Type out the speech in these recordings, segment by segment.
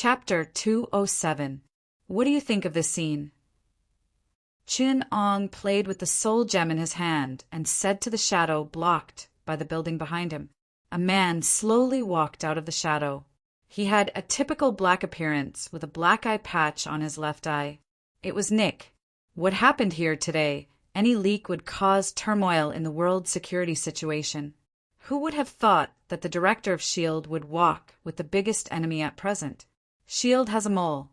Chapter 207. What do you think of this scene? Chin Ong played with the soul gem in his hand and said to the shadow blocked by the building behind him. A man slowly walked out of the shadow. He had a typical black appearance with a black eye patch on his left eye. It was Nick. What happened here today? Any leak would cause turmoil in the world security situation. Who would have thought that the director of S.H.I.E.L.D. would walk with the biggest enemy at present? S.H.I.E.L.D. has a mole.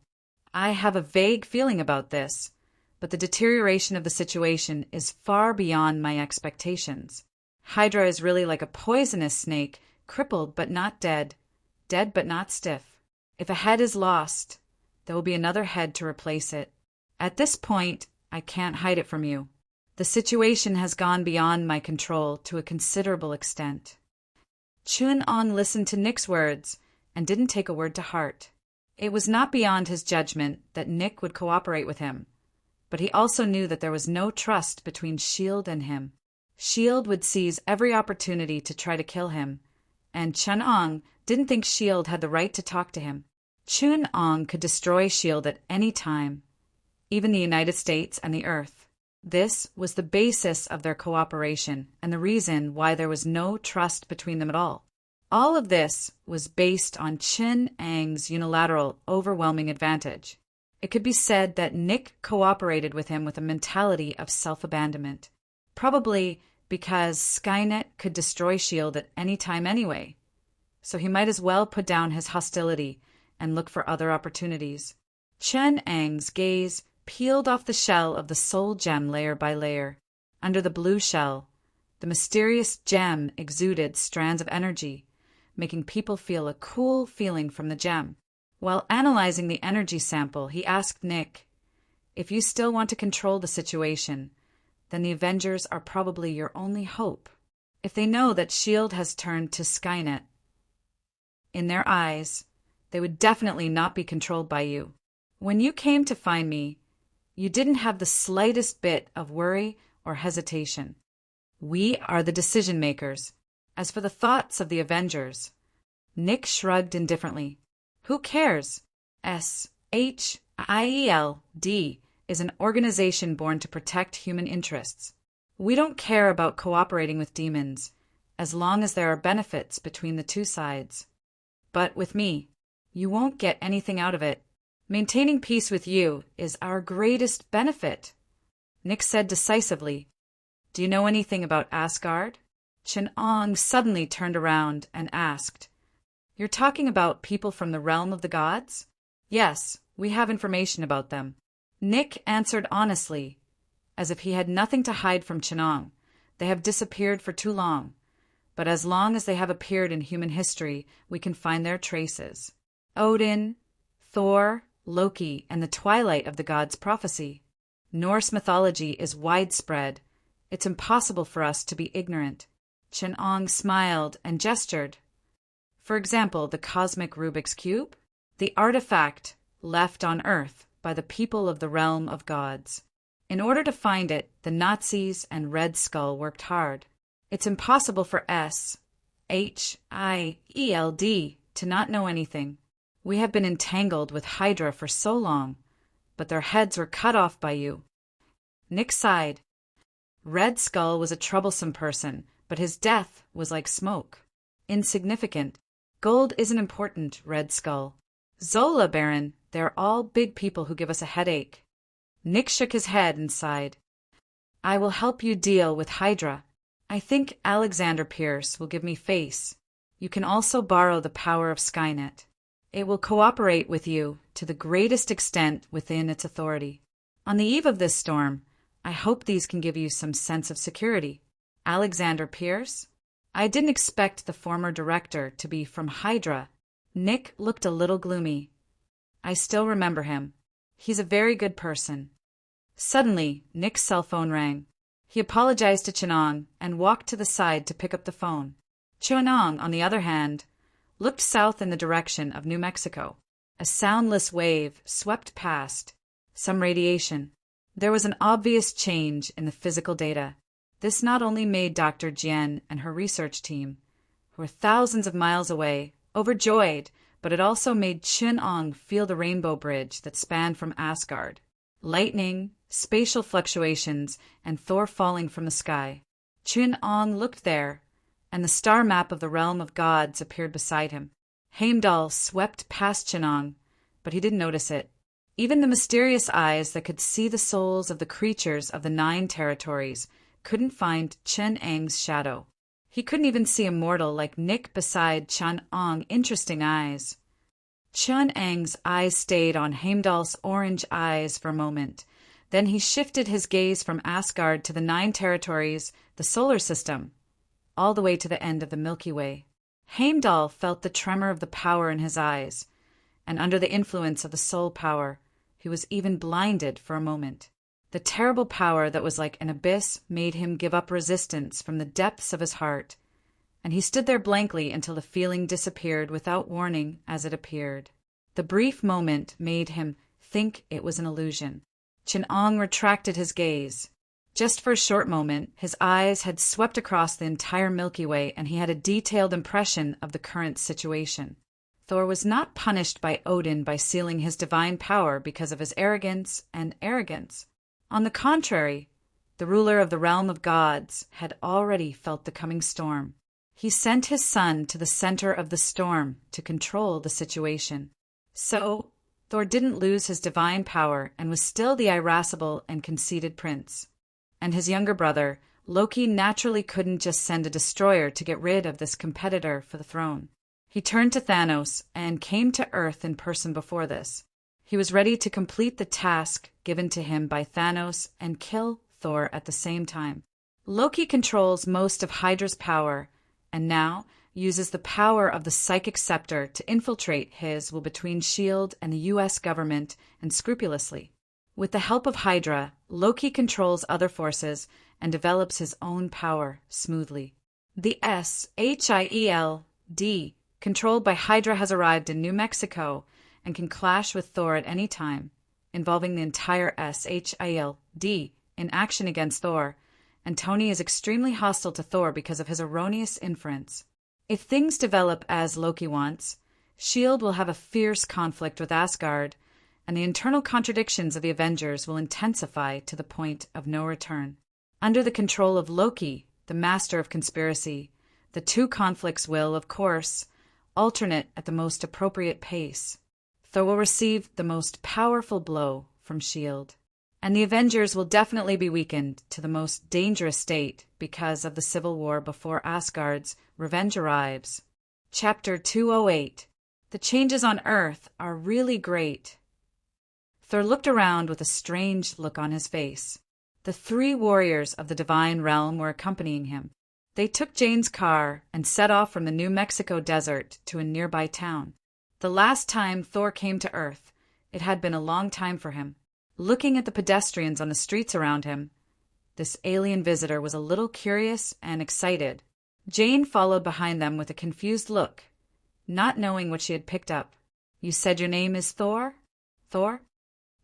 I have a vague feeling about this, but the deterioration of the situation is far beyond my expectations. Hydra is really like a poisonous snake, crippled but not dead, dead but not stiff. If a head is lost, there will be another head to replace it. At this point, I can't hide it from you. The situation has gone beyond my control to a considerable extent. Chun Ong listened to Nick's words and didn't take a word to heart. It was not beyond his judgment that Nick would cooperate with him, but he also knew that there was no trust between S.H.I.E.L.D. and him. S.H.I.E.L.D. would seize every opportunity to try to kill him, and Chun Ong didn't think S.H.I.E.L.D. had the right to talk to him. Chun Ong could destroy S.H.I.E.L.D. at any time, even the United States and the Earth. This was the basis of their cooperation and the reason why there was no trust between them at all. All of this was based on Chin Ang's unilateral, overwhelming advantage. It could be said that Nick cooperated with him with a mentality of self-abandonment, probably because Skynet could destroy S.H.I.E.L.D. at any time anyway, so he might as well put down his hostility and look for other opportunities. Chen Ang's gaze peeled off the shell of the soul gem layer by layer. Under the blue shell, the mysterious gem exuded strands of energy, making people feel a cool feeling from the gem. While analyzing the energy sample, he asked Nick, "If you still want to control the situation, then the Avengers are probably your only hope. If they know that S.H.I.E.L.D. has turned to Skynet, in their eyes, they would definitely not be controlled by you. When you came to find me, you didn't have the slightest bit of worry or hesitation. We are the decision makers. As for the thoughts of the Avengers," Nick shrugged indifferently. "Who cares? S.H.I.E.L.D. is an organization born to protect human interests. We don't care about cooperating with demons, as long as there are benefits between the two sides. But with me, you won't get anything out of it. Maintaining peace with you is our greatest benefit," Nick said decisively. "Do you know anything about Asgard?" Chin Ong suddenly turned around and asked, "You're talking about people from the realm of the gods?" "Yes, we have information about them," Nick answered honestly, as if he had nothing to hide from Chin Ong. "They have disappeared for too long, but as long as they have appeared in human history, we can find their traces. Odin, Thor, Loki, and the twilight of the gods' prophecy. Norse mythology is widespread. It's impossible for us to be ignorant." Chin Ong smiled and gestured. "For example, the cosmic Rubik's Cube? The artifact left on Earth by the people of the realm of gods. In order to find it, the Nazis and Red Skull worked hard. It's impossible for S.H.I.E.L.D. to not know anything. We have been entangled with Hydra for so long, but their heads were cut off by you." Nick sighed. Red Skull was a troublesome person, but his death was like smoke. Insignificant. Gold isn't important, Red Skull. Zola, Baron, they're all big people who give us a headache. Nick shook his head and sighed. "I will help you deal with Hydra. I think Alexander Pierce will give me face. You can also borrow the power of Skynet. It will cooperate with you to the greatest extent within its authority. On the eve of this storm, I hope these can give you some sense of security." Alexander Pierce? I didn't expect the former director to be from Hydra. Nick looked a little gloomy. "I still remember him. He's a very good person." Suddenly, Nick's cell phone rang. He apologized to Chin Ong and walked to the side to pick up the phone. Chin Ong, on the other hand, looked south in the direction of New Mexico. A soundless wave swept past. Some radiation. There was an obvious change in the physical data. This not only made Dr. Jian and her research team, who were thousands of miles away, overjoyed, but it also made Chun-Ong feel the rainbow bridge that spanned from Asgard. Lightning, spatial fluctuations, and Thor falling from the sky. Chun-Ong looked there, and the star map of the realm of gods appeared beside him. Heimdall swept past Chun-Ong, but he didn't notice it. Even the mysterious eyes that could see the souls of the creatures of the 9 territories couldn't find Chun-Ang's shadow. He couldn't even see a mortal like Nick beside Chun-Ong. Interesting eyes. Chun-Ang's eyes stayed on Heimdall's orange eyes for a moment. Then he shifted his gaze from Asgard to the 9 territories, the solar system, all the way to the end of the Milky Way. Heimdall felt the tremor of the power in his eyes, and under the influence of the soul power, he was even blinded for a moment. The terrible power that was like an abyss made him give up resistance from the depths of his heart, and he stood there blankly until the feeling disappeared without warning as it appeared. The brief moment made him think it was an illusion. Chun-Ong retracted his gaze. Just for a short moment, his eyes had swept across the entire Milky Way, and he had a detailed impression of the current situation. Thor was not punished by Odin by sealing his divine power because of his arrogance. On the contrary, the ruler of the realm of gods had already felt the coming storm. He sent his son to the center of the storm to control the situation. So, Thor didn't lose his divine power and was still the irascible and conceited prince. And his younger brother, Loki, naturally couldn't just send a destroyer to get rid of this competitor for the throne. He turned to Thanos and came to Earth in person before this. He was ready to complete the task given to him by Thanos and kill Thor at the same time. Loki controls most of Hydra's power and now uses the power of the psychic scepter to infiltrate his will between S.H.I.E.L.D. and the U.S. government and scrupulously. With the help of Hydra, Loki controls other forces and develops his own power smoothly. The S.H.I.E.L.D. controlled by Hydra has arrived in New Mexico and can clash with Thor at any time, involving the entire S.H.I.E.L.D. in action against Thor, and Tony is extremely hostile to Thor because of his erroneous inference. If things develop as Loki wants, S.H.I.E.L.D. will have a fierce conflict with Asgard, and the internal contradictions of the Avengers will intensify to the point of no return. Under the control of Loki, the master of conspiracy, the 2 conflicts will, of course, alternate at the most appropriate pace. Thor will receive the most powerful blow from S.H.I.E.L.D., and the Avengers will definitely be weakened to the most dangerous state because of the civil war before Asgard's revenge arrives. Chapter 208. The changes on Earth are really great. Thor looked around with a strange look on his face. The 3 warriors of the divine realm were accompanying him. They took Jane's car and set off from the New Mexico desert to a nearby town. The last time Thor came to Earth, it had been a long time for him. Looking at the pedestrians on the streets around him, this alien visitor was a little curious and excited. Jane followed behind them with a confused look, not knowing what she had picked up. "You said your name is Thor?" "Thor?"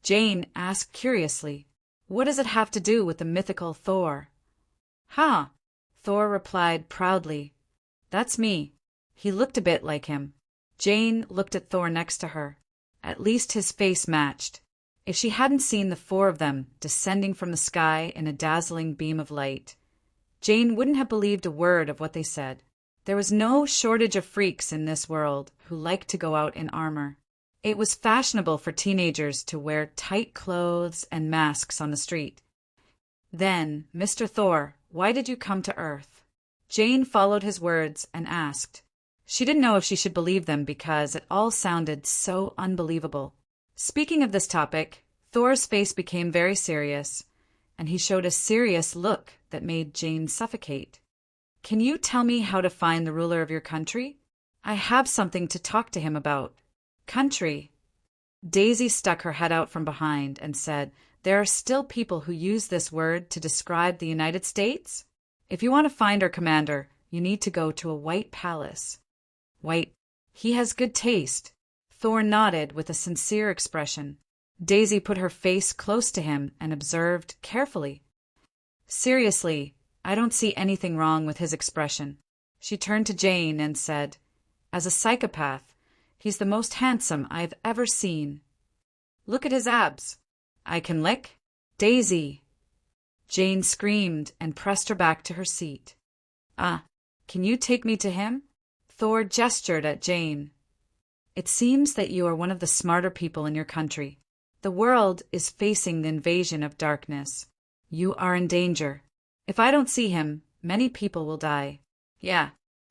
Jane asked curiously. "What does it have to do with the mythical Thor?" "Huh," Thor replied proudly. "That's me." He looked a bit like him. Jane looked at Thor next to her. At least his face matched. If she hadn't seen the 4 of them descending from the sky in a dazzling beam of light, Jane wouldn't have believed a word of what they said. There was no shortage of freaks in this world who liked to go out in armor. It was fashionable for teenagers to wear tight clothes and masks on the street. "Then, Mr. Thor, why did you come to Earth?" Jane followed his words and asked. She didn't know if she should believe them because it all sounded so unbelievable. Speaking of this topic, Thor's face became very serious, and he showed a serious look that made Jane suffocate. "Can you tell me how to find the ruler of your country? I have something to talk to him about." "Country?" Daisy stuck her head out from behind and said, "There are still people who use this word to describe the United States? If you want to find our commander, you need to go to a white palace." "White? He has good taste." Thor nodded with a sincere expression. Daisy put her face close to him and observed carefully. "Seriously, I don't see anything wrong with his expression." She turned to Jane and said, "As a psychopath, He's the most handsome I've ever seen. Look at his abs. I can lick. Daisy! Jane screamed and pressed her back to her seat. Can you take me to him? Thor gestured at Jane. It seems that you are one of the smarter people in your country. The world is facing the invasion of darkness. You are in danger. If I don't see him, many people will die. Yeah,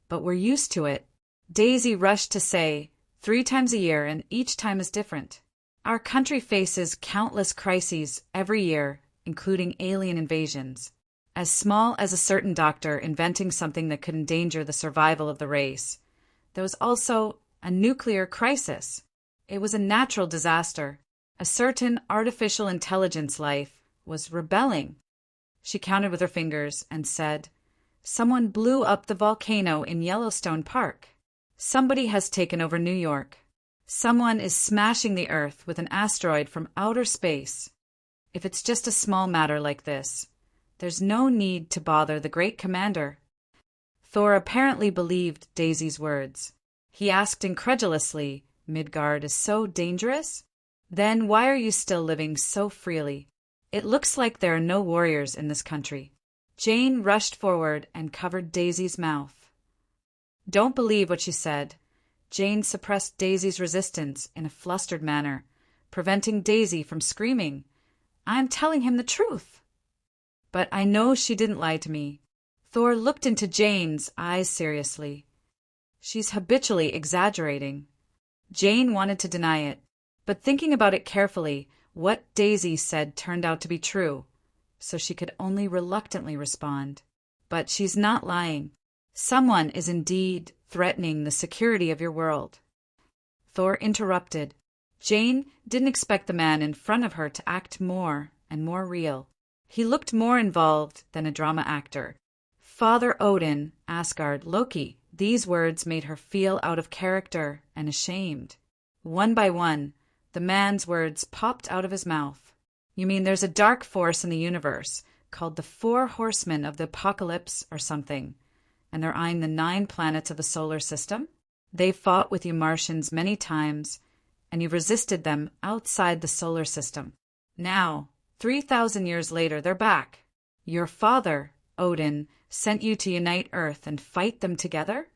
but we're used to it. Daisy rushed to say, 3 times a year, and each time is different. Our country faces countless crises every year, including alien invasions. As small as a certain doctor inventing something that could endanger the survival of the race. There was also a nuclear crisis. It was a natural disaster. A certain artificial intelligence life was rebelling. She counted with her fingers and said, Someone blew up the volcano in Yellowstone Park. Somebody has taken over New York. Someone is smashing the Earth with an asteroid from outer space. If it's just a small matter like this, there's no need to bother the great commander. Thor apparently believed Daisy's words. He asked incredulously, Midgard is so dangerous? Then why are you still living so freely? It looks like there are no warriors in this country. Jane rushed forward and covered Daisy's mouth. Don't believe what she said. Jane suppressed Daisy's resistance in a flustered manner, preventing Daisy from screaming. I'm telling him the truth. But I know she didn't lie to me. Thor looked into Jane's eyes seriously. She's habitually exaggerating. Jane wanted to deny it, but thinking about it carefully, what Daisy said turned out to be true, so she could only reluctantly respond. But she's not lying. Someone is indeed threatening the security of your world. Thor interrupted. Jane didn't expect the man in front of her to act more and more real. He looked more involved than a drama actor. Father Odin, Asgard, Loki. These words made her feel out of character and ashamed. One by one, the man's words popped out of his mouth. You mean there's a dark force in the universe called the 4 Horsemen of the Apocalypse or something, and they're eyeing the 9 planets of the solar system? They've fought with you Martians many times, and you've resisted them outside the solar system. Now, 3,000 years later, they're back. Your father, Odin, sent you to unite Earth and fight them together?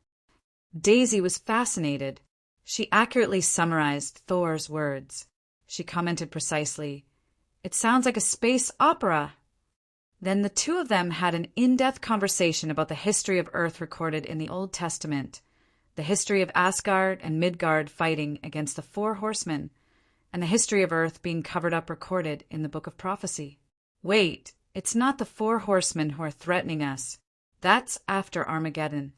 Daisy was fascinated. She accurately summarized Thor's words. She commented precisely, It sounds like a space opera. Then the two of them had an in-depth conversation about the history of Earth recorded in the Old Testament, the history of Asgard and Midgard fighting against the 4 horsemen, and the history of Earth being covered up recorded in the Book of Prophecy. Wait, it's not the 4 horsemen who are threatening us. That's after Armageddon.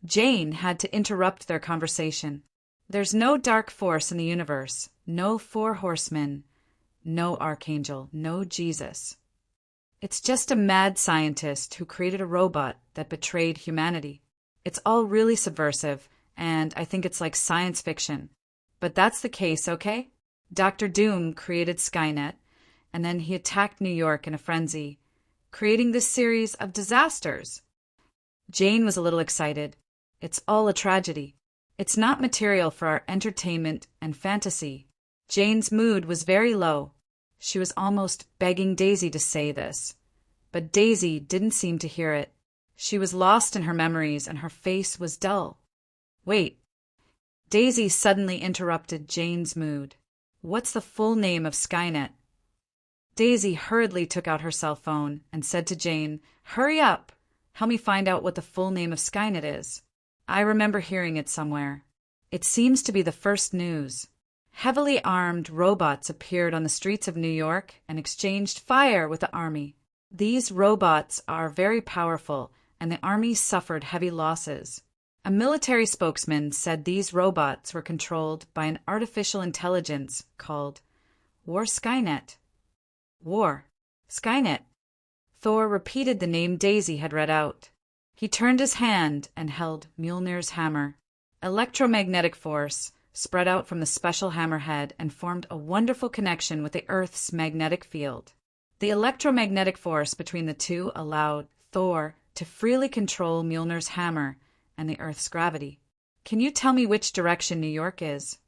Jane had to interrupt their conversation. There's no dark force in the universe, no 4 horsemen, no archangel, no Jesus. It's just a mad scientist who created a robot that betrayed humanity. It's all really subversive, and I think it's like science fiction. But that's the case, okay? Dr. Doom created Skynet, and then he attacked New York in a frenzy, creating this series of disasters. Jane was a little excited. It's all a tragedy. It's not material for our entertainment and fantasy. Jane's mood was very low. She was almost begging Daisy to say this. But Daisy didn't seem to hear it. She was lost in her memories and her face was dull. Wait. Daisy suddenly interrupted Jane's mood. What's the full name of Skynet? Daisy hurriedly took out her cell phone and said to Jane, Hurry up! Help me find out what the full name of Skynet is. I remember hearing it somewhere. It seems to be the first news. Heavily armed robots appeared on the streets of New York and exchanged fire with the army. These robots are very powerful, and the army suffered heavy losses. A military spokesman said these robots were controlled by an artificial intelligence called War Skynet. War. Skynet. Thor repeated the name Daisy had read out. He turned his hand and held Mjolnir's hammer. Electromagnetic force spread out from the special hammerhead and formed a wonderful connection with the Earth's magnetic field. The electromagnetic force between the two allowed Thor to freely control Mjolnir's hammer and the Earth's gravity. Can you tell me which direction New York is?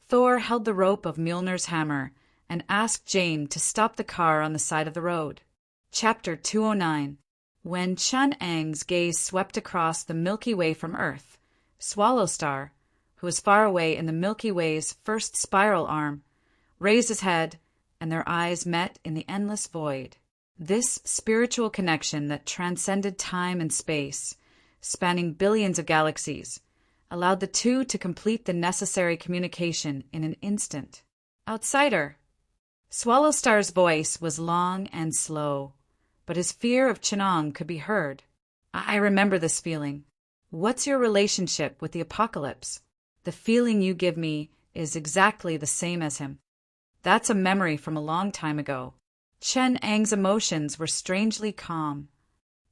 Thor held the rope of Mjolnir's hammer and asked Jane to stop the car on the side of the road. Chapter 209. When Chun-Ang's gaze swept across the Milky Way from Earth, Swallow Star, who was far away in the Milky Way's first spiral arm, raised his head, and their eyes met in the endless void. This spiritual connection that transcended time and space, spanning billions of galaxies, allowed the two to complete the necessary communication in an instant. Outsider. Swallow Star's voice was long and slow, but his fear of Chun-Ang could be heard. I remember this feeling. What's your relationship with the apocalypse? The feeling you give me is exactly the same as him. That's a memory from a long time ago. Chun-Ang's emotions were strangely calm.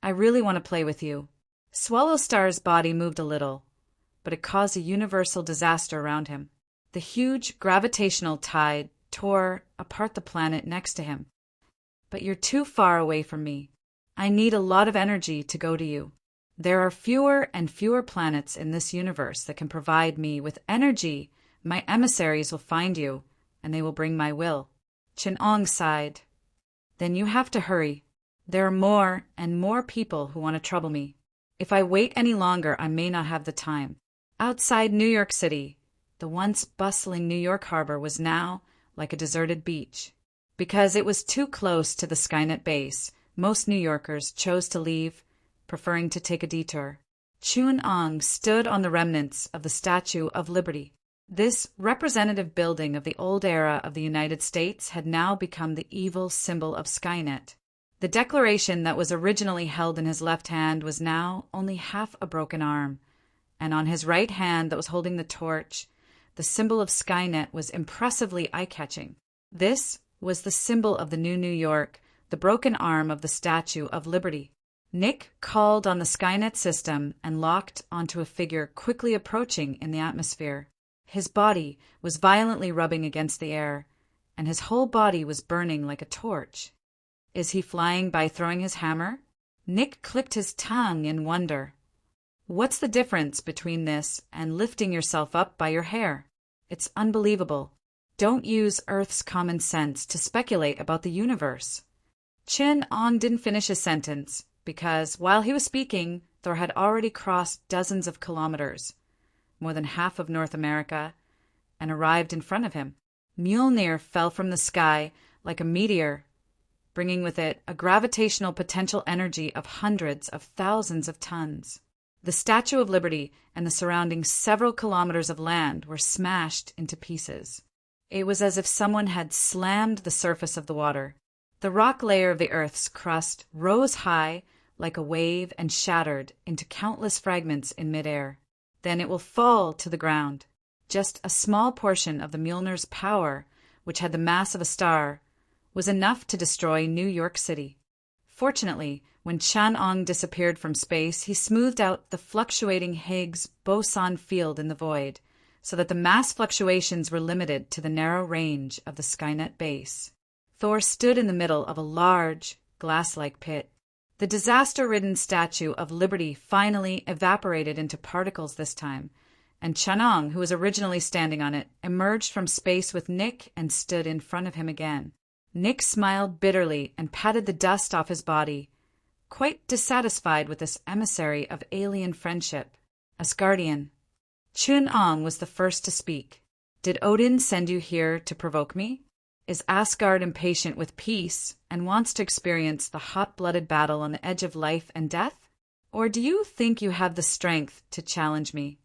I really want to play with you. Swallow Star's body moved a little, but it caused a universal disaster around him. The huge gravitational tide tore apart the planet next to him. But you're too far away from me. I need a lot of energy to go to you. There are fewer and fewer planets in this universe that can provide me with energy. My emissaries will find you, and they will bring my will. Chun-Ang sighed. Then you have to hurry. There are more and more people who want to trouble me. If I wait any longer, I may not have the time. Outside New York City, the once bustling New York harbor was now like a deserted beach. Because it was too close to the Skynet base, most New Yorkers chose to leave, preferring to take a detour. Chun-Ang stood on the remnants of the Statue of Liberty. This representative building of the old era of the United States had now become the evil symbol of Skynet. The declaration that was originally held in his left hand was now only half a broken arm, and on his right hand that was holding the torch, the symbol of Skynet was impressively eye-catching. This was the symbol of the new New York, the broken arm of the Statue of Liberty. Nick called on the Skynet system and locked onto a figure quickly approaching in the atmosphere. His body was violently rubbing against the air, and his whole body was burning like a torch. Is he flying by throwing his hammer? Nick clicked his tongue in wonder. What's the difference between this and lifting yourself up by your hair? It's unbelievable. Don't use Earth's common sense to speculate about the universe. Chun-Ang didn't finish his sentence, because while he was speaking, Thor had already crossed dozens of kilometers, more than half of North America, and arrived in front of him. Mjolnir fell from the sky like a meteor, bringing with it a gravitational potential energy of hundreds of thousands of tons. The Statue of Liberty and the surrounding several kilometers of land were smashed into pieces. It was as if someone had slammed the surface of the water. The rock layer of the Earth's crust rose high like a wave and shattered into countless fragments in midair. Then it will fall to the ground. Just a small portion of the Mjolnir's power, which had the mass of a star, was enough to destroy New York City. Fortunately, when Chun-Ang disappeared from space, he smoothed out the fluctuating Higgs boson field in the void, so that the mass fluctuations were limited to the narrow range of the Skynet base. Thor stood in the middle of a large, glass-like pit. The disaster-ridden Statue of Liberty finally evaporated into particles this time, and Chun-Ang, who was originally standing on it, emerged from space with Nick and stood in front of him again. Nick smiled bitterly and patted the dust off his body, quite dissatisfied with this emissary of alien friendship. Asgardian. Chun-Ang was the first to speak. Did Odin send you here to provoke me? Is Asgard impatient with peace and wants to experience the hot-blooded battle on the edge of life and death? Or do you think you have the strength to challenge me?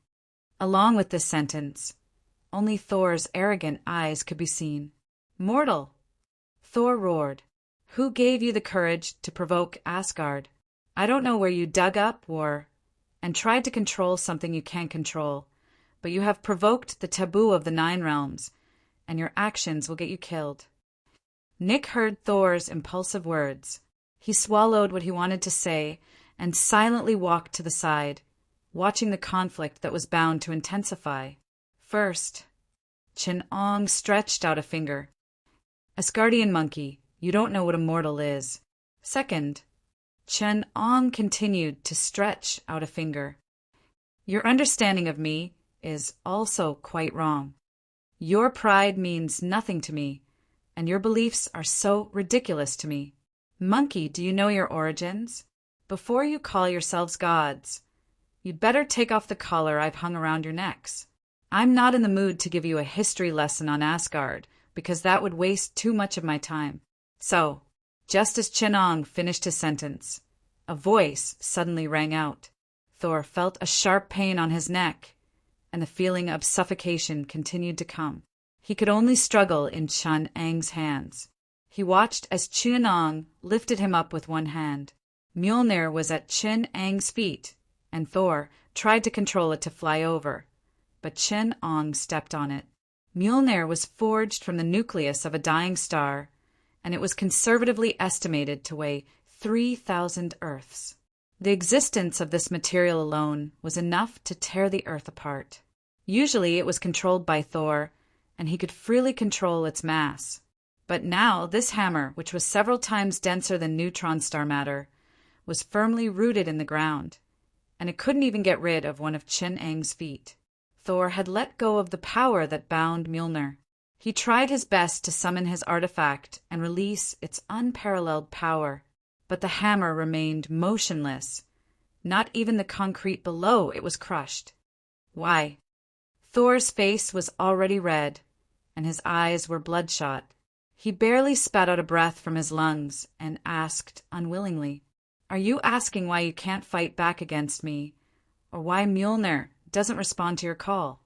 Along with this sentence, only Thor's arrogant eyes could be seen. Mortal! Thor roared. Who gave you the courage to provoke Asgard? I don't know where you dug up and tried to control something you can't control, but you have provoked the taboo of the Nine Realms, and your actions will get you killed. Nick heard Thor's impulsive words. He swallowed what he wanted to say and silently walked to the side, watching the conflict that was bound to intensify. First, Chun-Ang stretched out a finger. Asgardian monkey, you don't know what a mortal is. Second, Chun-Ang continued to stretch out a finger. Your understanding of me is also quite wrong. Your pride means nothing to me, and your beliefs are so ridiculous to me. Monkey, do you know your origins? Before you call yourselves gods, you'd better take off the collar I've hung around your necks. I'm not in the mood to give you a history lesson on Asgard, because that would waste too much of my time. So, just as Chinong finished his sentence, a voice suddenly rang out. Thor felt a sharp pain on his neck, and the feeling of suffocation continued to come. He could only struggle in Chun Ang's hands. He watched as Chinong lifted him up with one hand. Mjolnir was at Chin Ang's feet, and Thor tried to control it to fly over, but Chin-Ong stepped on it. Mjolnir was forged from the nucleus of a dying star, and it was conservatively estimated to weigh 3,000 Earths. The existence of this material alone was enough to tear the Earth apart. Usually it was controlled by Thor, and he could freely control its mass. But now this hammer, which was several times denser than neutron star matter, was firmly rooted in the ground, and it couldn't even get rid of one of Chin-Ang's feet. Thor had let go of the power that bound Mjolnir. He tried his best to summon his artifact and release its unparalleled power, but the hammer remained motionless. Not even the concrete below it was crushed. Why? Thor's face was already red, and his eyes were bloodshot. He barely spat out a breath from his lungs and asked unwillingly, "Are you asking why you can't fight back against me, or why Mjolnir doesn't respond to your call?"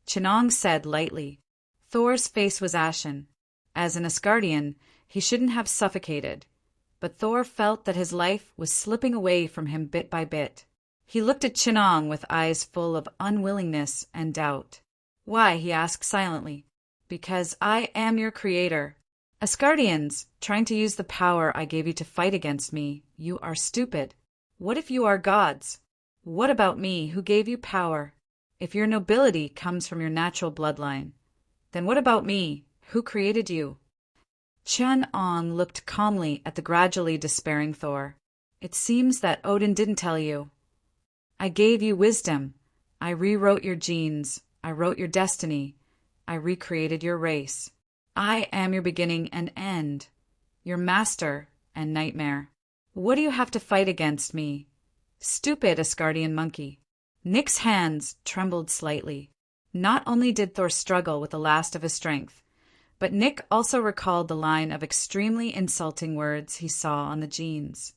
Chinong said lightly. Thor's face was ashen. As an Asgardian, he shouldn't have suffocated, but Thor felt that his life was slipping away from him bit by bit. He looked at Chinong with eyes full of unwillingness and doubt. "Why?" he asked silently. "Because I am your creator. Asgardians, trying to use the power I gave you to fight against me, you are stupid. What if you are gods? What about me, who gave you power? If your nobility comes from your natural bloodline, then what about me, who created you?" Chun-Ong looked calmly at the gradually despairing Thor. "It seems that Odin didn't tell you. I gave you wisdom. I rewrote your genes. I wrote your destiny. I recreated your race. I am your beginning and end, your master and nightmare. What do you have to fight against me? Stupid Asgardian monkey." Nick's hands trembled slightly. Not only did Thor struggle with the last of his strength, but Nick also recalled the line of extremely insulting words he saw on the genes.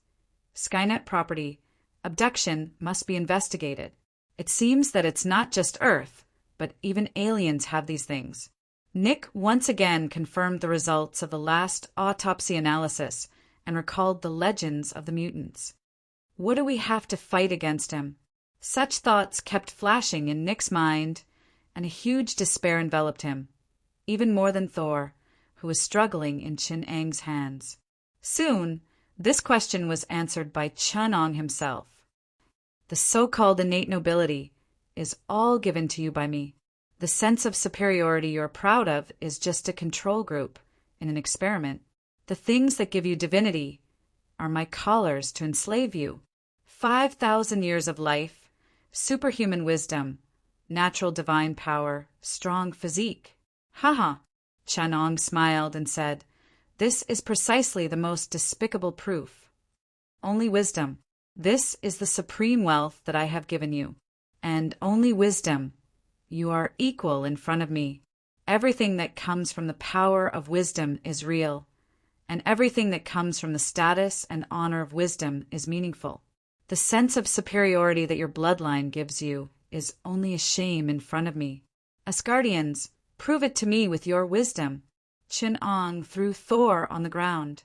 Skynet property. Abduction must be investigated. It seems that it's not just Earth, but even aliens have these things. Nick once again confirmed the results of the last autopsy analysis and recalled the legends of the mutants. What do we have to fight against him? Such thoughts kept flashing in Nick's mind, and a huge despair enveloped him, even more than Thor, who was struggling in Chin-Ang's hands. Soon, this question was answered by Chun-Ong himself. "The so-called innate nobility is all given to you by me. The sense of superiority you're proud of is just a control group in an experiment. The things that give you divinity are my collars to enslave you. 5,000 years of life, superhuman wisdom, natural divine power, strong physique. Haha." Chun-Ong smiled and said, "This is precisely the most despicable proof. Only wisdom. This is the supreme wealth that I have given you, and only wisdom. You are equal in front of me. Everything that comes from the power of wisdom is real, and everything that comes from the status and honor of wisdom is meaningful. The sense of superiority that your bloodline gives you is only a shame in front of me. Asgardians, prove it to me with your wisdom." Chin-Ong threw Thor on the ground.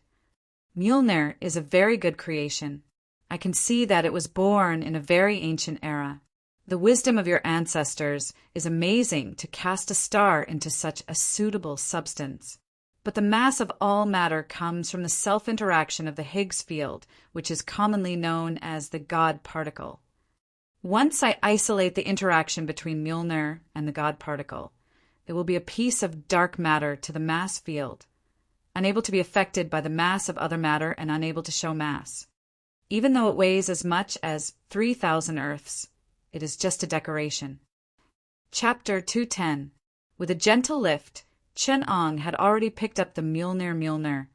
"Mjolnir is a very good creation. I can see that it was born in a very ancient era. The wisdom of your ancestors is amazing to cast a star into such a suitable substance. But the mass of all matter comes from the self-interaction of the Higgs field, which is commonly known as the God particle. Once I isolate the interaction between Mjolnir and the God particle, it will be a piece of dark matter to the mass field, unable to be affected by the mass of other matter and unable to show mass. Even though it weighs as much as 3,000 Earths, It is just a decoration. Chapter 210. With a gentle lift, Chen-Ong had already picked up the Mjolnir,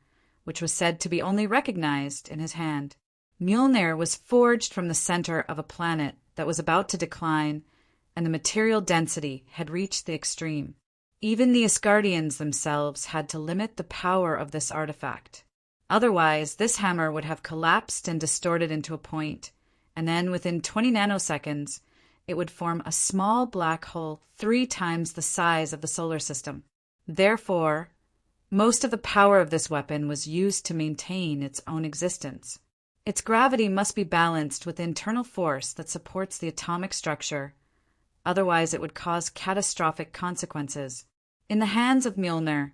which was said to be only recognized in his hand. Mjolnir was forged from the center of a planet that was about to decline, and the material density had reached the extreme. Even the Asgardians themselves had to limit the power of this artifact. Otherwise, this hammer would have collapsed and distorted into a point, and then within 20 nanoseconds, it would form a small black hole 3 times the size of the solar system. Therefore, most of the power of this weapon was used to maintain its own existence. Its gravity must be balanced with the internal force that supports the atomic structure, otherwise it would cause catastrophic consequences. In the hands of Mjolnir,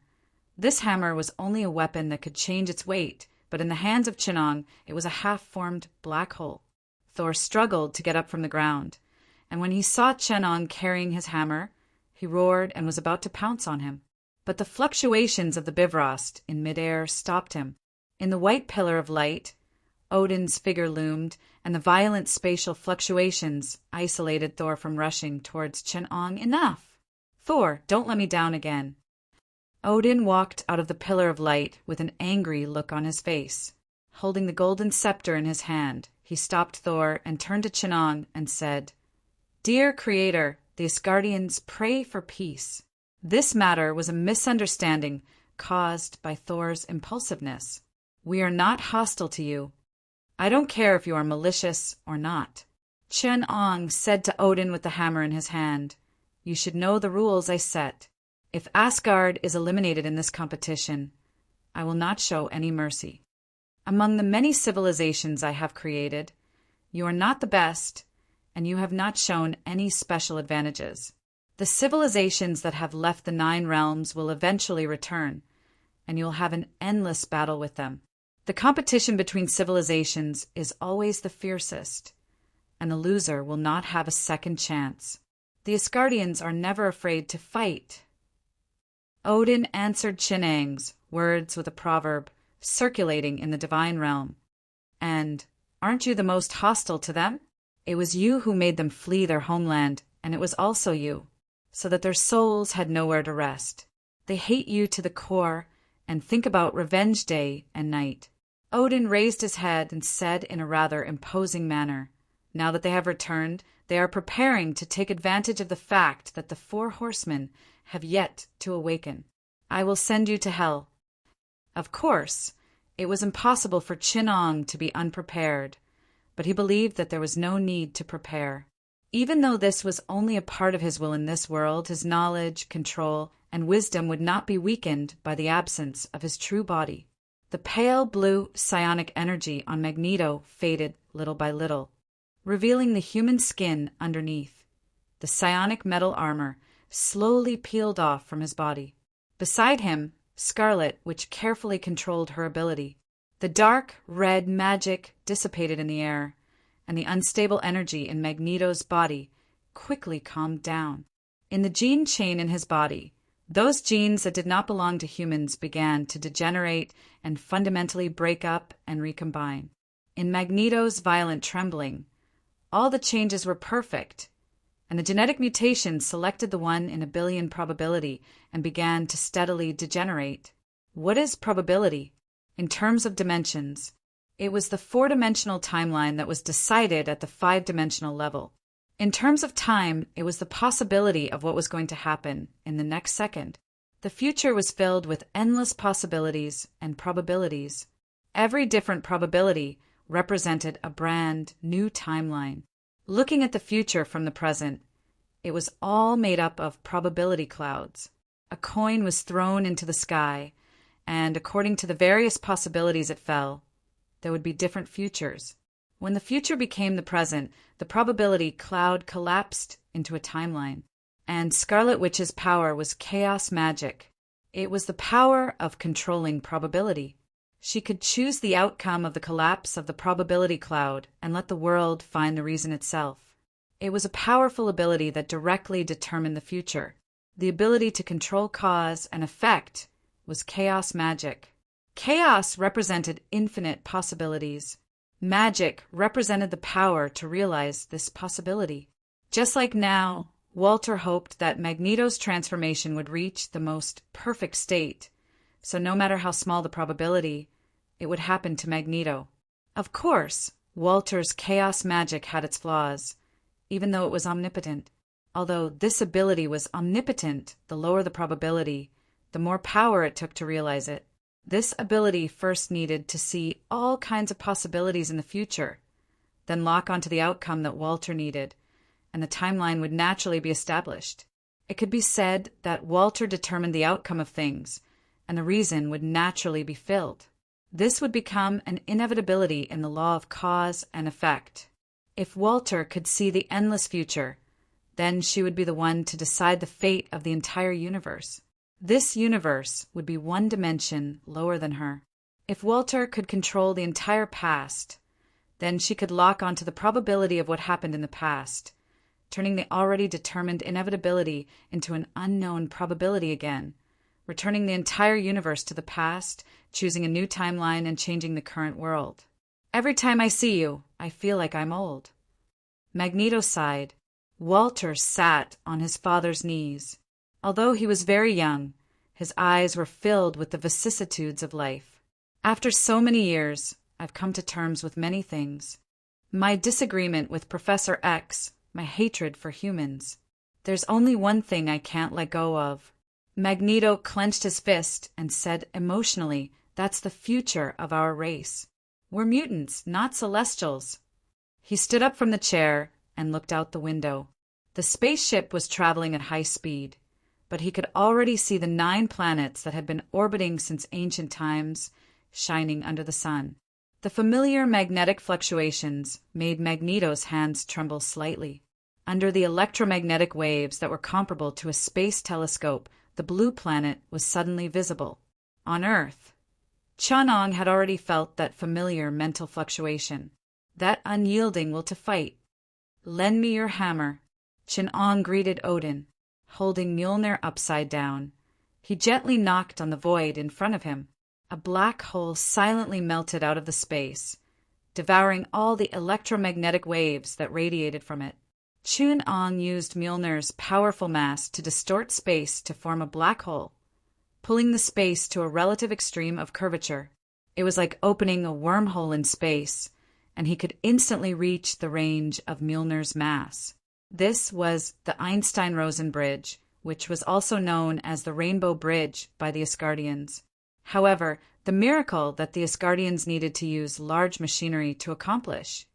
this hammer was only a weapon that could change its weight, but in the hands of Chen-Ong, it was a half-formed black hole. Thor struggled to get up from the ground, and when he saw Chen-Ong carrying his hammer, he roared and was about to pounce on him. But the fluctuations of the Bifrost in midair stopped him. In the white pillar of light, Odin's figure loomed, and the violent spatial fluctuations isolated Thor from rushing towards Chen-Ong. Enough! Thor, don't let me down again. Odin walked out of the pillar of light with an angry look on his face. Holding the golden scepter in his hand, he stopped Thor and turned to Chen-Ong and said, "Dear Creator, the Asgardians pray for peace." This matter was a misunderstanding caused by Thor's impulsiveness. We are not hostile to you. I don't care if you are malicious or not. Chen-Ong said to Odin with the hammer in his hand, "You should know the rules I set. If Asgard is eliminated in this competition, I will not show any mercy. Among the many civilizations I have created, you are not the best, and you have not shown any special advantages. The civilizations that have left the 9 realms will eventually return, and you will have an endless battle with them. The competition between civilizations is always the fiercest, and the loser will not have a second chance. The Asgardians are never afraid to fight." Odin answered Chen-Ong's words with a proverb circulating in the divine realm. "And aren't you the most hostile to them? It was you who made them flee their homeland, and it was also you, so that their souls had nowhere to rest. They hate you to the core and think about revenge day and night." Odin raised his head and said in a rather imposing manner, "Now that they have returned, they are preparing to take advantage of the fact that the 4 horsemen have yet to awaken. I will send you to hell." Of course, it was impossible for Chen-Ong to be unprepared, but he believed that there was no need to prepare. Even though this was only a part of his will in this world, his knowledge, control, and wisdom would not be weakened by the absence of his true body. The pale blue psionic energy on Magneto faded little by little, revealing the human skin underneath. The psionic metal armor slowly peeled off from his body. Beside him, Scarlet, which carefully controlled her ability. The dark, red magic dissipated in the air, and the unstable energy in Magneto's body quickly calmed down. In the gene chain in his body, those genes that did not belong to humans began to degenerate and fundamentally break up and recombine. In Magneto's violent trembling, all the changes were perfect, and the genetic mutation selected the 1 in a billion probability and began to steadily degenerate. What is probability? In terms of dimensions, it was the 4-dimensional timeline that was decided at the 5-dimensional level. In terms of time, it was the possibility of what was going to happen in the next second. The future was filled with endless possibilities and probabilities. Every different probability represented a brand new timeline. Looking at the future from the present, it was all made up of probability clouds. A coin was thrown into the sky, and according to the various possibilities it fell, there would be different futures. When the future became the present, the probability cloud collapsed into a timeline, and Scarlet Witch's power was chaos magic. It was the power of controlling probability. She could choose the outcome of the collapse of the probability cloud and let the world find the reason itself. It was a powerful ability that directly determined the future. The ability to control cause and effect was chaos magic. Chaos represented infinite possibilities. Magic represented the power to realize this possibility. Just like now, Walter hoped that Magneto's transformation would reach the most perfect state, so no matter how small the probability, it would happen to Magneto. Of course, Walter's chaos magic had its flaws, even though it was omnipotent. Although this ability was omnipotent, the lower the probability, the more power it took to realize it. This ability first needed to see all kinds of possibilities in the future, then lock onto the outcome that Walter needed, and the timeline would naturally be established. It could be said that Walter determined the outcome of things, and the reason would naturally be filled. This would become an inevitability in the law of cause and effect. If Walter could see the endless future, then she would be the one to decide the fate of the entire universe. This universe would be one dimension lower than her. If Walter could control the entire past, then she could lock onto the probability of what happened in the past, turning the already determined inevitability into an unknown probability again, returning the entire universe to the past, choosing a new timeline, and changing the current world. Every time I see you, I feel like I'm old. Magneto sighed. Walter sat on his father's knees. Although he was very young, his eyes were filled with the vicissitudes of life. After so many years, I've come to terms with many things. My disagreement with Professor X, my hatred for humans. There's only one thing I can't let go of. Magneto clenched his fist and said emotionally, "That's the future of our race. We're mutants, not celestials." He stood up from the chair and looked out the window. The spaceship was traveling at high speed, but he could already see the 9 planets that had been orbiting since ancient times, shining under the sun. The familiar magnetic fluctuations made Magneto's hands tremble slightly. Under the electromagnetic waves that were comparable to a space telescope, the blue planet was suddenly visible. On Earth, Chunong had already felt that familiar mental fluctuation, that unyielding will to fight. "Lend me your hammer." Chunong greeted Odin, holding Mjolnir upside down. He gently knocked on the void in front of him. A black hole silently melted out of the space, devouring all the electromagnetic waves that radiated from it. Chunong used Mjolnir's powerful mass to distort space to form a black hole, pulling the space to a relative extreme of curvature. It was like opening a wormhole in space, and he could instantly reach the range of Mjolnir's mass. This was the Einstein-Rosen Bridge, which was also known as the Rainbow Bridge by the Asgardians. However, the miracle that the Asgardians needed to use large machinery to accomplish.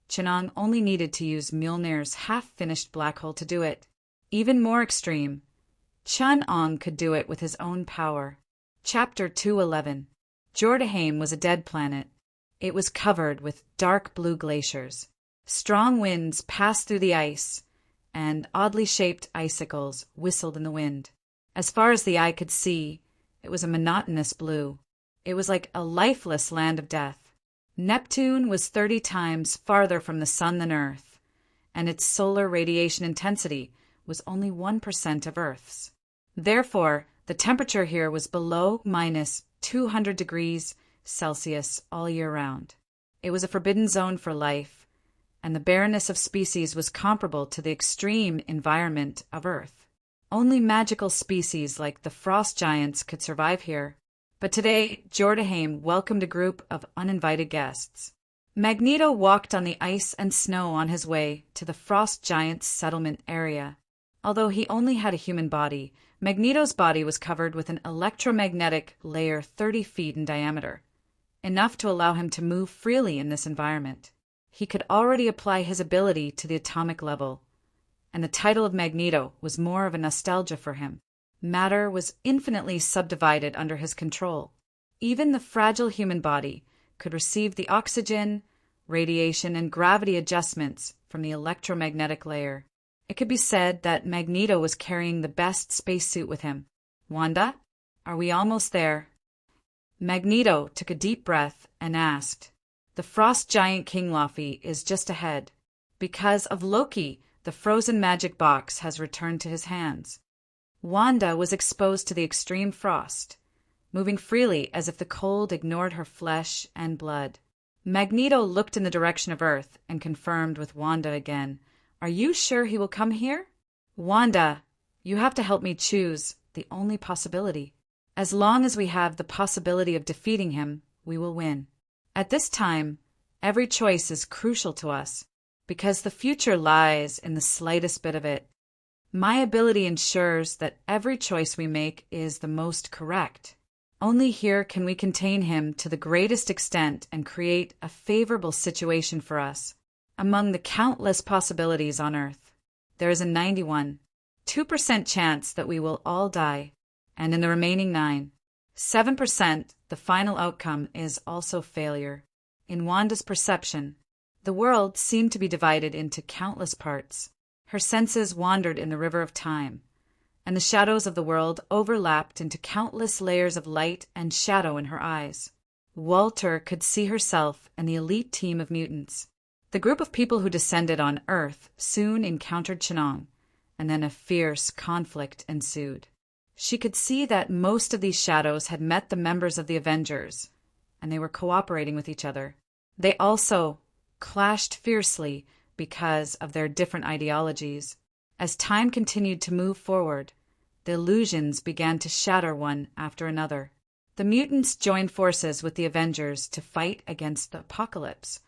Chunong only needed to use Mjolnir's half-finished black hole to do it. Even more extreme, Chunong could do it with his own power. Chapter 211. Jordaheim was a dead planet. It was covered with dark blue glaciers. Strong winds passed through the ice, and oddly shaped icicles whistled in the wind. As far as the eye could see, it was a monotonous blue. It was like a lifeless land of death. Neptune was 30 times farther from the sun than Earth, and its solar radiation intensity was only 1% of Earth's. Therefore, the temperature here was below minus 200 degrees Celsius all year round. It was a forbidden zone for life, and the barrenness of species was comparable to the extreme environment of Earth. Only magical species like the frost giants could survive here. But today, Jordaheim welcomed a group of uninvited guests. Magneto walked on the ice and snow on his way to the frost giants' settlement area. Although he only had a human body, Magneto's body was covered with an electromagnetic layer 30 feet in diameter, enough to allow him to move freely in this environment. He could already apply his ability to the atomic level, and the title of Magneto was more of a nostalgia for him. Matter was infinitely subdivided under his control. Even the fragile human body could receive the oxygen, radiation, and gravity adjustments from the electromagnetic layer. It could be said that Magneto was carrying the best spacesuit with him. "Wanda, are we almost there?" Magneto took a deep breath and asked. "The frost giant King Laufey is just ahead. Because of Loki, the frozen magic box has returned to his hands." Wanda was exposed to the extreme frost, moving freely as if the cold ignored her flesh and blood. Magneto looked in the direction of Earth and confirmed with Wanda again, Are you sure he will come here? Wanda, you have to help me choose the only possibility. As long as we have the possibility of defeating him, we will win. At this time, every choice is crucial to us, because the future lies in the slightest bit of it. My ability ensures that every choice we make is the most correct. Only here can we contain him to the greatest extent and create a favorable situation for us. Among the countless possibilities on Earth, there is a 91.2% chance that we will all die, and in the remaining 7%, the final outcome is also failure. In Wanda's perception, the world seemed to be divided into countless parts. Her senses wandered in the river of time, and the shadows of the world overlapped into countless layers of light and shadow in her eyes. Walter could see herself and the elite team of mutants. The group of people who descended on Earth soon encountered Chenong, and then a fierce conflict ensued. She could see that most of these shadows had met the members of the Avengers, and they were cooperating with each other. They also clashed fiercely because of their different ideologies. As time continued to move forward, the illusions began to shatter one after another. The mutants joined forces with the Avengers to fight against the apocalypse.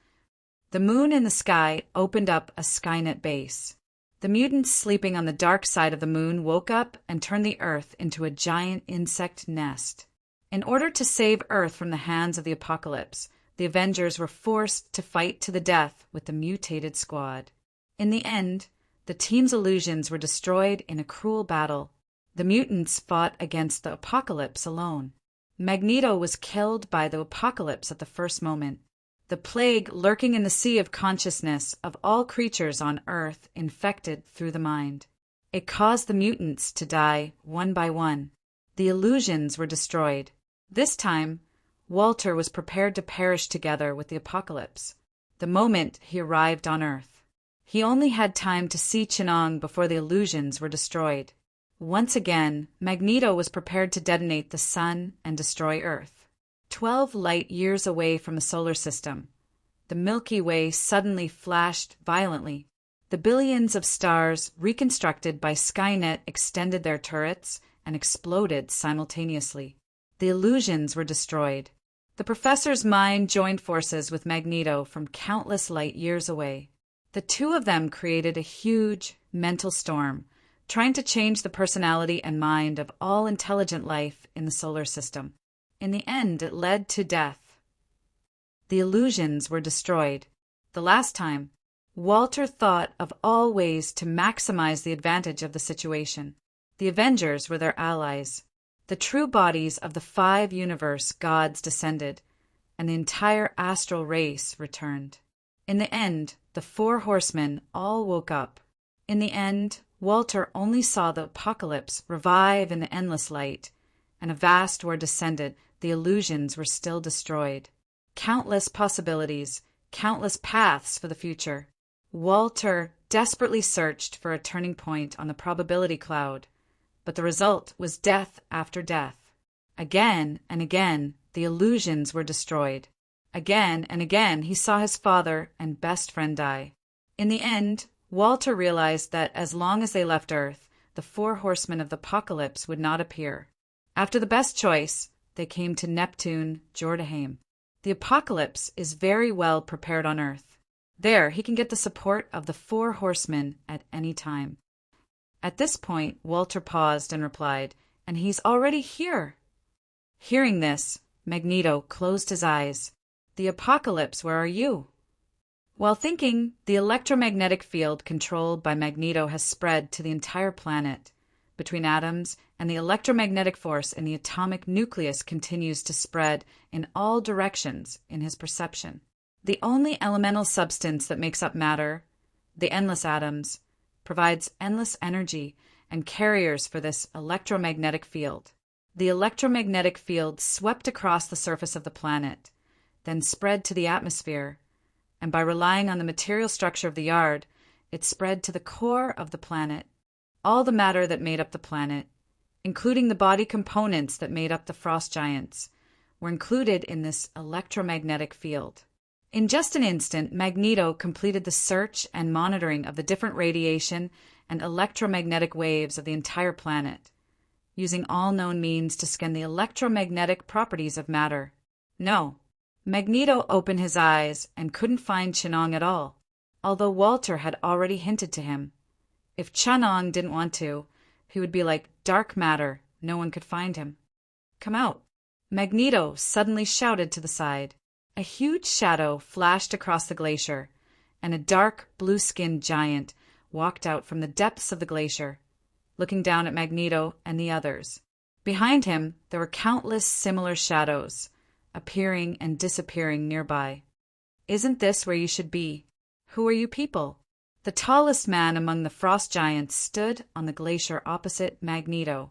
The moon in the sky opened up a Skynet base. The mutants sleeping on the dark side of the moon woke up and turned the Earth into a giant insect nest. In order to save Earth from the hands of the apocalypse, the Avengers were forced to fight to the death with the mutated squad. In the end, the team's illusions were destroyed in a cruel battle. The mutants fought against the apocalypse alone. Magneto was killed by the apocalypse at the first moment. The plague lurking in the sea of consciousness of all creatures on Earth infected through the mind. It caused the mutants to die one by one. The illusions were destroyed. This time, Walter was prepared to perish together with the apocalypse. The moment he arrived on Earth, he only had time to see Chenong before the illusions were destroyed. Once again, Magneto was prepared to detonate the sun and destroy Earth. 12 light years away from the solar system, the Milky Way suddenly flashed violently. The billions of stars reconstructed by Skynet extended their turrets and exploded simultaneously. The illusions were destroyed. The professor's mind joined forces with Magneto from countless light years away. The two of them created a huge mental storm, trying to change the personality and mind of all intelligent life in the solar system. In the end, it led to death. The illusions were destroyed. The last time, Walter thought of all ways to maximize the advantage of the situation. The Avengers were their allies. The true bodies of the 5 universe gods descended, and the entire astral race returned. In the end, the 4 horsemen all woke up. In the end, Walter only saw the apocalypse revive in the endless light, and a vast war descended. The illusions were still destroyed. Countless possibilities, countless paths for the future. Walter desperately searched for a turning point on the probability cloud, but the result was death after death. Again and again, the illusions were destroyed. Again and again, he saw his father and best friend die. In the end, Walter realized that as long as they left Earth, the 4 horsemen of the apocalypse would not appear. After the best choice, they came to Neptune, Jordaheim. The apocalypse is very well prepared on Earth. There, he can get the support of the 4 horsemen at any time. At this point, Walter paused and replied, "And he's already here." Hearing this, Magneto closed his eyes. "The apocalypse, where are you?" While thinking, the electromagnetic field controlled by Magneto has spread to the entire planet. Between atoms, and the electromagnetic force in the atomic nucleus continues to spread in all directions in his perception. The only elemental substance that makes up matter, the endless atoms, provides endless energy and carriers for this electromagnetic field. The electromagnetic field swept across the surface of the planet, then spread to the atmosphere, and by relying on the material structure of the yard, it spread to the core of the planet. All the matter that made up the planet, including the body components that made up the frost giants, were included in this electromagnetic field. In just an instant, Magneto completed the search and monitoring of the different radiation and electromagnetic waves of the entire planet, using all known means to scan the electromagnetic properties of matter. No, Magneto opened his eyes and couldn't find Chinong at all, although Walter had already hinted to him. If Chinong didn't want to, he would be like dark matter, no one could find him. Come out. Magneto suddenly shouted to the side. A huge shadow flashed across the glacier, and a dark, blue-skinned giant walked out from the depths of the glacier, looking down at Magneto and the others. Behind him, there were countless similar shadows, appearing and disappearing nearby. Isn't this where you should be? Who are you people? The tallest man among the frost giants stood on the glacier opposite Magneto.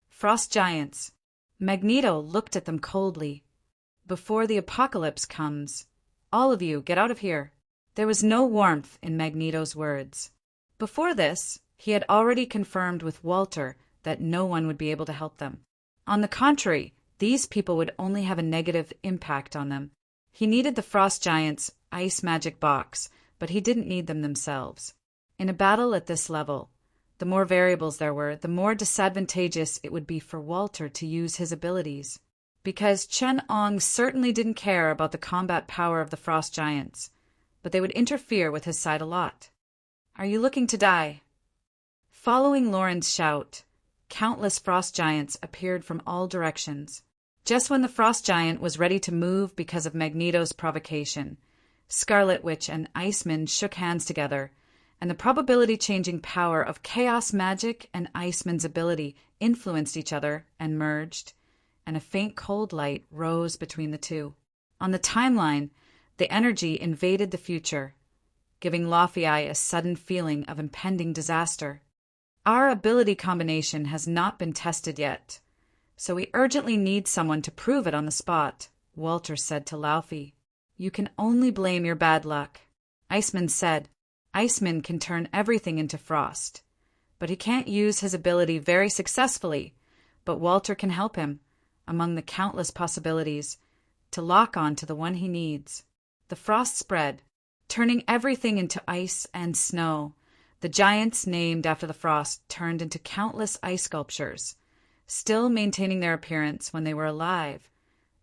Frost giants. Magneto looked at them coldly. Before the apocalypse comes, all of you get out of here. There was no warmth in Magneto's words. Before this, he had already confirmed with Walter that no one would be able to help them. On the contrary, these people would only have a negative impact on them. He needed the frost giants' ice magic box, but he didn't need them themselves. In a battle at this level, the more variables there were, the more disadvantageous it would be for Walter to use his abilities. Because Chinong certainly didn't care about the combat power of the frost giants, but they would interfere with his side a lot. Are you looking to die? Following Lauren's shout, countless frost giants appeared from all directions. Just when the frost giant was ready to move because of Magneto's provocation, Scarlet Witch and Iceman shook hands together, and the probability-changing power of chaos magic and Iceman's ability influenced each other and merged, and a faint cold light rose between the two. On the timeline, the energy invaded the future, giving Laufey a sudden feeling of impending disaster. Our ability combination has not been tested yet, so we urgently need someone to prove it on the spot, Walter said to Laufey. You can only blame your bad luck. Iceman said, Iceman can turn everything into frost, but he can't use his ability very successfully, but Walter can help him, among the countless possibilities, to lock on to the one he needs. The frost spread, turning everything into ice and snow. The giants named after the frost turned into countless ice sculptures, still maintaining their appearance when they were alive,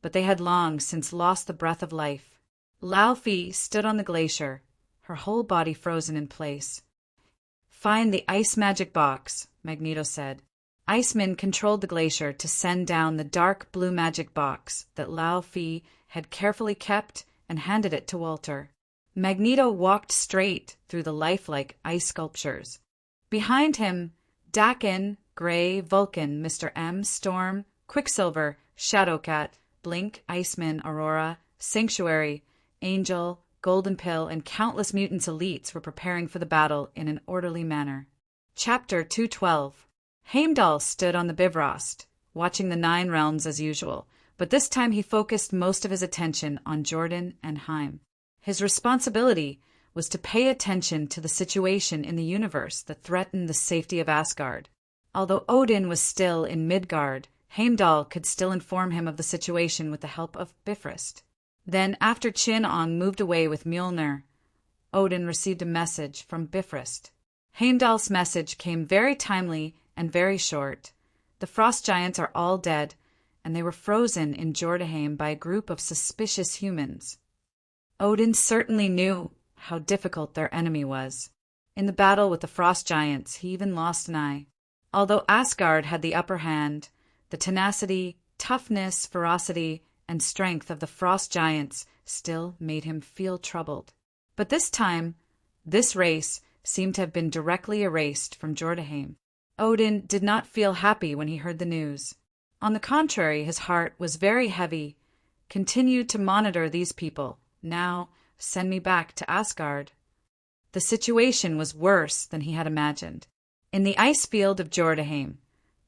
but they had long since lost the breath of life. Laufey stood on the glacier, her whole body frozen in place. Find the ice magic box, Magneto said. Iceman controlled the glacier to send down the dark blue magic box that Laufey had carefully kept and handed it to Walter. Magneto walked straight through the lifelike ice sculptures. Behind him, Dakin, Gray, Vulcan, Mr. M, Storm, Quicksilver, Shadowcat, Blink, Iceman, Aurora, Sanctuary, Angel, Golden Pill, and countless mutants elites were preparing for the battle in an orderly manner. Chapter 212. Heimdall stood on the Bifrost, watching the Nine Realms as usual, but this time he focused most of his attention on Jordan and Heim. His responsibility was to pay attention to the situation in the universe that threatened the safety of Asgard. Although Odin was still in Midgard, Heimdall could still inform him of the situation with the help of Bifrost. Then, after Chinong moved away with Mjolnir, Odin received a message from Bifrost. Heimdall's message came very timely and very short. The frost giants are all dead, and they were frozen in Jotunheim by a group of suspicious humans. Odin certainly knew how difficult their enemy was. In the battle with the frost giants, he even lost an eye. Although Asgard had the upper hand, the tenacity, toughness, ferocity, and strength of the frost giants still made him feel troubled. But this time, this race seemed to have been directly erased from Jotunheim. Odin did not feel happy when he heard the news. On the contrary, his heart was very heavy. Continue to monitor these people. Now, send me back to Asgard. The situation was worse than he had imagined. In the ice field of Jotunheim,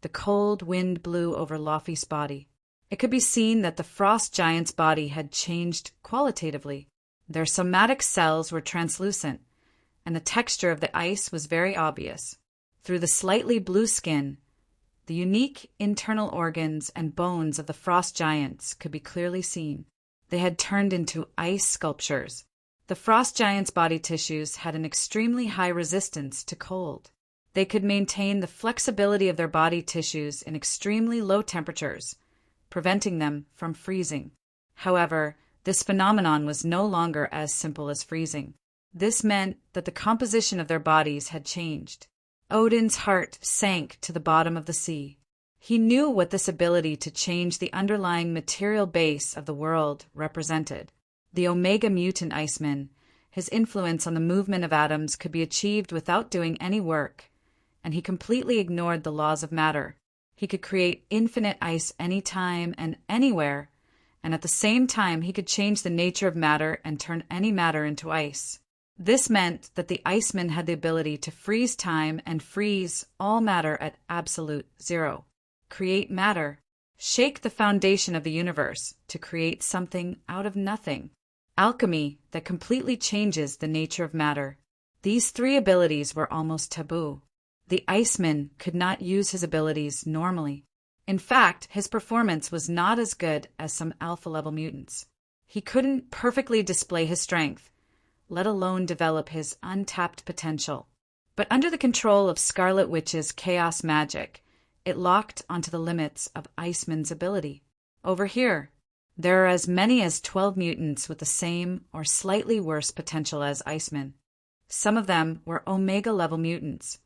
the cold wind blew over Laufey's body. It could be seen that the frost giant's body had changed qualitatively. Their somatic cells were translucent, and the texture of the ice was very obvious. Through the slightly blue skin, the unique internal organs and bones of the frost giants could be clearly seen. They had turned into ice sculptures. The frost giant's body tissues had an extremely high resistance to cold. They could maintain the flexibility of their body tissues in extremely low temperatures, preventing them from freezing. However, this phenomenon was no longer as simple as freezing. This meant that the composition of their bodies had changed. Odin's heart sank to the bottom of the sea. He knew what this ability to change the underlying material base of the world represented. The Omega Mutant Iceman, his influence on the movement of atoms could be achieved without doing any work, and he completely ignored the laws of matter. He could create infinite ice anytime and anywhere, and at the same time he could change the nature of matter and turn any matter into ice. This meant that the Iceman had the ability to freeze time and freeze all matter at absolute zero. Create matter. Shake the foundation of the universe to create something out of nothing. Alchemy that completely changes the nature of matter. These three abilities were almost taboo. The Iceman could not use his abilities normally. In fact, his performance was not as good as some alpha-level mutants. He couldn't perfectly display his strength, let alone develop his untapped potential. But under the control of Scarlet Witch's chaos magic, it locked onto the limits of Iceman's ability. Over here, there are as many as 12 mutants with the same or slightly worse potential as Iceman. Some of them were Omega-level mutants,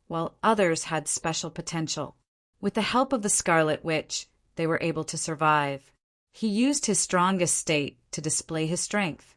while others had special potential. With the help of the Scarlet Witch, they were able to survive. He used his strongest state to display his strength.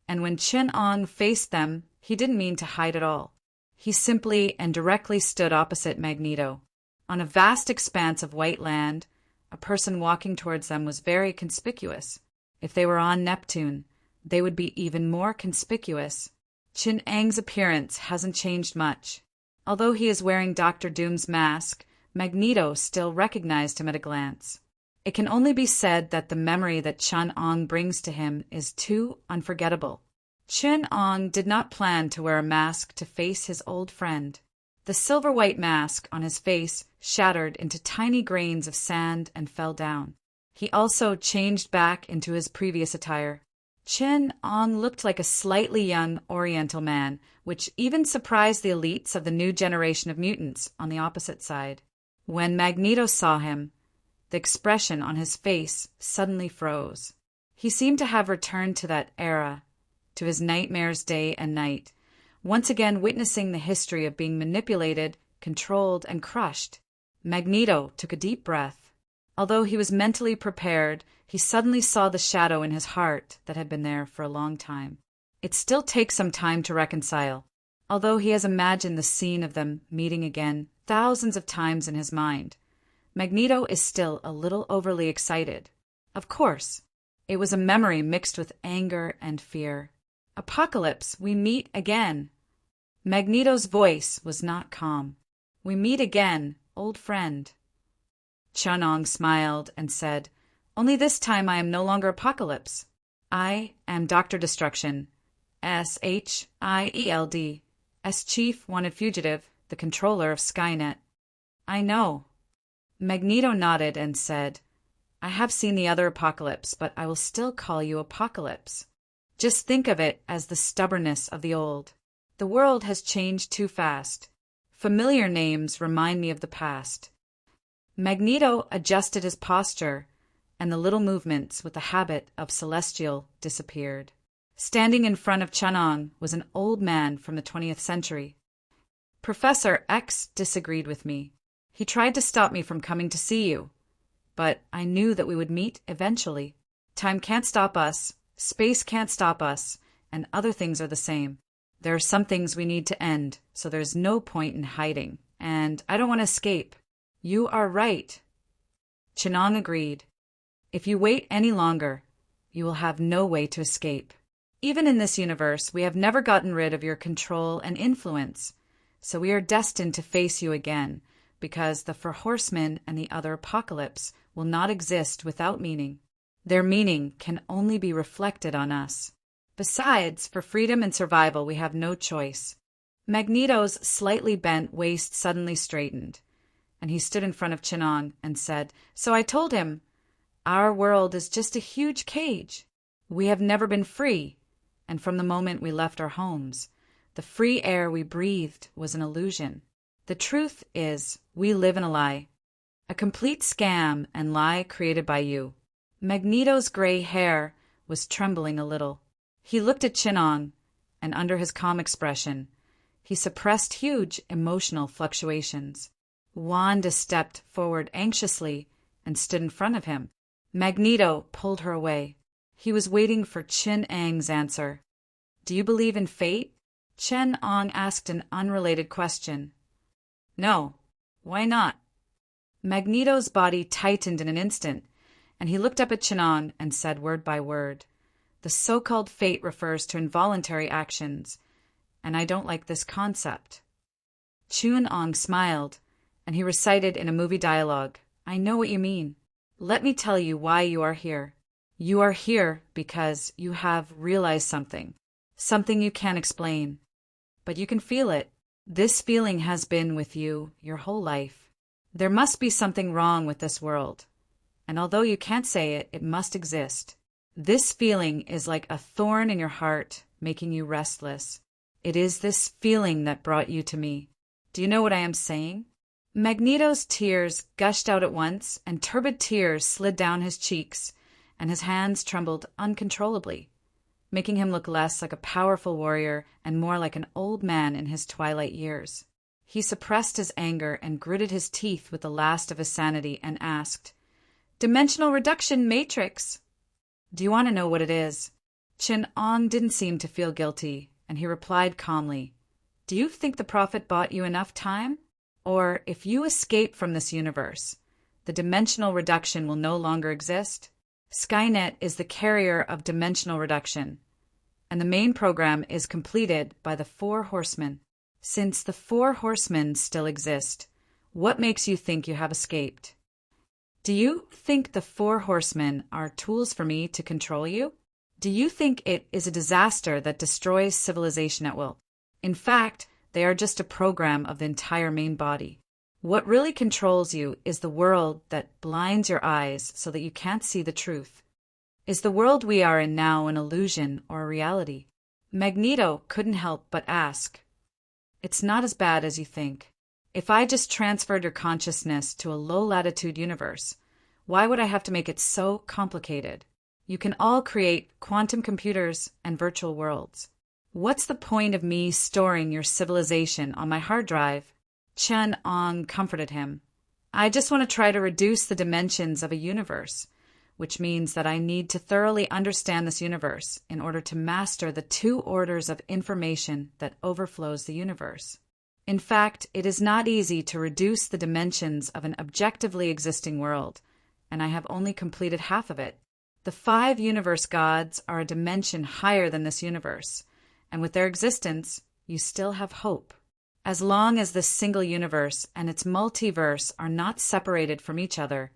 And when Chen-Ong faced them, he didn't mean to hide at all. He simply and directly stood opposite Magneto. On a vast expanse of white land, a person walking towards them was very conspicuous. If they were on Neptune, they would be even more conspicuous. Chen-Ang's appearance hasn't changed much. Although he is wearing Dr. Doom's mask, Magneto still recognized him at a glance. It can only be said that the memory that Chen-Ong brings to him is too unforgettable. Chen-Ong did not plan to wear a mask to face his old friend. The silver-white mask on his face shattered into tiny grains of sand and fell down. He also changed back into his previous attire. Chen-Ong looked like a slightly young Oriental man, which even surprised the elites of the new generation of mutants on the opposite side. When Magneto saw him, the expression on his face suddenly froze. He seemed to have returned to that era, to his nightmares day and night, once again witnessing the history of being manipulated, controlled, and crushed. Magneto took a deep breath. Although he was mentally prepared, he suddenly saw the shadow in his heart that had been there for a long time. It still takes some time to reconcile, although he has imagined the scene of them meeting again thousands of times in his mind. Magneto is still a little overly excited. Of course, it was a memory mixed with anger and fear. Apocalypse, we meet again. Magneto's voice was not calm. We meet again, old friend. Chen-Ong smiled and said, Only this time I am no longer Apocalypse. I am Dr. Destruction, SHIELD, as Chief Wanted Fugitive, the controller of Skynet. I know. Magneto nodded and said, I have seen the other Apocalypse, but I will still call you Apocalypse. Just think of it as the stubbornness of the old. The world has changed too fast. Familiar names remind me of the past. Magneto adjusted his posture, and the little movements with the habit of celestial disappeared. Standing in front of Chen-Ong was an old man from the 20th century. Professor X disagreed with me. He tried to stop me from coming to see you, but I knew that we would meet eventually. Time can't stop us, space can't stop us, and other things are the same. There are some things we need to end, so there's no point in hiding, and I don't want to escape. You are right. Chen-Ong agreed. If you wait any longer, you will have no way to escape. Even in this universe, we have never gotten rid of your control and influence, so we are destined to face you again, because the Four Horsemen and the other Apocalypse will not exist without meaning. Their meaning can only be reflected on us. Besides, for freedom and survival, we have no choice. Magneto's slightly bent waist suddenly straightened, and he stood in front of Chen-Ong and said, So I told him, our world is just a huge cage. We have never been free, and from the moment we left our homes, the free air we breathed was an illusion. The truth is, we live in a lie. A complete scam and lie created by you. Magneto's gray hair was trembling a little. He looked at Chinong, and under his calm expression, he suppressed huge emotional fluctuations. Wanda stepped forward anxiously and stood in front of him. Magneto pulled her away. He was waiting for Chin-Ang's answer. "Do you believe in fate?" Chen-Ong asked an unrelated question. "No. Why not?" Magneto's body tightened in an instant, and he looked up at Chen-Ong and said word by word, "The so-called fate refers to involuntary actions, and I don't like this concept." Chun-Ong smiled, and he recited in a movie dialogue, "I know what you mean. Let me tell you why you are here. You are here because you have realized something you can't explain. But you can feel it. This feeling has been with you your whole life. There must be something wrong with this world. And although you can't say it, it must exist. This feeling is like a thorn in your heart, making you restless. It is this feeling that brought you to me. Do you know what I am saying?" Magneto's tears gushed out at once, and turbid tears slid down his cheeks, and his hands trembled uncontrollably, making him look less like a powerful warrior and more like an old man in his twilight years. He suppressed his anger and gritted his teeth with the last of his sanity and asked, "Dimensional reduction matrix. Do you want to know what it is?" Chin-Ong didn't seem to feel guilty, and he replied calmly, "Do you think the Prophet bought you enough time? Or if you escape from this universe, the dimensional reduction will no longer exist? Skynet is the carrier of dimensional reduction, and the main program is completed by the Four Horsemen. Since the Four Horsemen still exist, what makes you think you have escaped? Do you think the Four Horsemen are tools for me to control you? Do you think it is a disaster that destroys civilization at will? In fact, they are just a program of the entire main body. What really controls you is the world that blinds your eyes so that you can't see the truth. Is the world we are in now an illusion or a reality?" Magneto couldn't help but ask, "It's not as bad as you think. If I just transferred your consciousness to a low-latitude universe, why would I have to make it so complicated? You can all create quantum computers and virtual worlds. What's the point of me storing your civilization on my hard drive?" Chen-Ong comforted him. "I just want to try to reduce the dimensions of a universe, which means that I need to thoroughly understand this universe in order to master the two orders of information that overflows the universe. In fact, it is not easy to reduce the dimensions of an objectively existing world, and I have only completed half of it. The 5 universe gods are a dimension higher than this universe, and with their existence, you still have hope. As long as this single universe and its multiverse are not separated from each other,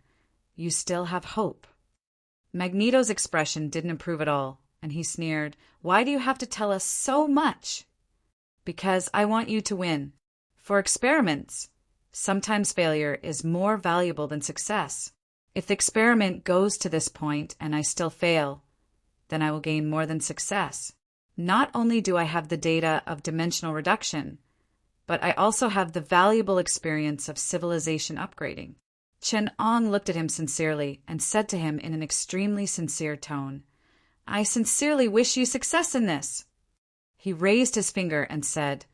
you still have hope." Magneto's expression didn't improve at all, and he sneered, "Why do you have to tell us so much?" "Because I want you to win. For experiments, sometimes failure is more valuable than success. If the experiment goes to this point and I still fail, then I will gain more than success. Not only do I have the data of dimensional reduction, but I also have the valuable experience of civilization upgrading." Chen-Ong looked at him sincerely and said to him in an extremely sincere tone, "I sincerely wish you success in this." He raised his finger and said,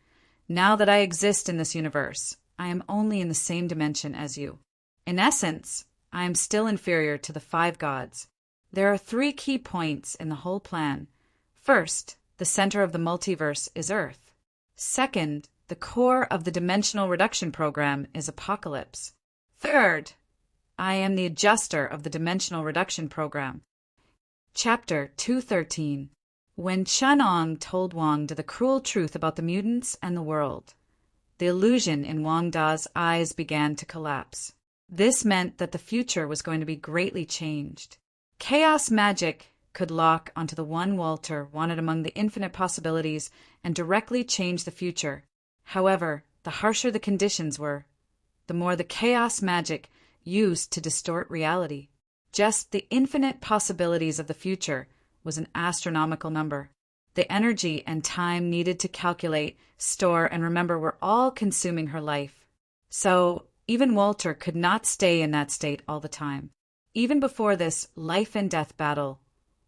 "Now that I exist in this universe, I am only in the same dimension as you. In essence, I am still inferior to the 5 gods. There are 3 key points in the whole plan. First, the center of the multiverse is Earth. Second, the core of the dimensional reduction program is Apocalypse. Third, I am the adjuster of the dimensional reduction program." Chapter 213. When Chen-Ong told Wang Da the cruel truth about the mutants and the world, the illusion in Wang Da's eyes began to collapse. This meant that the future was going to be greatly changed. Chaos magic could lock onto the one Walter wanted among the infinite possibilities and directly change the future. However, the harsher the conditions were, the more the chaos magic used to distort reality. Just the infinite possibilities of the future was an astronomical number. The energy and time needed to calculate, store, and remember were all consuming her life. So, even Walter could not stay in that state all the time. Even before this life-and-death battle,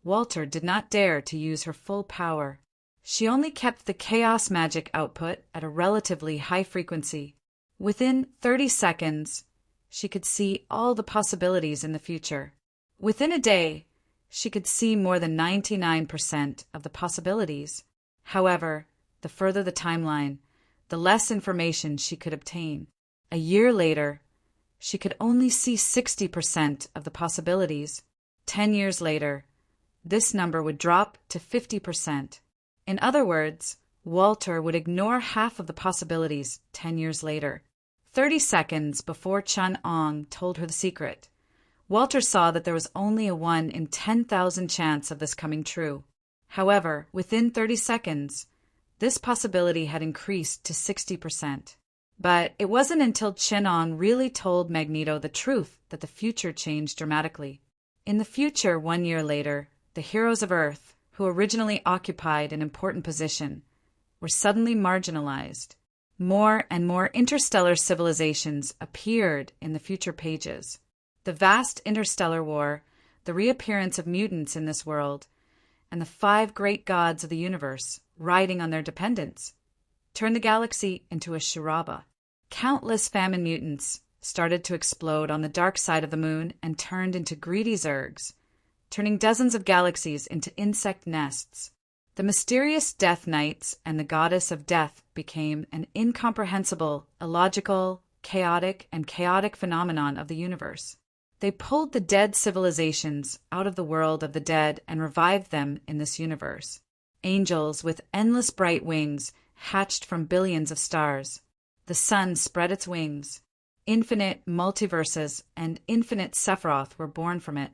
Walter did not dare to use her full power. She only kept the chaos magic output at a relatively high frequency. Within 30 seconds, she could see all the possibilities in the future. Within a day, she could see more than 99% of the possibilities. However, the further the timeline, the less information she could obtain. A year later, she could only see 60% of the possibilities. 10 years later, this number would drop to 50%. In other words, Walter would ignore half of the possibilities 10 years later. 30 seconds before Chun Ong told her the secret, Walter saw that there was only a 1 in 10,000 chance of this coming true. However, within 30 seconds, this possibility had increased to 60%. But it wasn't until Chun Ong really told Magneto the truth that the future changed dramatically. In the future, 1 year later, the heroes of Earth, who originally occupied an important position, were suddenly marginalized. More and more interstellar civilizations appeared in the future pages. The vast interstellar war, the reappearance of mutants in this world, and the 5 great gods of the universe riding on their dependents, turned the galaxy into a charaba. Countless famine mutants started to explode on the dark side of the moon and turned into greedy zergs, turning dozens of galaxies into insect nests. The mysterious Death Knights and the goddess of death became an incomprehensible, illogical, chaotic phenomenon of the universe. They pulled the dead civilizations out of the world of the dead and revived them in this universe. Angels with endless bright wings hatched from billions of stars. The sun spread its wings. Infinite multiverses and infinite Sephiroth were born from it.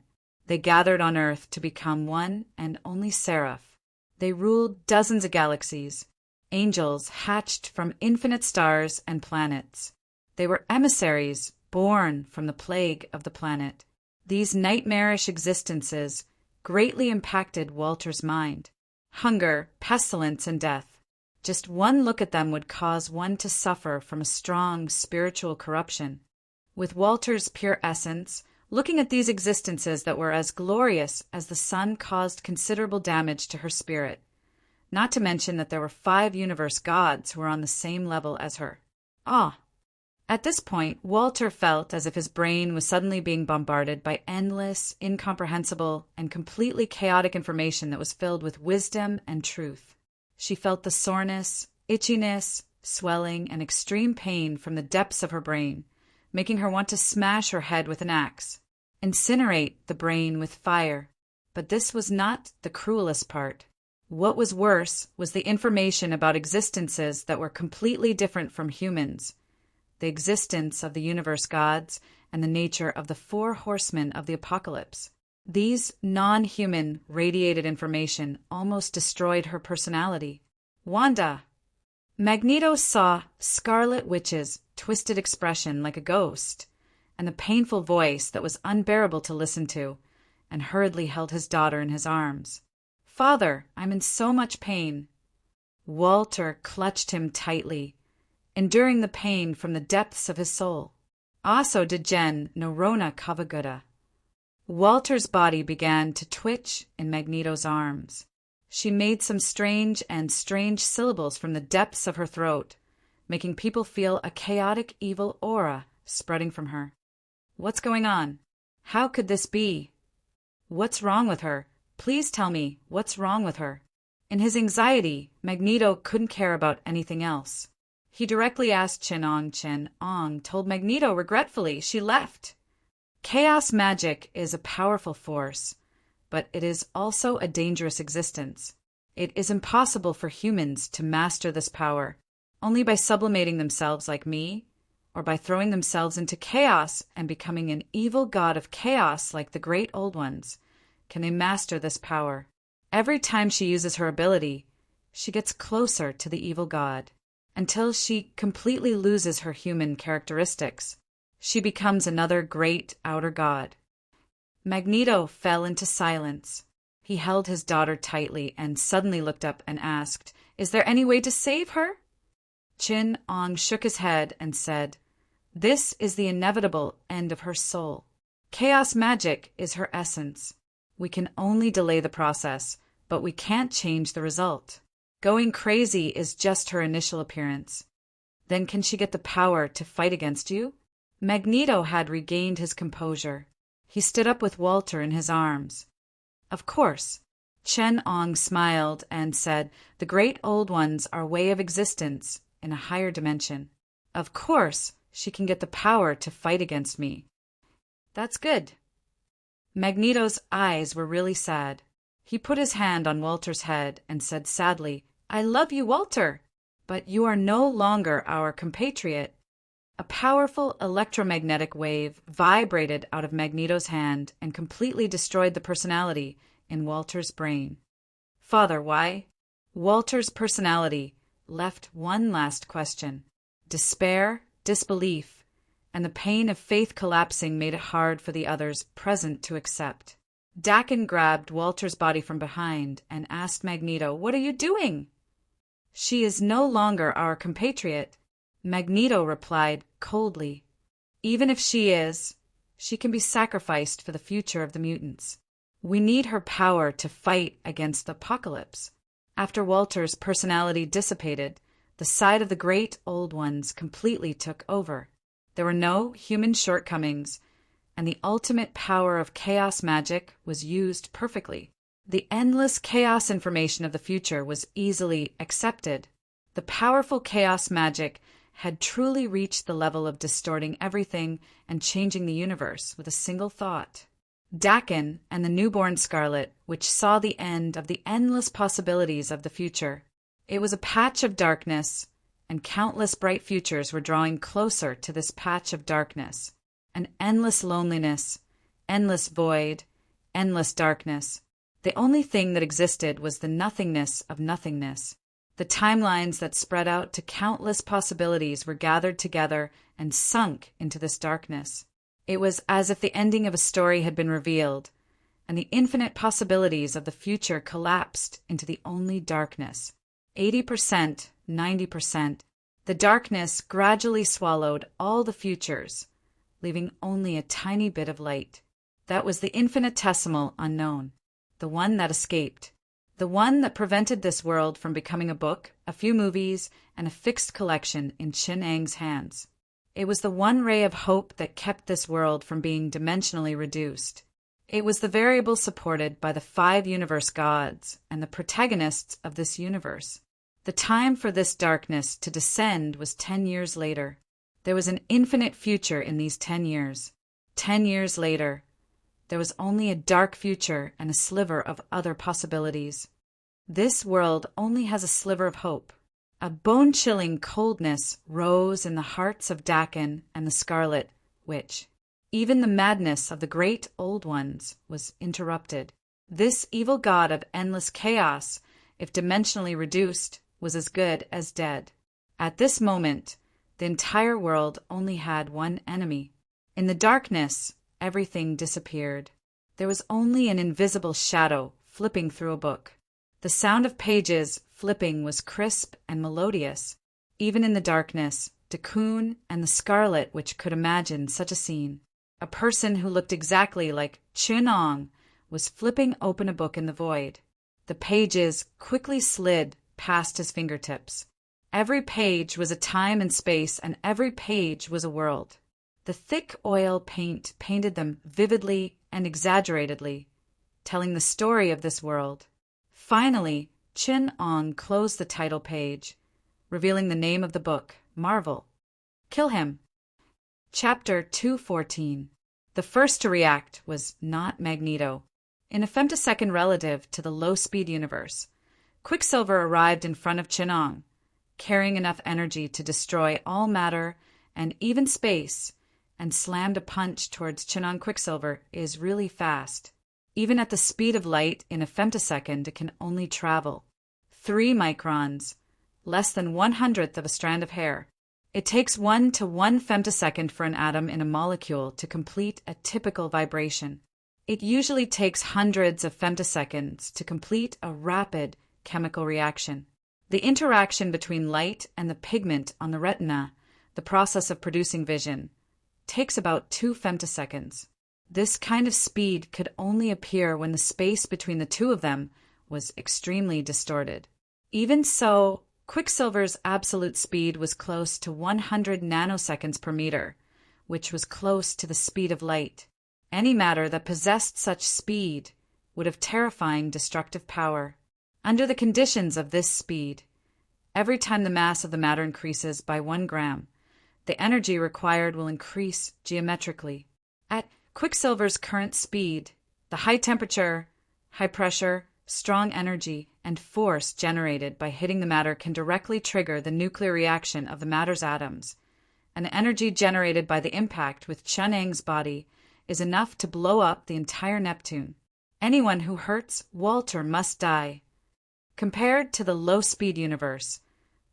They gathered on Earth to become one and only Seraph. They ruled dozens of galaxies. Angels hatched from infinite stars and planets. They were emissaries born from the plague of the planet. These nightmarish existences greatly impacted Walter's mind. Hunger, pestilence, and death. Just one look at them would cause one to suffer from a strong spiritual corruption. With Walter's pure essence, looking at these existences that were as glorious as the sun caused considerable damage to her spirit. Not to mention that there were 5 universe gods who were on the same level as her. At this point, Walter felt as if his brain was suddenly being bombarded by endless, incomprehensible, and completely chaotic information that was filled with wisdom and truth. She felt the soreness, itchiness, swelling, and extreme pain from the depths of her brain, making her want to smash her head with an axe, incinerate the brain with fire. But this was not the cruelest part. What was worse was the information about existences that were completely different from humans, the existence of the universe gods, and the nature of the 4 horsemen of the apocalypse. These non-human radiated information almost destroyed her personality. Wanda! Magneto saw Scarlet Witch's twisted expression like a ghost, and the painful voice that was unbearable to listen to, and hurriedly held his daughter in his arms. "Father, I'm in so much pain." Walter clutched him tightly, enduring the pain from the depths of his soul. Also did Jen Norona Kavaguda. Walter's body began to twitch in Magneto's arms. She made some strange syllables from the depths of her throat, making people feel a chaotic evil aura spreading from her. What's going on? How could this be? What's wrong with her? Please tell me what's wrong with her. In his anxiety, Magneto couldn't care about anything else. He directly asked Chun Ong. Chun Ong told Magneto regretfully she left. Chaos magic is a powerful force, but it is also a dangerous existence. It is impossible for humans to master this power. Only by sublimating themselves like me, or by throwing themselves into chaos and becoming an evil god of chaos like the great old ones, can they master this power. Every time she uses her ability, she gets closer to the evil god, until she completely loses her human characteristics. She becomes another great outer god. Magneto fell into silence. He held his daughter tightly and suddenly looked up and asked, "Is there any way to save her?" Chin Ong shook his head and said, "This is the inevitable end of her soul. Chaos magic is her essence. We can only delay the process, but we can't change the result. Going crazy is just her initial appearance. Then can she get the power to fight against you?" Magneto had regained his composure. He stood up with Walter in his arms. "Of course." Chen Ong smiled and said, "The great old ones are a way of existence in a higher dimension. Of course, she can get the power to fight against me." "That's good." Magneto's eyes were really sad. He put his hand on Walter's head and said sadly, "I love you, Walter, but you are no longer our compatriot." A powerful electromagnetic wave vibrated out of Magneto's hand and completely destroyed the personality in Walter's brain. "Father, why?" Walter's personality left one last question. Despair, disbelief, and the pain of faith collapsing made it hard for the others present to accept. Dakin grabbed Walter's body from behind and asked Magneto, "What are you doing?" "She is no longer our compatriot," Magneto replied coldly. "Even if she is, she can be sacrificed for the future of the mutants. We need her power to fight against the apocalypse." After Walter's personality dissipated, the side of the great old ones completely took over. There were no human shortcomings, and the ultimate power of chaos magic was used perfectly. The endless chaos information of the future was easily accepted. The powerful chaos magic had truly reached the level of distorting everything and changing the universe with a single thought. Dakin and the newborn Scarlet, which saw the end of the endless possibilities of the future. It was a patch of darkness, and countless bright futures were drawing closer to this patch of darkness. An endless loneliness, endless void, endless darkness. The only thing that existed was the nothingness of nothingness. The timelines that spread out to countless possibilities were gathered together and sunk into this darkness. It was as if the ending of a story had been revealed, and the infinite possibilities of the future collapsed into the only darkness. 80%, 90%. The darkness gradually swallowed all the futures, leaving only a tiny bit of light. That was the infinitesimal unknown, the one that escaped. The one that prevented this world from becoming a book, a few movies, and a fixed collection in Chin Ang's hands. It was the one ray of hope that kept this world from being dimensionally reduced. It was the variable supported by the 5 universe gods and the protagonists of this universe. The time for this darkness to descend was 10 years later. There was an infinite future in these 10 years. 10 years later, there was only a dark future and a sliver of other possibilities. This world only has a sliver of hope. A bone-chilling coldness rose in the hearts of Dakin and the Scarlet Witch. Even the madness of the great old ones was interrupted. This evil god of endless chaos, if dimensionally reduced, was as good as dead. At this moment, the entire world only had one enemy. In the darkness, everything disappeared. There was only an invisible shadow flipping through a book. The sound of pages flipping was crisp and melodious. Even in the darkness, Dakin and the Scarlet Witch could imagine such a scene. A person who looked exactly like Chin Ong was flipping open a book in the void. The pages quickly slid past his fingertips. Every page was a time and space, and every page was a world. The thick oil paint painted them vividly and exaggeratedly, telling the story of this world. Finally, Chin Ong closed the title page, revealing the name of the book, Marvel. Kill him. Chapter 214. The first to react was not Magneto. In a femtosecond relative to the low-speed universe, Quicksilver arrived in front of Chin Ong, carrying enough energy to destroy all matter and even space, and slammed a punch towards Chin Ong. Quicksilver is really fast. Even at the speed of light in a femtosecond, it can only travel 3 microns, less than 1/100th of a strand of hair. It takes 1 to 1 femtosecond for an atom in a molecule to complete a typical vibration. It usually takes hundreds of femtoseconds to complete a rapid chemical reaction. The interaction between light and the pigment on the retina, the process of producing vision, takes about 2 femtoseconds. This kind of speed could only appear when the space between the two of them was extremely distorted. Even so, Quicksilver's absolute speed was close to 100 nanoseconds per meter, which was close to the speed of light. Any matter that possessed such speed would have terrifying destructive power. Under the conditions of this speed, every time the mass of the matter increases by 1 gram, the energy required will increase geometrically. At Quicksilver's current speed, the high temperature, high pressure, strong energy, and force generated by hitting the matter can directly trigger the nuclear reaction of the matter's atoms, and the energy generated by the impact with Chunang's body is enough to blow up the entire Neptune. Anyone who hurts Walter must die. Compared to the low-speed universe,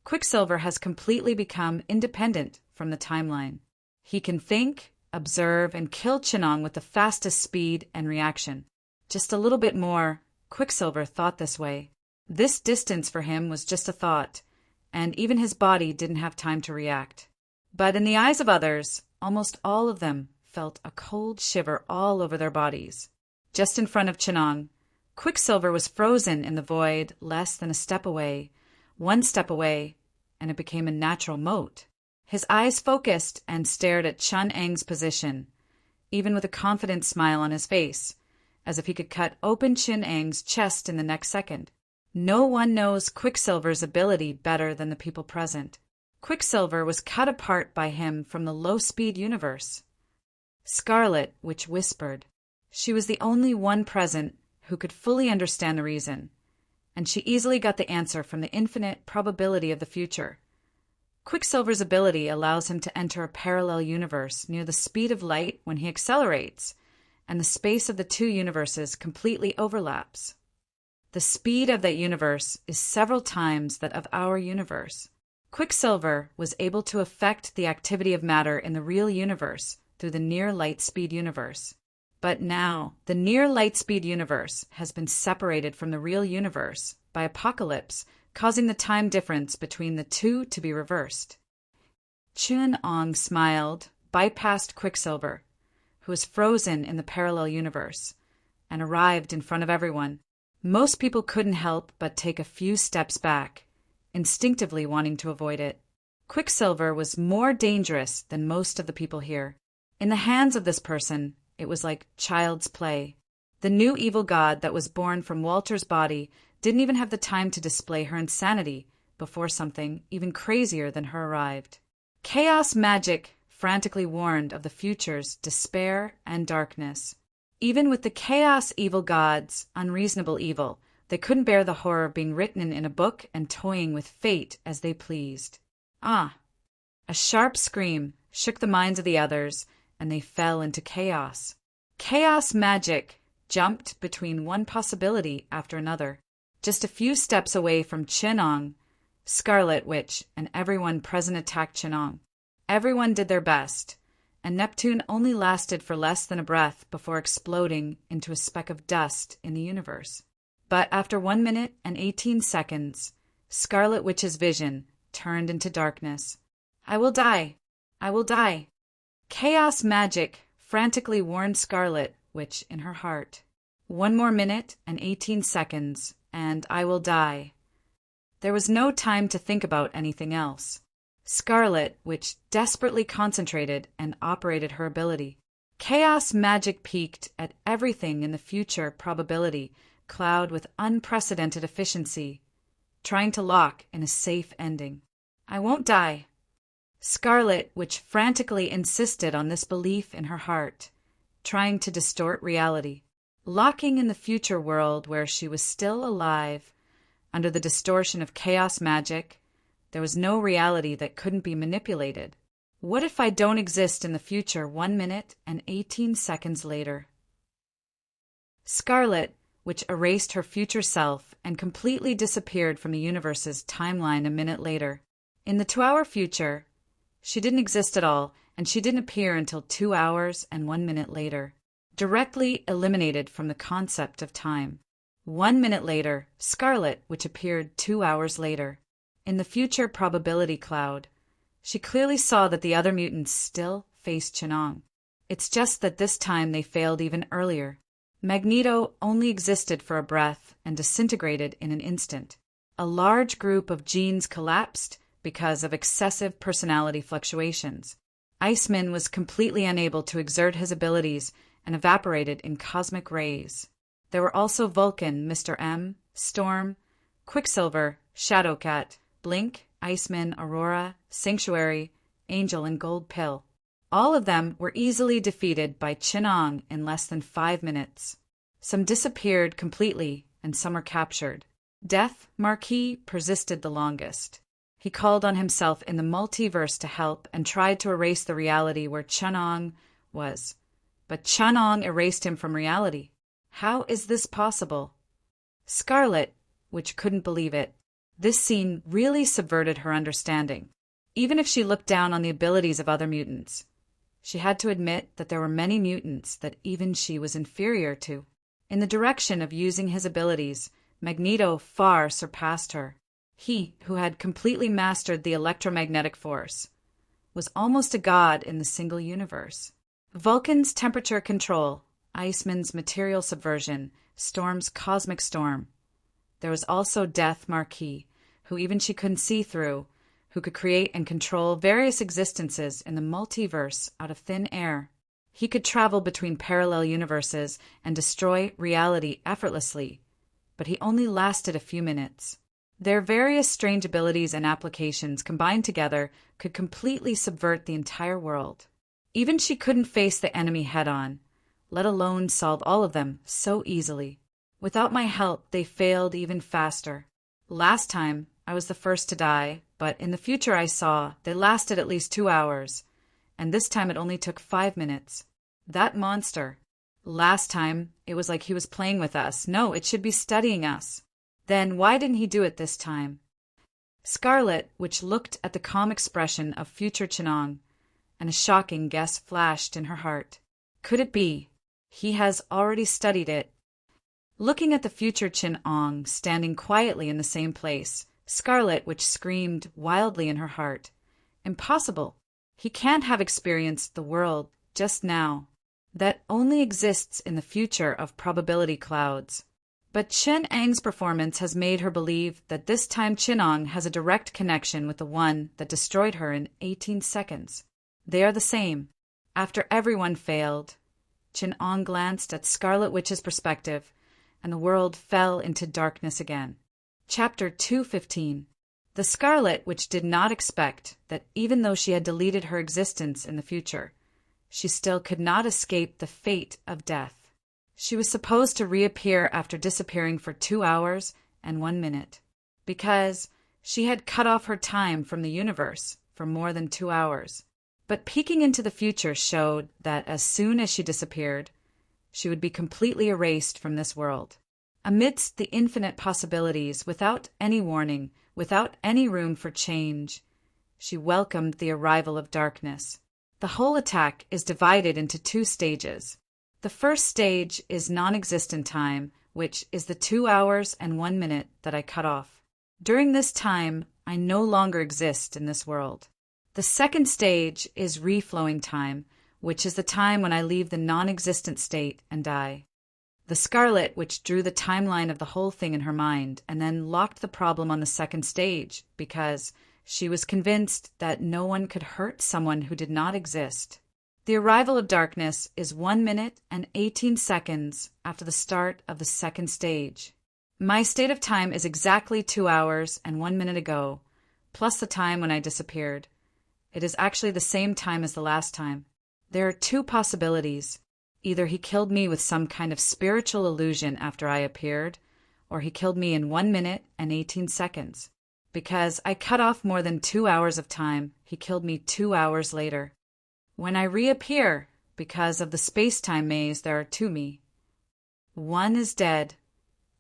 Quicksilver has completely become independent from the timeline. He can think, observe, and kill Chunang with the fastest speed and reaction. Just a little bit more, Quicksilver thought this way. This distance for him was just a thought, and even his body didn't have time to react. But in the eyes of others, almost all of them felt a cold shiver all over their bodies. Just in front of Chunang, Quicksilver was frozen in the void less than a step away, 1 step away, and it became a natural moat. His eyes focused and stared at Chunang's position, even with a confident smile on his face, as if he could cut open Chunang's chest in the next second. No one knows Quicksilver's ability better than the people present. Quicksilver was cut apart by him from the low-speed universe. Scarlet Witch whispered. She was the only one present who could fully understand the reason, and she easily got the answer from the infinite probability of the future. Quicksilver's ability allows him to enter a parallel universe near the speed of light when he accelerates, and the space of the two universes completely overlaps. The speed of that universe is several times that of our universe. Quicksilver was able to affect the activity of matter in the real universe through the near-light-speed universe. But now, the near-light-speed universe has been separated from the real universe by apocalypse, causing the time difference between the two to be reversed. Chunang smiled, bypassed Quicksilver, who was frozen in the parallel universe, and arrived in front of everyone. Most people couldn't help but take a few steps back, instinctively wanting to avoid it. Quicksilver was more dangerous than most of the people here. In the hands of this person, it was like child's play. The new evil god that was born from Walter's body didn't even have the time to display her insanity before something even crazier than her arrived. Chaos magic frantically warned of the future's despair and darkness. Even with the chaos evil gods' unreasonable evil, they couldn't bear the horror of being written in a book and toying with fate as they pleased. Ah! A sharp scream shook the minds of the others, and they fell into chaos. Chaos magic jumped between one possibility after another. Just a few steps away from Chunang, Scarlet Witch and everyone present attacked Chunang. Everyone did their best, and Neptune only lasted for less than a breath before exploding into a speck of dust in the universe. But after 1 minute and 18 seconds, Scarlet Witch's vision turned into darkness. "I will die! I will die!" Chaos magic frantically warned Scarlet Witch in her heart. 1 more minute and 18 seconds, and I will die. There was no time to think about anything else. Scarlet Witch desperately concentrated and operated her ability. Chaos magic peaked at everything in the future probability cloud with unprecedented efficiency, trying to lock in a safe ending. "I won't die." Scarlet Witch frantically insisted on this belief in her heart, trying to distort reality, locking in the future world where she was still alive. Under the distortion of chaos magic, there was no reality that couldn't be manipulated. What if I don't exist in the future 1 minute and 18 seconds later? Scarlet Witch erased her future self and completely disappeared from the universe's timeline a minute later. In the 2-hour future, she didn't exist at all, and she didn't appear until 2 hours and 1 minute later. directly eliminated from the concept of time. 1 minute later, Scarlet, which appeared 2 hours later. In the future probability cloud, she clearly saw that the other mutants still faced Chenong. It's just that this time they failed even earlier. Magneto only existed for a breath and disintegrated in an instant. A large group of genes collapsed because of excessive personality fluctuations. Iceman was completely unable to exert his abilities and evaporated in cosmic rays. There were also Vulcan, Mr. M, Storm, Quicksilver, Shadowcat, Blink, Iceman, Aurora, Sanctuary, Angel, and Gold Pill. All of them were easily defeated by Chenong in less than 5 minutes. Some disappeared completely, and some were captured. Death Marquis persisted the longest. He called on himself in the multiverse to help and tried to erase the reality where Chenong was. But Chenong erased him from reality. How is this possible? Scarlet, which couldn't believe it. This scene really subverted her understanding. Even if she looked down on the abilities of other mutants, she had to admit that there were many mutants that even she was inferior to. In the direction of using his abilities, Magneto far surpassed her. He, who had completely mastered the electromagnetic force, was almost a god in the single universe. Vulcan's temperature control, Iceman's material subversion, Storm's cosmic storm. There was also Death Marquis, who even she couldn't see through, who could create and control various existences in the multiverse out of thin air. He could travel between parallel universes and destroy reality effortlessly, but he only lasted a few minutes. Their various strange abilities and applications combined together could completely subvert the entire world. Even she couldn't face the enemy head-on, let alone solve all of them so easily. Without my help, they failed even faster. Last time, I was the first to die, but in the future I saw they lasted at least 2 hours, and this time it only took 5 minutes. That monster. Last time, it was like he was playing with us. No, it should be studying us. Then why didn't he do it this time? Scarlet, which looked at the calm expression of future Chenong, and a shocking guess flashed in her heart. Could it be? He has already studied it. Looking at the future Chenong standing quietly in the same place, Scarlet, which screamed wildly in her heart. Impossible. He can't have experienced the world just now. That only exists in the future of probability clouds. But Chen Ang's performance has made her believe that this time Chenong has a direct connection with the one that destroyed her in 18 seconds. They are the same. After everyone failed, Chenong glanced at Scarlet Witch's perspective, and the world fell into darkness again. Chapter 215. The Scarlet Witch did not expect that even though she had deleted her existence in the future, she still could not escape the fate of death. She was supposed to reappear after disappearing for 2 hours and 1 minute, because she had cut off her time from the universe for more than 2 hours. But peeking into the future showed that as soon as she disappeared, she would be completely erased from this world. Amidst the infinite possibilities, without any warning, without any room for change, she welcomed the arrival of darkness. The whole attack is divided into 2 stages. The first stage is non-existent time, which is the 2 hours and 1 minute that I cut off. During this time, I no longer exist in this world. The second stage is reflowing time, which is the time when I leave the non-existent state and die. The Scarlet Witch drew the timeline of the whole thing in her mind and then locked the problem on the second stage because she was convinced that no one could hurt someone who did not exist. The arrival of darkness is 1 minute and 18 seconds after the start of the second stage. My state of time is exactly 2 hours and 1 minute ago, plus the time when I disappeared. It is actually the same time as the last time. There are 2 possibilities. Either he killed me with some kind of spiritual illusion after I appeared, or he killed me in 1 minute and 18 seconds. Because I cut off more than 2 hours of time, he killed me 2 hours later. When I reappear, because of the space-time maze there are 2 me. One is dead,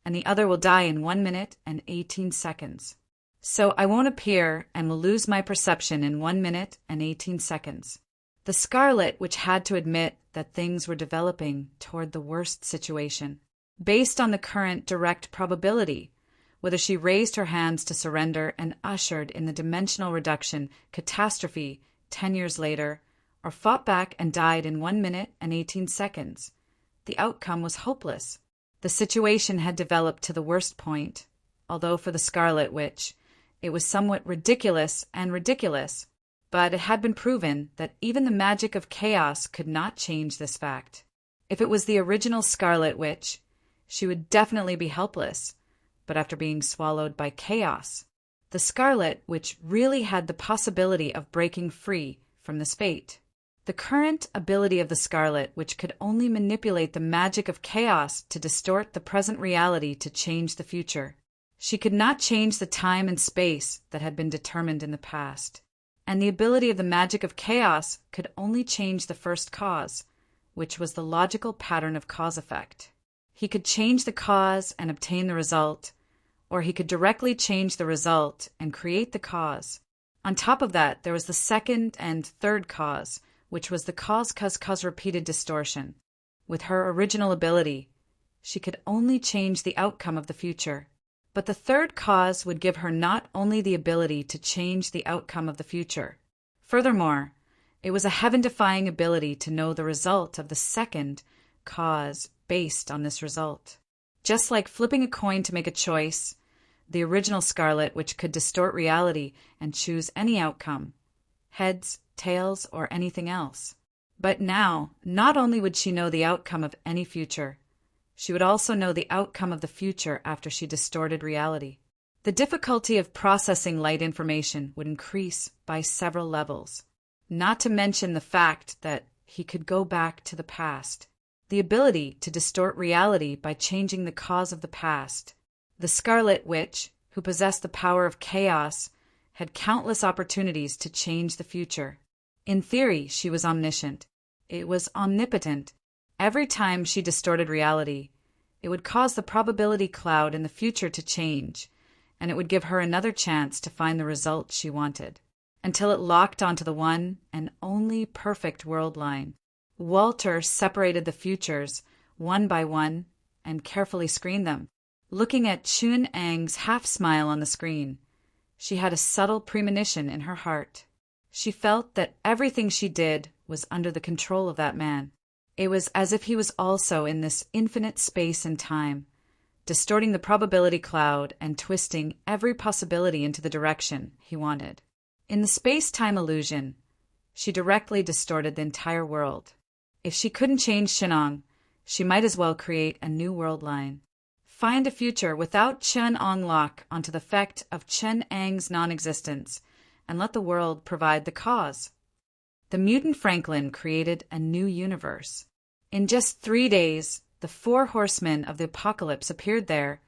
and the other will die in 1 minute and 18 seconds. So I won't appear and will lose my perception in 1 minute and 18 seconds. The Scarlet Witch had to admit that things were developing toward the worst situation. Based on the current direct probability, whether she raised her hands to surrender and ushered in the dimensional reduction catastrophe 10 years later, or fought back and died in 1 minute and 18 seconds, the outcome was hopeless. The situation had developed to the worst point, although for the Scarlet Witch, it was somewhat ridiculous, but it had been proven that even the magic of chaos could not change this fact. If it was the original Scarlet Witch, she would definitely be helpless, but after being swallowed by chaos, the Scarlet Witch really had the possibility of breaking free from this fate. The current ability of the Scarlet Witch could only manipulate the magic of chaos to distort the present reality to change the future. She could not change the time and space that had been determined in the past. And the ability of the magic of chaos could only change the first cause, which was the logical pattern of cause-effect. He could change the cause and obtain the result, or he could directly change the result and create the cause. On top of that, there was the second and third cause, which was the cause repeated distortion. With her original ability, she could only change the outcome of the future. But the third cause would give her not only the ability to change the outcome of the future. Furthermore, it was a heaven-defying ability to know the result of the second cause based on this result. Just like flipping a coin to make a choice, the original Scarlet Witch could distort reality and choose any outcome, heads, tails, or anything else. But now, not only would she know the outcome of any future, she would also know the outcome of the future after she distorted reality. The difficulty of processing light information would increase by several levels, not to mention the fact that he could go back to the past. The ability to distort reality by changing the cause of the past. The Scarlet Witch, who possessed the power of chaos, had countless opportunities to change the future. In theory, she was omniscient. It was omnipotent. Every time she distorted reality, it would cause the probability cloud in the future to change, and it would give her another chance to find the result she wanted, until it locked onto the one and only perfect world line. Walter separated the futures one by one and carefully screened them. Looking at Chun-Ang's half-smile on the screen, she had a subtle premonition in her heart. She felt that everything she did was under the control of that man. It was as if he was also in this infinite space and time, distorting the probability cloud and twisting every possibility into the direction he wanted. In the space-time illusion, she directly distorted the entire world. If she couldn't change Chun-Ang, she might as well create a new world line. Find a future without Chun-Ang lock onto the effect of Chun-Ang's non-existence, and let the world provide the cause. The mutant Franklin created a new universe. In just 3 days, the 4 horsemen of the apocalypse appeared there,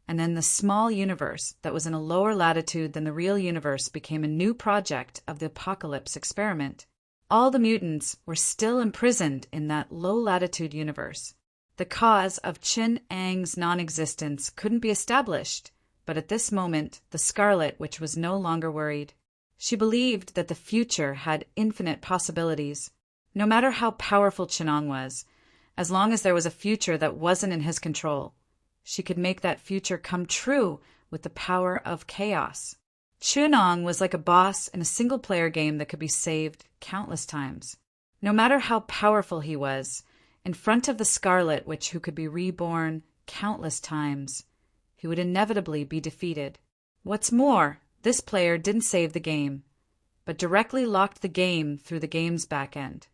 and then the small universe that was in a lower latitude than the real universe became a new project of the apocalypse experiment. All the mutants were still imprisoned in that low-latitude universe. The cause of Chun-Ang's non-existence couldn't be established, but at this moment, the Scarlet Witch was no longer worried. She believed that the future had infinite possibilities. No matter how powerful Chun-Ang was, as long as there was a future that wasn't in his control, she could make that future come true with the power of chaos. Chun-Ang was like a boss in a single-player game that could be saved countless times. No matter how powerful he was, in front of the Scarlet Witch who could be reborn countless times, he would inevitably be defeated. What's more, this player didn't save the game, but directly locked the game through the game's back end.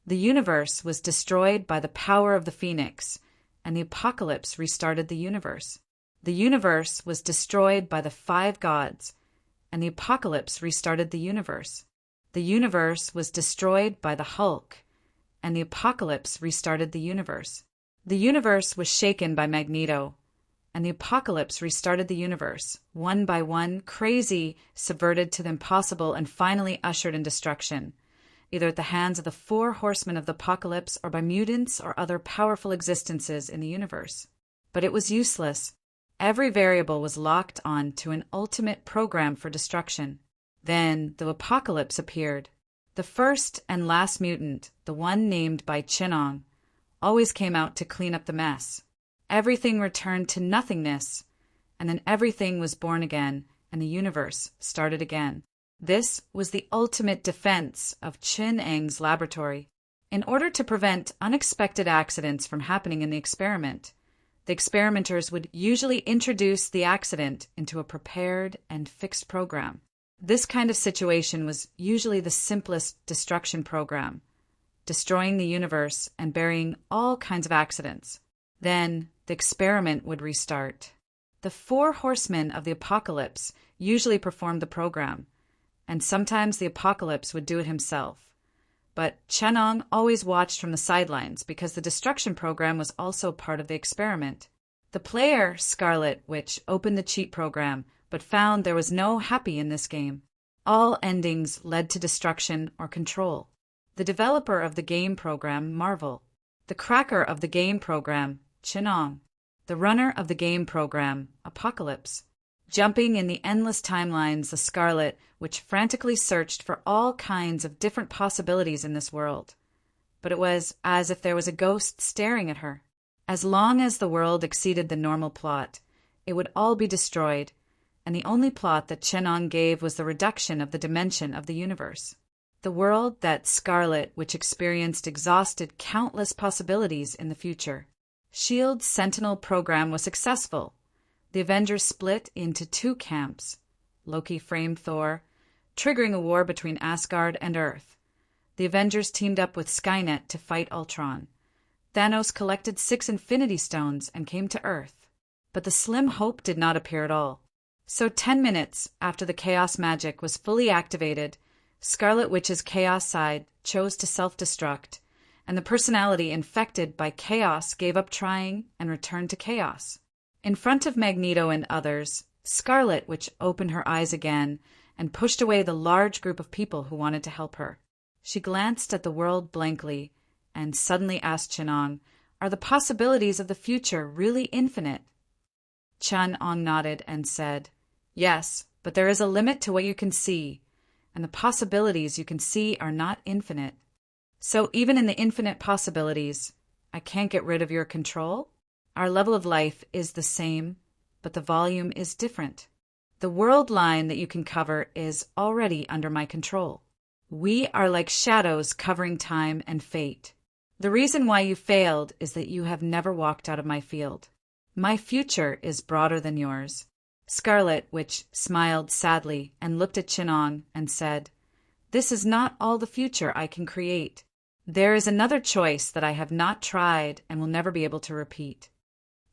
The universe was destroyed by the power of the Phoenix, and the apocalypse restarted the universe. The universe was destroyed by the 5 gods, and the apocalypse restarted the universe. The universe was destroyed by the Hulk, and the apocalypse restarted the universe. The universe was shaken by Magneto, and the apocalypse restarted the universe, one by one, crazy, subverted to the impossible, and finally ushered in destruction, either at the hands of the 4 horsemen of the apocalypse or by mutants or other powerful existences in the universe. But it was useless. Every variable was locked on to an ultimate program for destruction. Then the apocalypse appeared. The first and last mutant, the one named by Chinong, always came out to clean up the mess. Everything returned to nothingness, and then everything was born again, and the universe started again. This was the ultimate defense of Chin-Eng's laboratory. In order to prevent unexpected accidents from happening in the experiment, the experimenters would usually introduce the accident into a prepared and fixed program. This kind of situation was usually the simplest destruction program, destroying the universe and burying all kinds of accidents. Then the experiment would restart. The 4 horsemen of the apocalypse usually performed the program, and sometimes the apocalypse would do it himself. But Chenong always watched from the sidelines because the destruction program was also part of the experiment. The player, Scarlet Witch, opened the cheat program, but found there was no happy in this game. All endings led to destruction or control. The developer of the game program, Marvel. The cracker of the game program, Chenong. The runner of the game program, Apocalypse. Jumping in the endless timelines, the Scarlet Witch frantically searched for all kinds of different possibilities in this world. But it was as if there was a ghost staring at her. As long as the world exceeded the normal plot, it would all be destroyed, and the only plot that Chenong gave was the reduction of the dimension of the universe. The world that Scarlet Witch experienced exhausted countless possibilities in the future. S.H.I.E.L.D.'s Sentinel program was successful. The Avengers split into 2 camps. Loki framed Thor, triggering a war between Asgard and Earth. The Avengers teamed up with Skynet to fight Ultron. Thanos collected 6 Infinity Stones and came to Earth. But the slim hope did not appear at all. So 10 minutes after the Chaos magic was fully activated, Scarlet Witch's Chaos side chose to self-destruct, and the personality infected by Chaos gave up trying and returned to Chaos. In front of Magneto and others, Scarlet Witch opened her eyes again and pushed away the large group of people who wanted to help her. She glanced at the world blankly and suddenly asked Chenong, "Are the possibilities of the future really infinite?" Chenong nodded and said, "Yes, but there is a limit to what you can see, and the possibilities you can see are not infinite. So even in the infinite possibilities, I can't get rid of your control? Our level of life is the same, but the volume is different. The world line that you can cover is already under my control. We are like shadows covering time and fate. The reason why you failed is that you have never walked out of my field. My future is broader than yours." Scarlet Witch smiled sadly and looked at Chenong and said, "This is not all the future I can create. There is another choice that I have not tried and will never be able to repeat.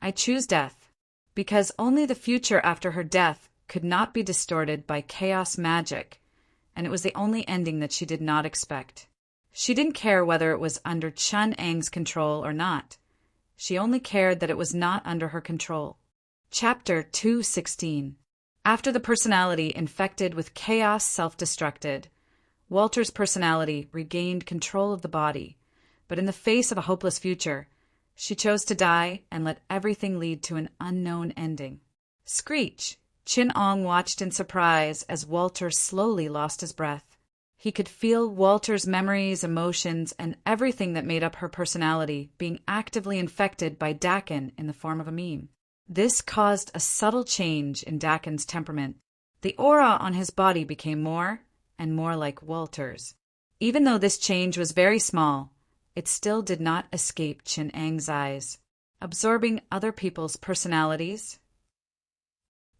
I choose death, because only the future after her death could not be distorted by chaos magic, and it was the only ending that she did not expect. She didn't care whether it was under Chun-Ang's control or not. She only cared that it was not under her control." Chapter 216. After the personality infected with chaos self-destructed, Walter's personality regained control of the body, but in the face of a hopeless future, she chose to die and let everything lead to an unknown ending. Screech! Chin-Ong watched in surprise as Walter slowly lost his breath. He could feel Walter's memories, emotions, and everything that made up her personality being actively infected by Dakin in the form of a meme. This caused a subtle change in Dakin's temperament. The aura on his body became more and more like Walter's. Even though this change was very small, it still did not escape Chin-Ang's eyes. Absorbing other people's personalities?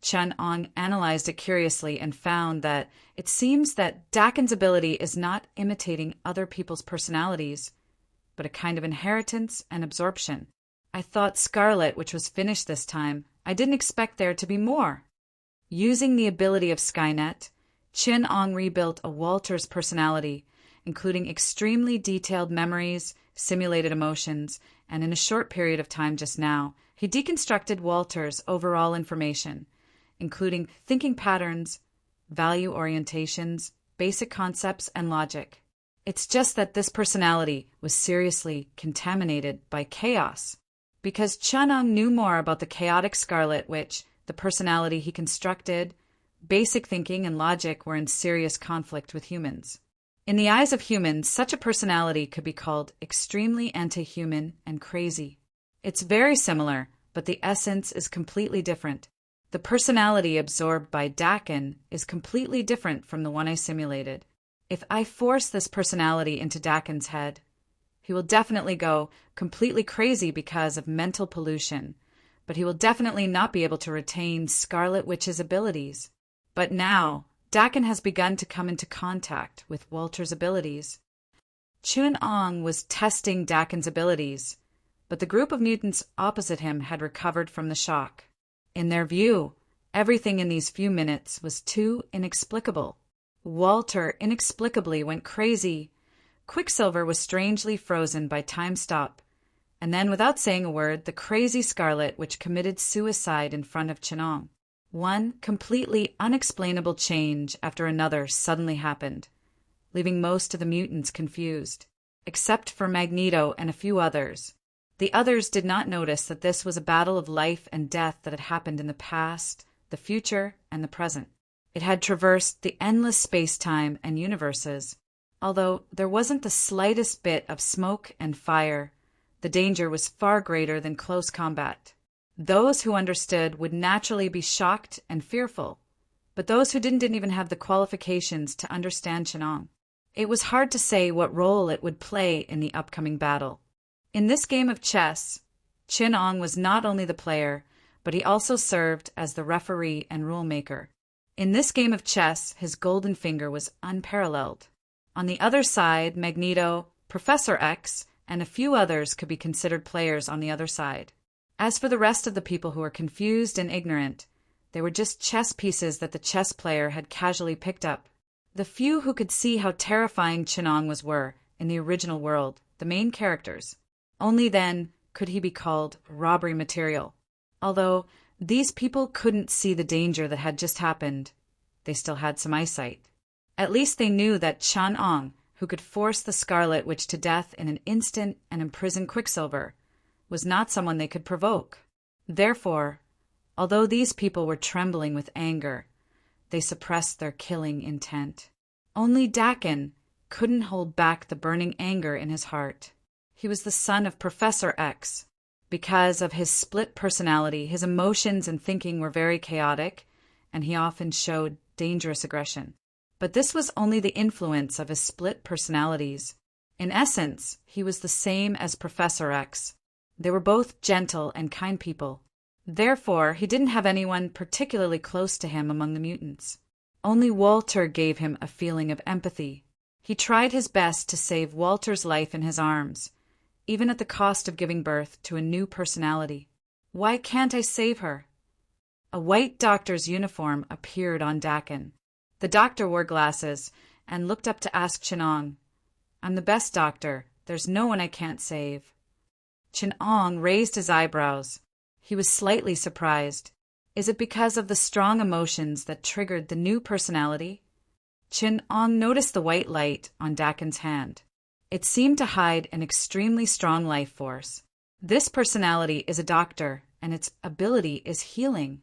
Chin-Ong analyzed it curiously and found that it seems that Dakin's ability is not imitating other people's personalities, but a kind of inheritance and absorption. I thought Scarlet, which was finished this time. I didn't expect there to be more. Using the ability of Skynet, Chin-Ong rebuilt a Walter's personality, including extremely detailed memories, simulated emotions, and in a short period of time just now, he deconstructed Walter's overall information, including thinking patterns, value orientations, basic concepts, and logic. It's just that this personality was seriously contaminated by chaos. Because Chin-Ong knew more about the chaotic Scarlet Witch, the personality he constructed, basic thinking and logic were in serious conflict with humans. In the eyes of humans, such a personality could be called extremely anti-human and crazy. It's very similar, but the essence is completely different. The personality absorbed by Dakin is completely different from the one I simulated. If I force this personality into Dakin's head, he will definitely go completely crazy because of mental pollution, but he will definitely not be able to retain Scarlet Witch's abilities. But now, Dakin has begun to come into contact with Walter's abilities. Chun-Ong was testing Dakin's abilities, but the group of mutants opposite him had recovered from the shock. In their view, everything in these few minutes was too inexplicable. Walter inexplicably went crazy. Quicksilver was strangely frozen by time stop, and then without saying a word, the crazy Scarlet Witch committed suicide in front of Chun-Ong. One completely unexplainable change after another suddenly happened, leaving most of the mutants confused, except for Magneto and a few others. The others did not notice that this was a battle of life and death that had happened in the past, the future, and the present. It had traversed the endless space-time and universes. Although there wasn't the slightest bit of smoke and fire, the danger was far greater than close combat. Those who understood would naturally be shocked and fearful, but those who didn't even have the qualifications to understand Chun-Ong. It was hard to say what role it would play in the upcoming battle. In this game of chess, Chun-Ong was not only the player, but he also served as the referee and rule maker. In this game of chess, his golden finger was unparalleled. On the other side, Magneto, Professor X, and a few others could be considered players on the other side. As for the rest of the people who were confused and ignorant, they were just chess pieces that the chess player had casually picked up. The few who could see how terrifying Chun-Ong were, in the original world, the main characters. Only then could he be called robbery material. Although these people couldn't see the danger that had just happened, they still had some eyesight. At least they knew that Chun-Ong, who could force the Scarlet Witch to death in an instant and imprison Quicksilver, was not someone they could provoke. Therefore, although these people were trembling with anger, they suppressed their killing intent. Only Dakin couldn't hold back the burning anger in his heart. He was the son of Professor X. Because of his split personality, his emotions and thinking were very chaotic, and he often showed dangerous aggression. But this was only the influence of his split personalities. In essence, he was the same as Professor X. They were both gentle and kind people. Therefore, he didn't have anyone particularly close to him among the mutants. Only Walter gave him a feeling of empathy. He tried his best to save Walter's life in his arms, even at the cost of giving birth to a new personality. Why can't I save her? A white doctor's uniform appeared on Dakin. The doctor wore glasses and looked up to ask Chun-Ong, "I'm the best doctor. There's no one I can't save." Chun-Ong raised his eyebrows. He was slightly surprised. Is it because of the strong emotions that triggered the new personality? Chun-Ong noticed the white light on Dakin's hand. It seemed to hide an extremely strong life force. This personality is a doctor, and its ability is healing.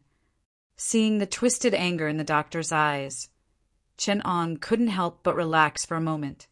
Seeing the twisted anger in the doctor's eyes, Chun-Ong couldn't help but relax for a moment.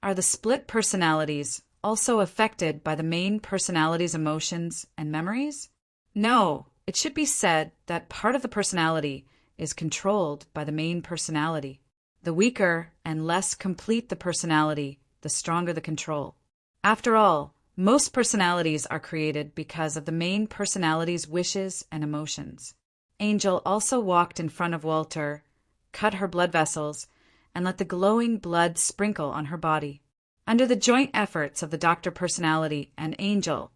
Are the split personalities also affected by the main personality's emotions and memories? No, it should be said that part of the personality is controlled by the main personality. The weaker and less complete the personality, the stronger the control. After all, most personalities are created because of the main personality's wishes and emotions. Angel also walked in front of Walter, cut her blood vessels, and let the glowing blood sprinkle on her body. Under the joint efforts of the Doctor personality and Angel,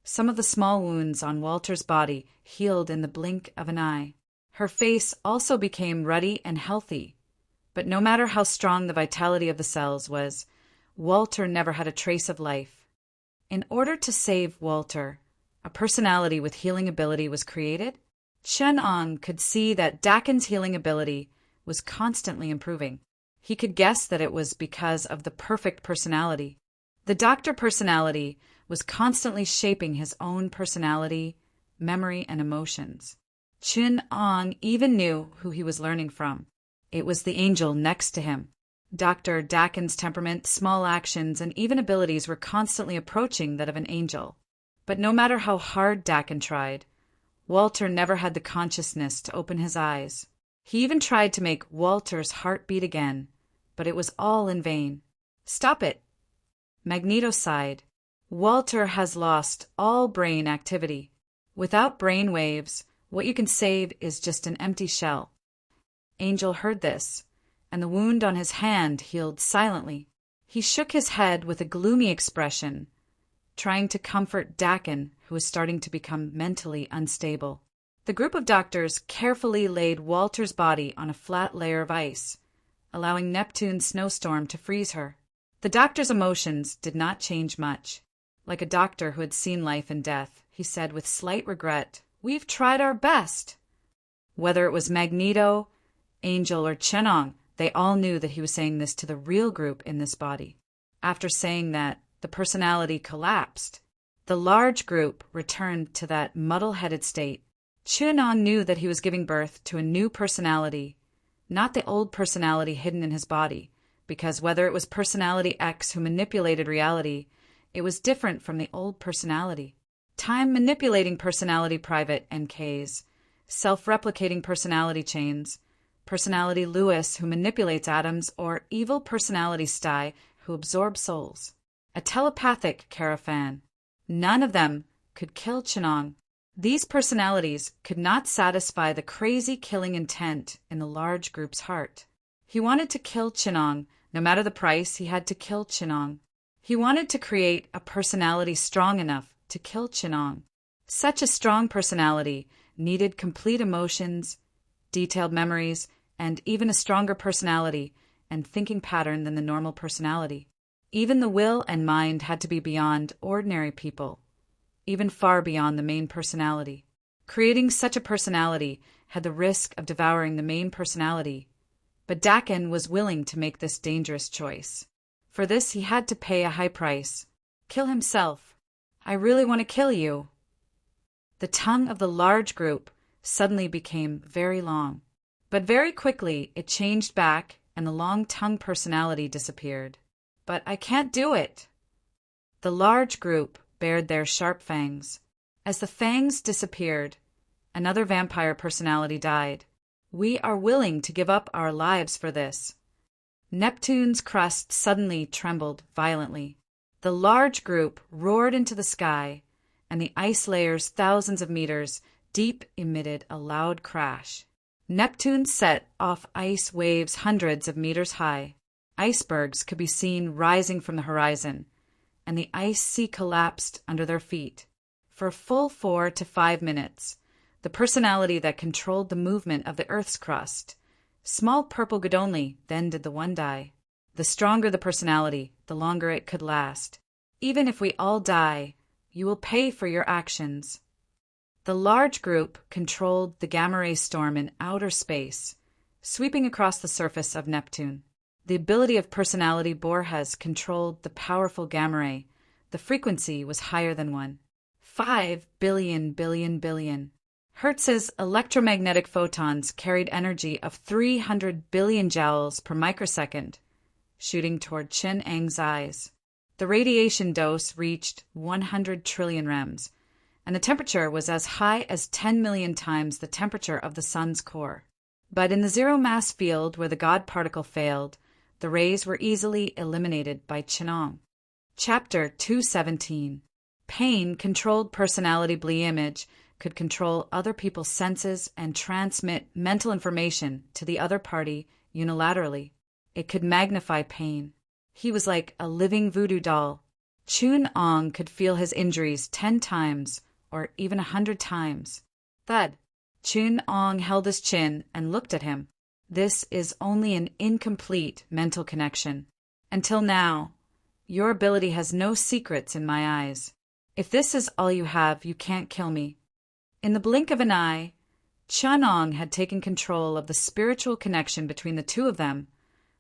some of the small wounds on Walter's body healed in the blink of an eye. Her face also became ruddy and healthy, but no matter how strong the vitality of the cells was, Walter never had a trace of life. In order to save Walter, a personality with healing ability was created. Chun-Ong could see that Dakin's healing ability was constantly improving. He could guess that it was because of the perfect personality. The Doctor personality was constantly shaping his own personality, memory, and emotions. Chun-Ong even knew who he was learning from. It was the angel next to him. Dr. Dakin's temperament, small actions, and even abilities were constantly approaching that of an angel. But no matter how hard Dakin tried, Walter never had the consciousness to open his eyes. He even tried to make Walter's heart beat again, but it was all in vain. "Stop it!" Magneto sighed. "Walter has lost all brain activity. Without brain waves, what you can save is just an empty shell." Angel heard this, and the wound on his hand healed silently. He shook his head with a gloomy expression, trying to comfort Dakin, who was starting to become mentally unstable. The group of doctors carefully laid Walter's body on a flat layer of ice, allowing Neptune's snowstorm to freeze her. The doctor's emotions did not change much. Like a doctor who had seen life and death, he said with slight regret, "We've tried our best." Whether it was Magneto, Angel, or Chenong, they all knew that he was saying this to the real group in this body. After saying that, the personality collapsed. The large group returned to that muddle-headed state. Chenong knew that he was giving birth to a new personality, not the old personality hidden in his body, because whether it was Personality X who manipulated reality, it was different from the old personality. Time-manipulating personality private NKs, self-replicating personality chains, Personality Lewis who manipulates atoms, or evil personality Sty who absorbs souls. A telepathic caravan. None of them could kill Chenong. These personalities could not satisfy the crazy killing intent in the large group's heart. He wanted to kill Chenong. No matter the price, he had to kill Chenong. He wanted to create a personality strong enough to kill Chenong. Such a strong personality needed complete emotions, detailed memories, and even a stronger personality and thinking pattern than the normal personality. Even the will and mind had to be beyond ordinary people, even far beyond the main personality. Creating such a personality had the risk of devouring the main personality, but Dakin was willing to make this dangerous choice. For this he had to pay a high price. Kill himself. "I really want to kill you." The tongue of the large group suddenly became very long, but very quickly it changed back and the long-tongued personality disappeared. "But I can't do it." The large group bared their sharp fangs. As the fangs disappeared, another vampire personality died. "We are willing to give up our lives for this." Neptune's crust suddenly trembled violently. The large group roared into the sky, and the ice layers thousands of meters deep emitted a loud crash. Neptune set off ice waves hundreds of meters high. Icebergs could be seen rising from the horizon, and the ice sea collapsed under their feet. For a full 4 to 5 minutes, the personality that controlled the movement of the Earth's crust, small purple good only, then did the one die. The stronger the personality, the longer it could last. "Even if we all die, you will pay for your actions." The large group controlled the gamma ray storm in outer space, sweeping across the surface of Neptune. The ability of personality Borges controlled the powerful gamma ray. The frequency was higher than 1. 5 billion billion billion. Hertz's electromagnetic photons carried energy of 300 billion joules per microsecond, shooting toward Chin Ang's eyes. The radiation dose reached 100 trillion rems, and the temperature was as high as 10 million times the temperature of the sun's core. But in the zero-mass field where the God particle failed, the rays were easily eliminated by Chenong. Chapter 217. Pain controlled personality Blee-Image could control other people's senses and transmit mental information to the other party unilaterally. It could magnify pain. He was like a living voodoo doll. Chun Ong could feel his injuries 10 times or even 100 times. Thud. Chun Ong held his chin and looked at him. This is only an incomplete mental connection. Until now, your ability has no secrets in my eyes. If this is all you have, you can't kill me. In the blink of an eye, Chun Ong had taken control of the spiritual connection between the two of them,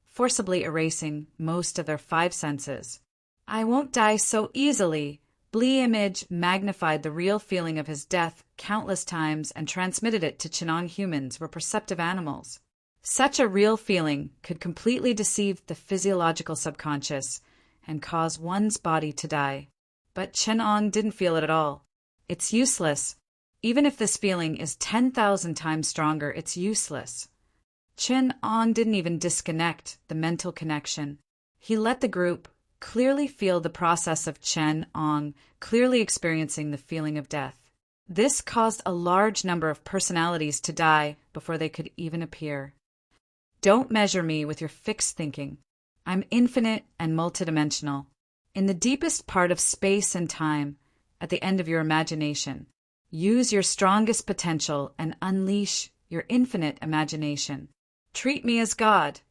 forcibly erasing most of their 5 senses. "I won't die so easily." Blee-Image magnified the real feeling of his death countless times and transmitted it to Chenong. Humans were perceptive animals. Such a real feeling could completely deceive the physiological subconscious and cause one's body to die. But Chen didn't feel it at all. It's useless. Even if this feeling is 10,000 times stronger, it's useless. Chen didn't even disconnect the mental connection. He let the group clearly feel the process of Chen clearly experiencing the feeling of death. This caused a large number of personalities to die before they could even appear. Don't measure me with your fixed thinking. I'm infinite and multidimensional. In the deepest part of space and time, at the end of your imagination, use your strongest potential and unleash your infinite imagination. Treat me as God,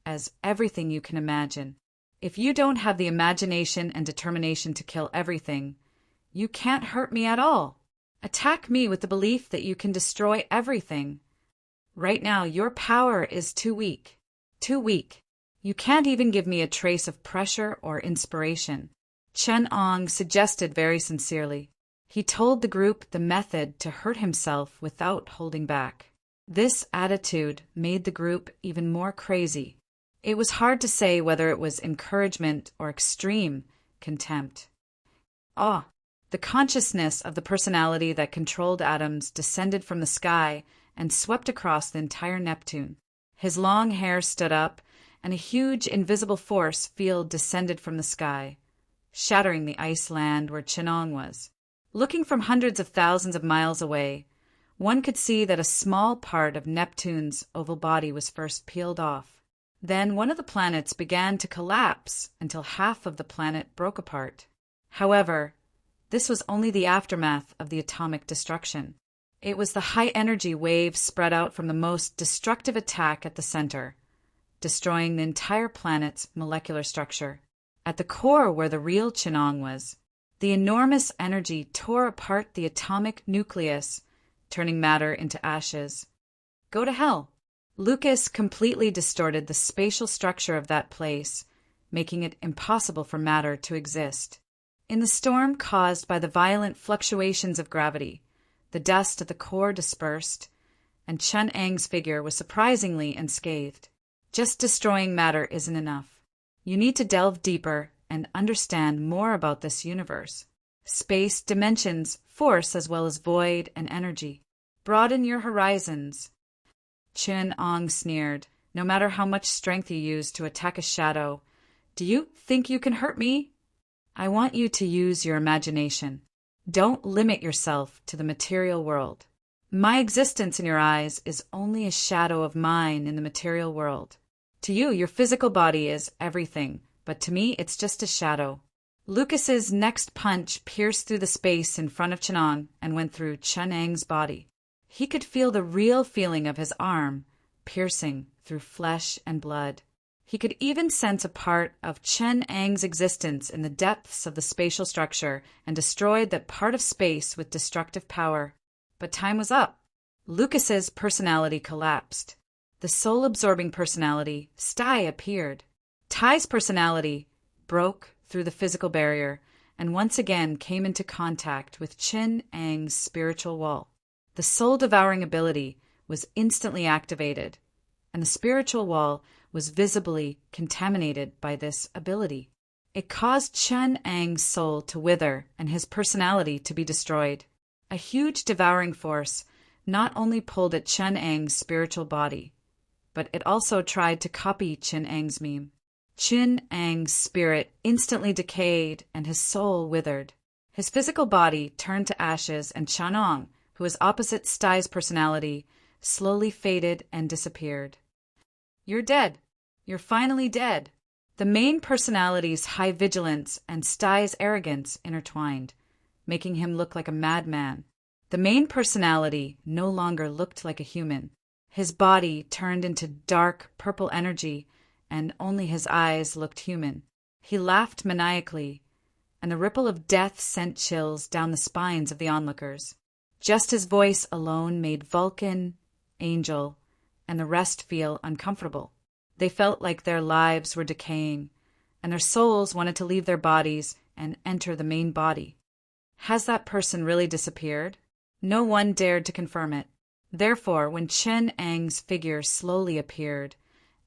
as everything you can imagine. If you don't have the imagination and determination to kill everything, you can't hurt me at all. Attack me with the belief that you can destroy everything. Right now, your power is too weak. Too weak. You can't even give me a trace of pressure or inspiration. Chen suggested very sincerely. He told the group the method to hurt himself without holding back. This attitude made the group even more crazy. It was hard to say whether it was encouragement or extreme contempt. The consciousness of the personality that controlled atoms descended from the sky and swept across the entire Neptune. His long hair stood up, and a huge invisible force field descended from the sky, shattering the ice land where Chen was. Looking from hundreds of thousands of miles away, one could see that a small part of Neptune's oval body was first peeled off. Then one of the planets began to collapse until half of the planet broke apart. However, this was only the aftermath of the atomic destruction. It was the high-energy wave spread out from the most destructive attack at the center, destroying the entire planet's molecular structure. At the core where the real Chen was, the enormous energy tore apart the atomic nucleus, turning matter into ashes. Go to hell. Lucas completely distorted the spatial structure of that place, making it impossible for matter to exist. In the storm caused by the violent fluctuations of gravity, the dust at the core dispersed, and Chen figure was surprisingly unscathed. Just destroying matter isn't enough. You need to delve deeper and understand more about this universe. Space, dimensions, force as well as void and energy. Broaden your horizons. Chen sneered. No matter how much strength you use to attack a shadow, do you think you can hurt me? I want you to use your imagination. Don't limit yourself to the material world. My existence in your eyes is only a shadow of mine in the material world. To you, your physical body is everything, but to me, it's just a shadow. Lucas's next punch pierced through the space in front of Chen and went through Chen body. He could feel the real feeling of his arm piercing through flesh and blood. He could even sense a part of Chen existence in the depths of the spatial structure and destroyed that part of space with destructive power. But time was up. Lucas's personality collapsed. The soul-absorbing personality, Stai, appeared. Tai's personality broke through the physical barrier and once again came into contact with Chen spiritual wall. The soul-devouring ability was instantly activated, and the spiritual wall was visibly contaminated by this ability. It caused Chen soul to wither and his personality to be destroyed. A huge devouring force not only pulled at Chen spiritual body, but it also tried to copy Chen meme. Chen spirit instantly decayed and his soul withered. His physical body turned to ashes, and Chen, who was opposite Stai's personality, slowly faded and disappeared. You're dead. You're finally dead. The main personality's high vigilance and Stai's arrogance intertwined, making him look like a madman. The main personality no longer looked like a human. His body turned into dark purple energy, and only his eyes looked human. He laughed maniacally, and the ripple of death sent chills down the spines of the onlookers. Just his voice alone made Vulcan, Angel, and the rest feel uncomfortable. They felt like their lives were decaying, and their souls wanted to leave their bodies and enter the main body. Has that person really disappeared? No one dared to confirm it. Therefore, when Chen Ang's figure slowly appeared,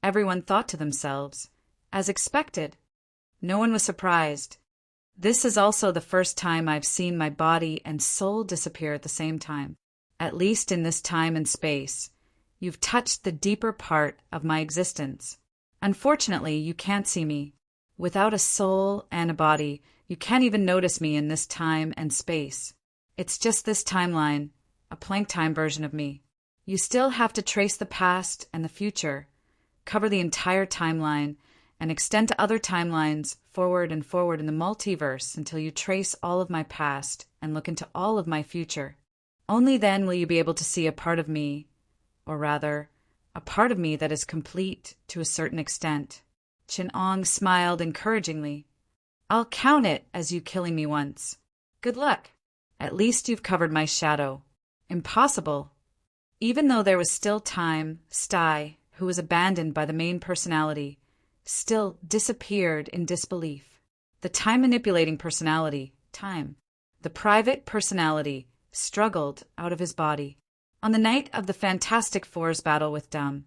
everyone thought to themselves, as expected. No one was surprised. This is also the first time I've seen my body and soul disappear at the same time. At least in this time and space, you've touched the deeper part of my existence. Unfortunately, you can't see me. Without a soul and a body, you can't even notice me in this time and space. It's just this timeline, a plank time version of me. You still have to trace the past and the future, cover the entire timeline, and extend to other timelines forward and forward in the multiverse until you trace all of my past and look into all of my future. Only then will you be able to see a part of me, or rather, a part of me that is complete to a certain extent. Chen Ong smiled encouragingly. I'll count it as you killing me once. Good luck. At least you've covered my shadow. Impossible. Even though there was still time, Stai, who was abandoned by the main personality, still disappeared in disbelief. The time-manipulating personality, Time, the private personality, struggled out of his body. On the night of the Fantastic Four's battle with Dumb,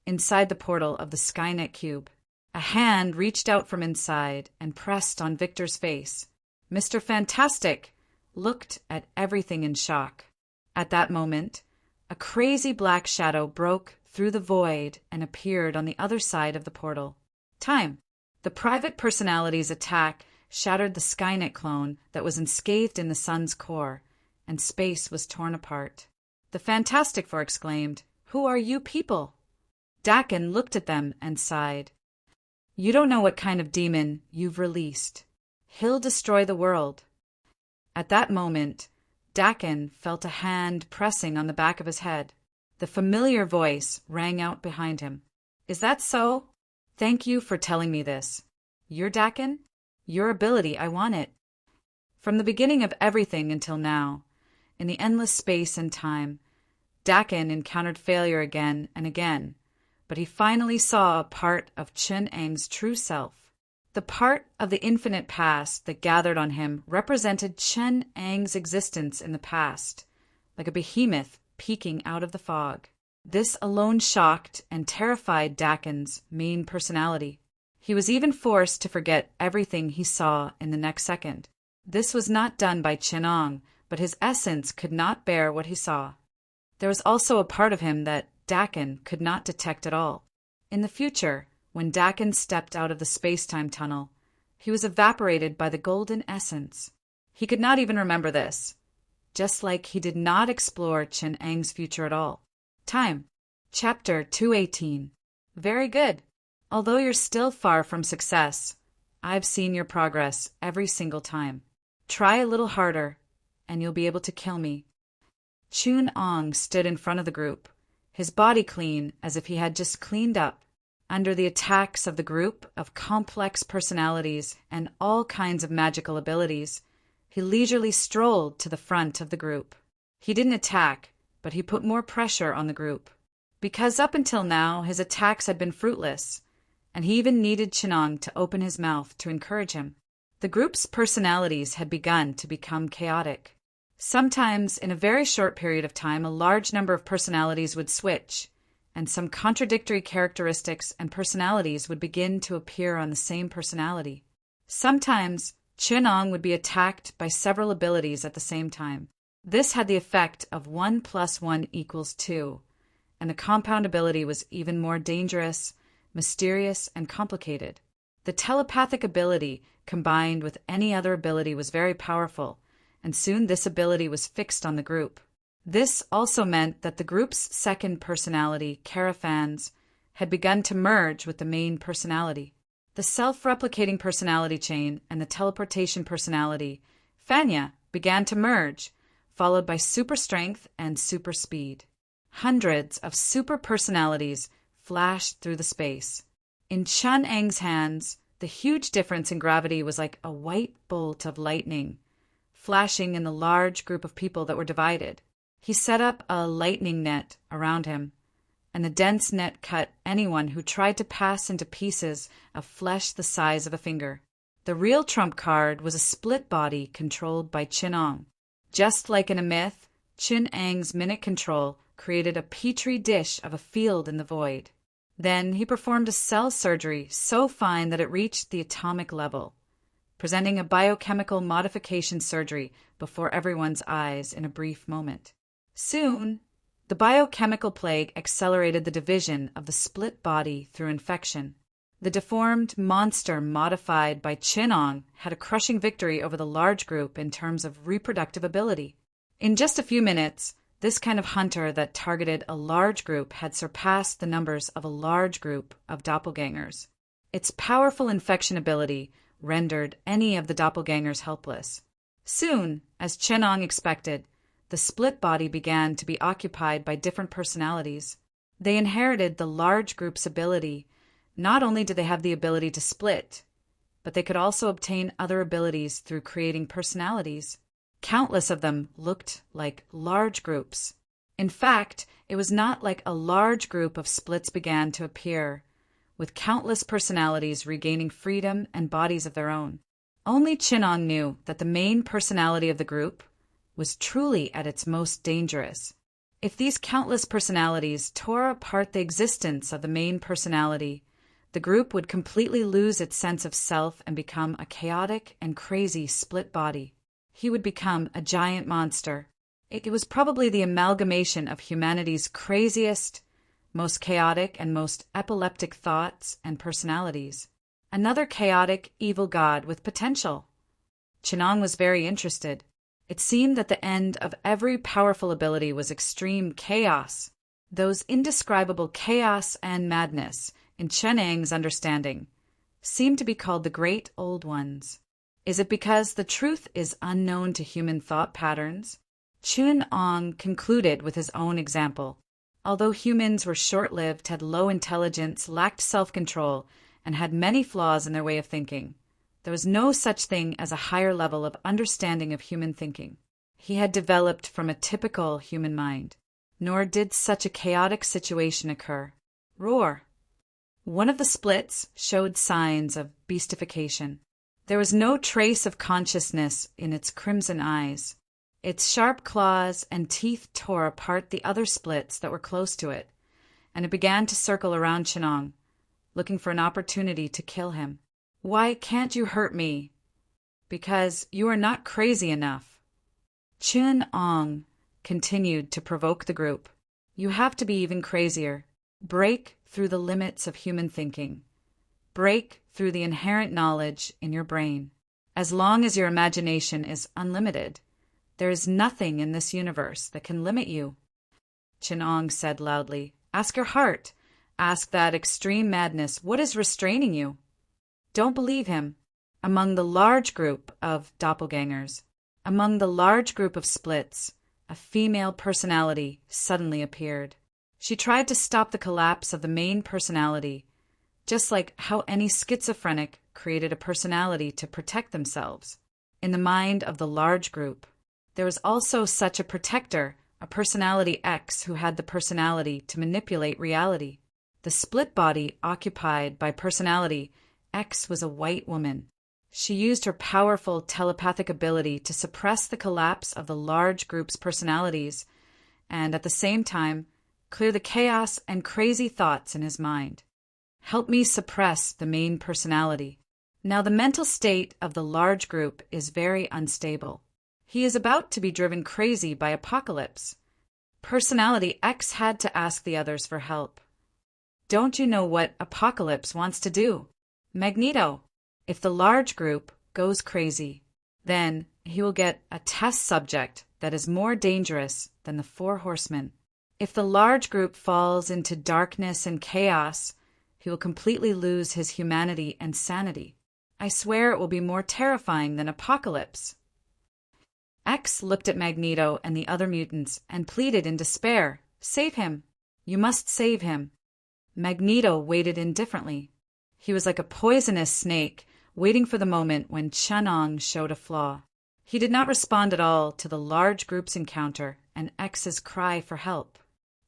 inside the portal of the Skynet Cube, a hand reached out from inside and pressed on Victor's face. Mr. Fantastic looked at everything in shock. At that moment, a crazy black shadow broke through the void and appeared on the other side of the portal. Time. The private personality's attack shattered the Skynet clone that was enscathed in the sun's core, and space was torn apart. The Fantastic Four exclaimed, "Who are you people?" Dakin looked at them and sighed. You don't know what kind of demon you've released. He'll destroy the world. At that moment, Dakin felt a hand pressing on the back of his head. The familiar voice rang out behind him. Is that so? Thank you for telling me this. You're Dakin? Your ability, I want it. From the beginning of everything until now, in the endless space and time, Dakin encountered failure again and again, but he finally saw a part of Chen Ang's true self. The part of the infinite past that gathered on him represented Chen Ang's existence in the past, like a behemoth peeking out of the fog. This alone shocked and terrified Dakin's main personality. He was even forced to forget everything he saw in the next second. This was not done by Chen Ong, but his essence could not bear what he saw. There was also a part of him that Dakin could not detect at all. In the future, when Dakin stepped out of the space-time tunnel, he was evaporated by the golden essence. He could not even remember this, just like he did not explore Chen Ang's future at all. Time. Chapter 218. Very good. Although you're still far from success, I've seen your progress every single time. Try a little harder, and you'll be able to kill me. Chun Ong stood in front of the group, his body clean as if he had just cleaned up. Under the attacks of the group of complex personalities and all kinds of magical abilities, he leisurely strolled to the front of the group. He didn't attack, but he put more pressure on the group. Because up until now, his attacks had been fruitless, and he even needed Chenong to open his mouth to encourage him. The group's personalities had begun to become chaotic. Sometimes, in a very short period of time, a large number of personalities would switch, and some contradictory characteristics and personalities would begin to appear on the same personality. Sometimes, Chenong would be attacked by several abilities at the same time. This had the effect of 1 + 1 = 2, and the compound ability was even more dangerous, mysterious, and complicated. The telepathic ability, combined with any other ability, was very powerful, and soon this ability was fixed on the group. This also meant that the group's second personality, Carafan's, had begun to merge with the main personality. The self-replicating personality chain and the teleportation personality, Fanya, began to merge, followed by super strength and super speed. Hundreds of super personalities flashed through the space. In Chun Eng's hands, the huge difference in gravity was like a white bolt of lightning, flashing in the large group of people that were divided. He set up a lightning net around him, and the dense net cut anyone who tried to pass into pieces of flesh the size of a finger. The real trump card was a split body controlled by Chin Ong. Just like in a myth, Chin Ang's minute control created a petri dish of a field in the void. Then he performed a cell surgery so fine that it reached the atomic level, presenting a biochemical modification surgery before everyone's eyes in a brief moment. Soon, the biochemical plague accelerated the division of the split body through infection. The deformed monster modified by Chinong had a crushing victory over the large group in terms of reproductive ability. In just a few minutes, this kind of hunter that targeted a large group had surpassed the numbers of a large group of doppelgangers. Its powerful infection ability rendered any of the doppelgangers helpless. Soon, as Chinong expected, the split body began to be occupied by different personalities. They inherited the large group's ability. Not only did they have the ability to split, but they could also obtain other abilities through creating personalities. Countless of them looked like large groups. In fact, it was not like a large group of splits began to appear, with countless personalities regaining freedom and bodies of their own. Only Chinong knew that the main personality of the group was truly at its most dangerous. If these countless personalities tore apart the existence of the main personality, the group would completely lose its sense of self and become a chaotic and crazy split body. He would become a giant monster. It was probably the amalgamation of humanity's craziest, most chaotic, and most epileptic thoughts and personalities. Another chaotic, evil god with potential. Chinong was very interested. It seemed that the end of every powerful ability was extreme chaos. Those indescribable chaos and madness, in Chenang's understanding, seemed to be called the Great Old Ones. Is it because the truth is unknown to human thought patterns? Chinong concluded with his own example. Although humans were short-lived, had low intelligence, lacked self-control, and had many flaws in their way of thinking, there was no such thing as a higher level of understanding of human thinking. He had developed from a typical human mind. Nor did such a chaotic situation occur. Roar! One of the splits showed signs of beastification. There was no trace of consciousness in its crimson eyes. Its sharp claws and teeth tore apart the other splits that were close to it, and it began to circle around Chinong, looking for an opportunity to kill him. Why can't you hurt me? Because you are not crazy enough. Chinong continued to provoke the group. You have to be even crazier. Break through the limits of human thinking. Break through the inherent knowledge in your brain. As long as your imagination is unlimited, there is nothing in this universe that can limit you. Chinong said loudly, Ask your heart. Ask that extreme madness. What is restraining you? Don't believe him. Among the large group of doppelgangers, among the large group of splits, a female personality suddenly appeared. She tried to stop the collapse of the main personality, just like how any schizophrenic created a personality to protect themselves. In the mind of the large group, there was also such a protector, a personality X who had the personality to manipulate reality. The split body occupied by personality X was a white woman. She used her powerful telepathic ability to suppress the collapse of the large group's personalities and, at the same time, clear the chaos and crazy thoughts in his mind. Help me suppress the main personality. Now the mental state of the large group is very unstable. He is about to be driven crazy by apocalypse. Personality X had to ask the others for help. Don't you know what Apocalypse wants to do? Magneto. If the large group goes crazy, then he will get a test subject that is more dangerous than the Four Horsemen. If the large group falls into darkness and chaos, he will completely lose his humanity and sanity. I swear it will be more terrifying than Apocalypse. X looked at Magneto and the other mutants and pleaded in despair, Save him! You must save him! Magneto waited indifferently. He was like a poisonous snake, waiting for the moment when Chinong showed a flaw. He did not respond at all to the large group's encounter and X's cry for help.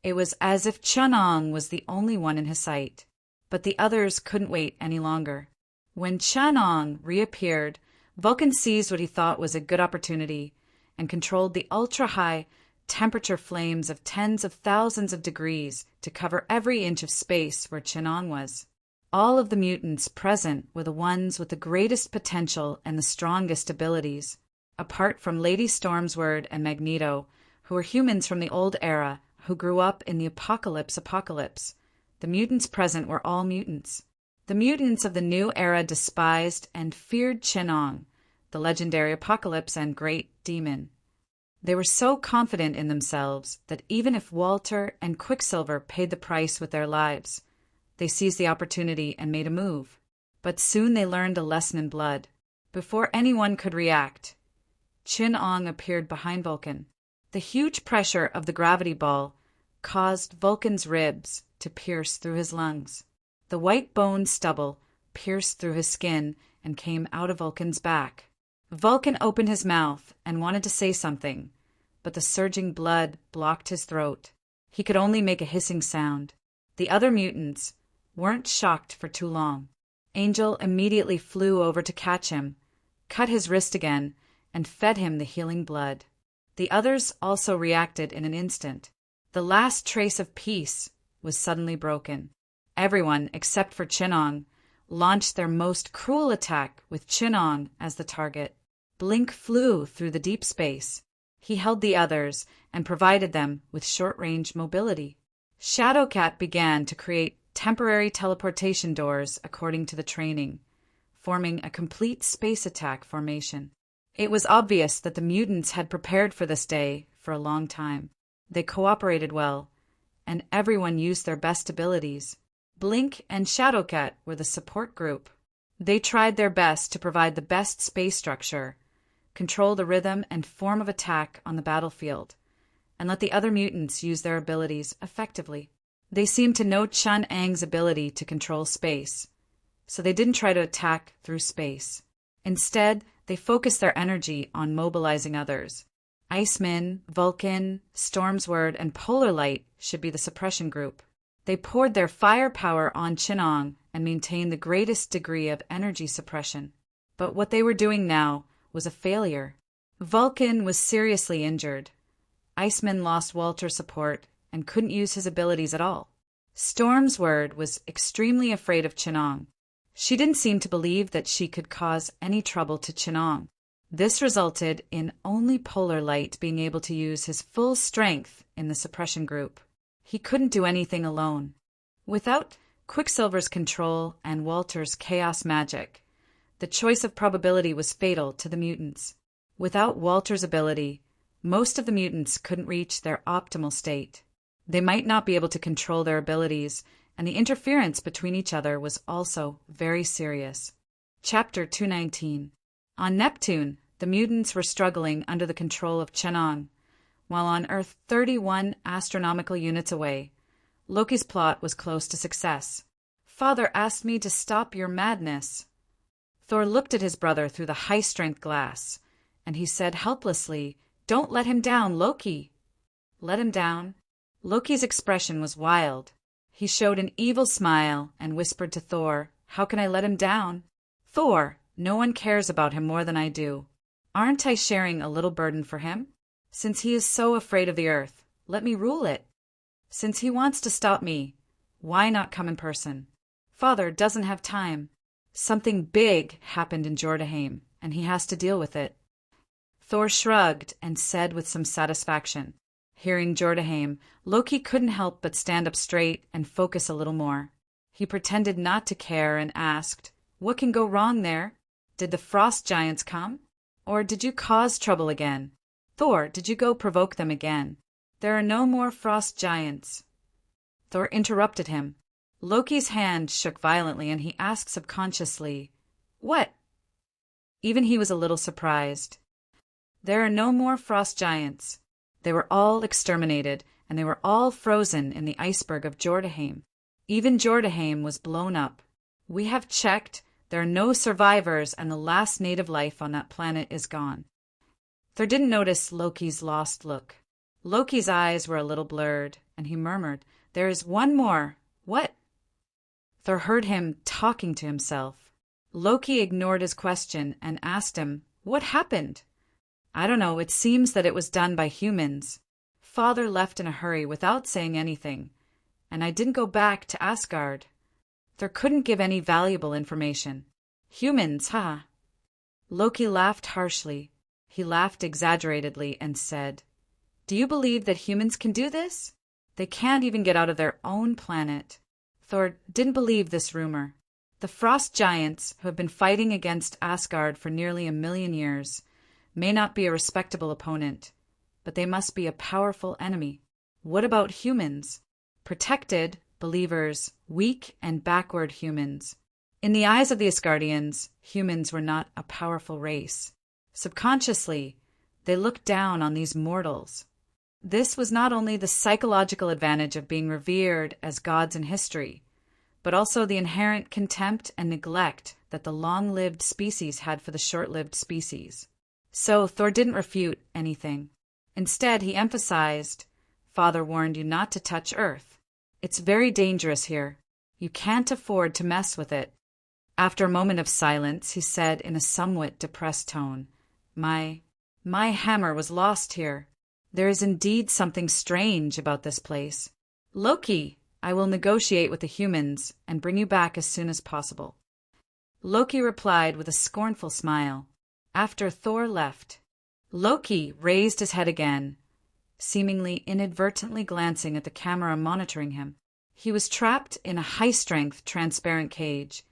It was as if Chinong was the only one in his sight, but the others couldn't wait any longer. When Chinong reappeared, Vulcan seized what he thought was a good opportunity and controlled the ultra-high temperature flames of tens of thousands of degrees to cover every inch of space where Chinong was. All of the mutants present were the ones with the greatest potential and the strongest abilities, apart from Lady Stormsword and Magneto, who were humans from the old era who grew up in the apocalypse. The mutants present were all mutants. The mutants of the new era despised and feared Chinong, the legendary apocalypse and great demon. They were so confident in themselves that even if Walter and Quicksilver paid the price with their lives, they seized the opportunity and made a move. But soon they learned a lesson in blood. Before anyone could react, Chinong appeared behind Vulcan. The huge pressure of the gravity ball caused Vulcan's ribs to pierce through his lungs. The white bone stubble pierced through his skin and came out of Vulcan's back. Vulcan opened his mouth and wanted to say something, but the surging blood blocked his throat. He could only make a hissing sound. The other mutants weren't shocked for too long. Angel immediately flew over to catch him, cut his wrist again, and fed him the healing blood. The others also reacted in an instant. The last trace of peace was suddenly broken. Everyone, except for Chinong, launched their most cruel attack with Chinong as the target. Blink flew through the deep space. He held the others and provided them with short-range mobility. Shadowcat began to create temporary teleportation doors according to the training, forming a complete space attack formation. It was obvious that the mutants had prepared for this day for a long time. They cooperated well, and everyone used their best abilities. Blink and Shadowcat were the support group. They tried their best to provide the best space structure, control the rhythm and form of attack on the battlefield, and let the other mutants use their abilities effectively. They seemed to know Chun-Ang's ability to control space, so they didn't try to attack through space. Instead, they focused their energy on mobilizing others. Iceman, Vulcan, Stormsword, and Polar Light should be the suppression group. They poured their firepower on Chinong and maintained the greatest degree of energy suppression. But what they were doing now was a failure. Vulcan was seriously injured. Iceman lost Walter's support and couldn't use his abilities at all. Stormsword was extremely afraid of Chinong. She didn't seem to believe that she could cause any trouble to Chinong. This resulted in only Polar Light being able to use his full strength in the suppression group. He couldn't do anything alone. Without Quicksilver's control and Walter's chaos magic, the choice of probability was fatal to the mutants. Without Walter's ability, most of the mutants couldn't reach their optimal state. They might not be able to control their abilities, and the interference between each other was also very serious. Chapter 219. On Neptune, the mutants were struggling under the control of Chinong, while on Earth 31 astronomical units away, Loki's plot was close to success. "Father asked me to stop your madness." Thor looked at his brother through the high-strength glass, and he said helplessly, "Don't let him down, Loki." Let him down? Loki's expression was wild. He showed an evil smile and whispered to Thor, "How can I let him down?" "Thor, no one cares about him more than I do. Aren't I sharing a little burden for him? Since he is so afraid of the earth, let me rule it. Since he wants to stop me, why not come in person? Father doesn't have time. Something big happened in Jordaheim, and he has to deal with it." Thor shrugged and said with some satisfaction. Hearing Jordaheim, Loki couldn't help but stand up straight and focus a little more. He pretended not to care and asked, "What can go wrong there? Did the frost giants come? Or did you cause trouble again? Thor, did you go provoke them again? There are no more frost giants." Thor interrupted him. Loki's hand shook violently, and he asked subconsciously, "What?" Even he was a little surprised. "There are no more frost giants. They were all exterminated, and they were all frozen in the iceberg of Jordaheim. Even Jordaheim was blown up. We have checked. There are no survivors, and the last native life on that planet is gone." Thor didn't notice Loki's lost look. Loki's eyes were a little blurred, and he murmured, "There is one more. What?" Thor heard him talking to himself. Loki ignored his question and asked him, "What happened?" "I don't know. It seems that it was done by humans." Father left in a hurry without saying anything, and I didn't go back to Asgard. Thor couldn't give any valuable information. Humans, huh? Loki laughed harshly. He laughed exaggeratedly and said, "Do you believe that humans can do this? They can't even get out of their own planet." Thor didn't believe this rumor. The frost giants, who have been fighting against Asgard for nearly 1,000,000 years, may not be a respectable opponent, but they must be a powerful enemy. What about humans? Protected, believers, weak and backward humans. In the eyes of the Asgardians, humans were not a powerful race. Subconsciously, they looked down on these mortals. This was not only the psychological advantage of being revered as gods in history, but also the inherent contempt and neglect that the long-lived species had for the short-lived species. So Thor didn't refute anything. Instead, he emphasized, "Father warned you not to touch Earth. It's very dangerous here. You can't afford to mess with it." After a moment of silence, he said in a somewhat depressed tone, My hammer was lost here. There is indeed something strange about this place. Loki, I will negotiate with the humans and bring you back as soon as possible." Loki replied with a scornful smile. After Thor left, Loki raised his head again, seemingly inadvertently glancing at the camera monitoring him. He was trapped in a high-strength, transparent cage,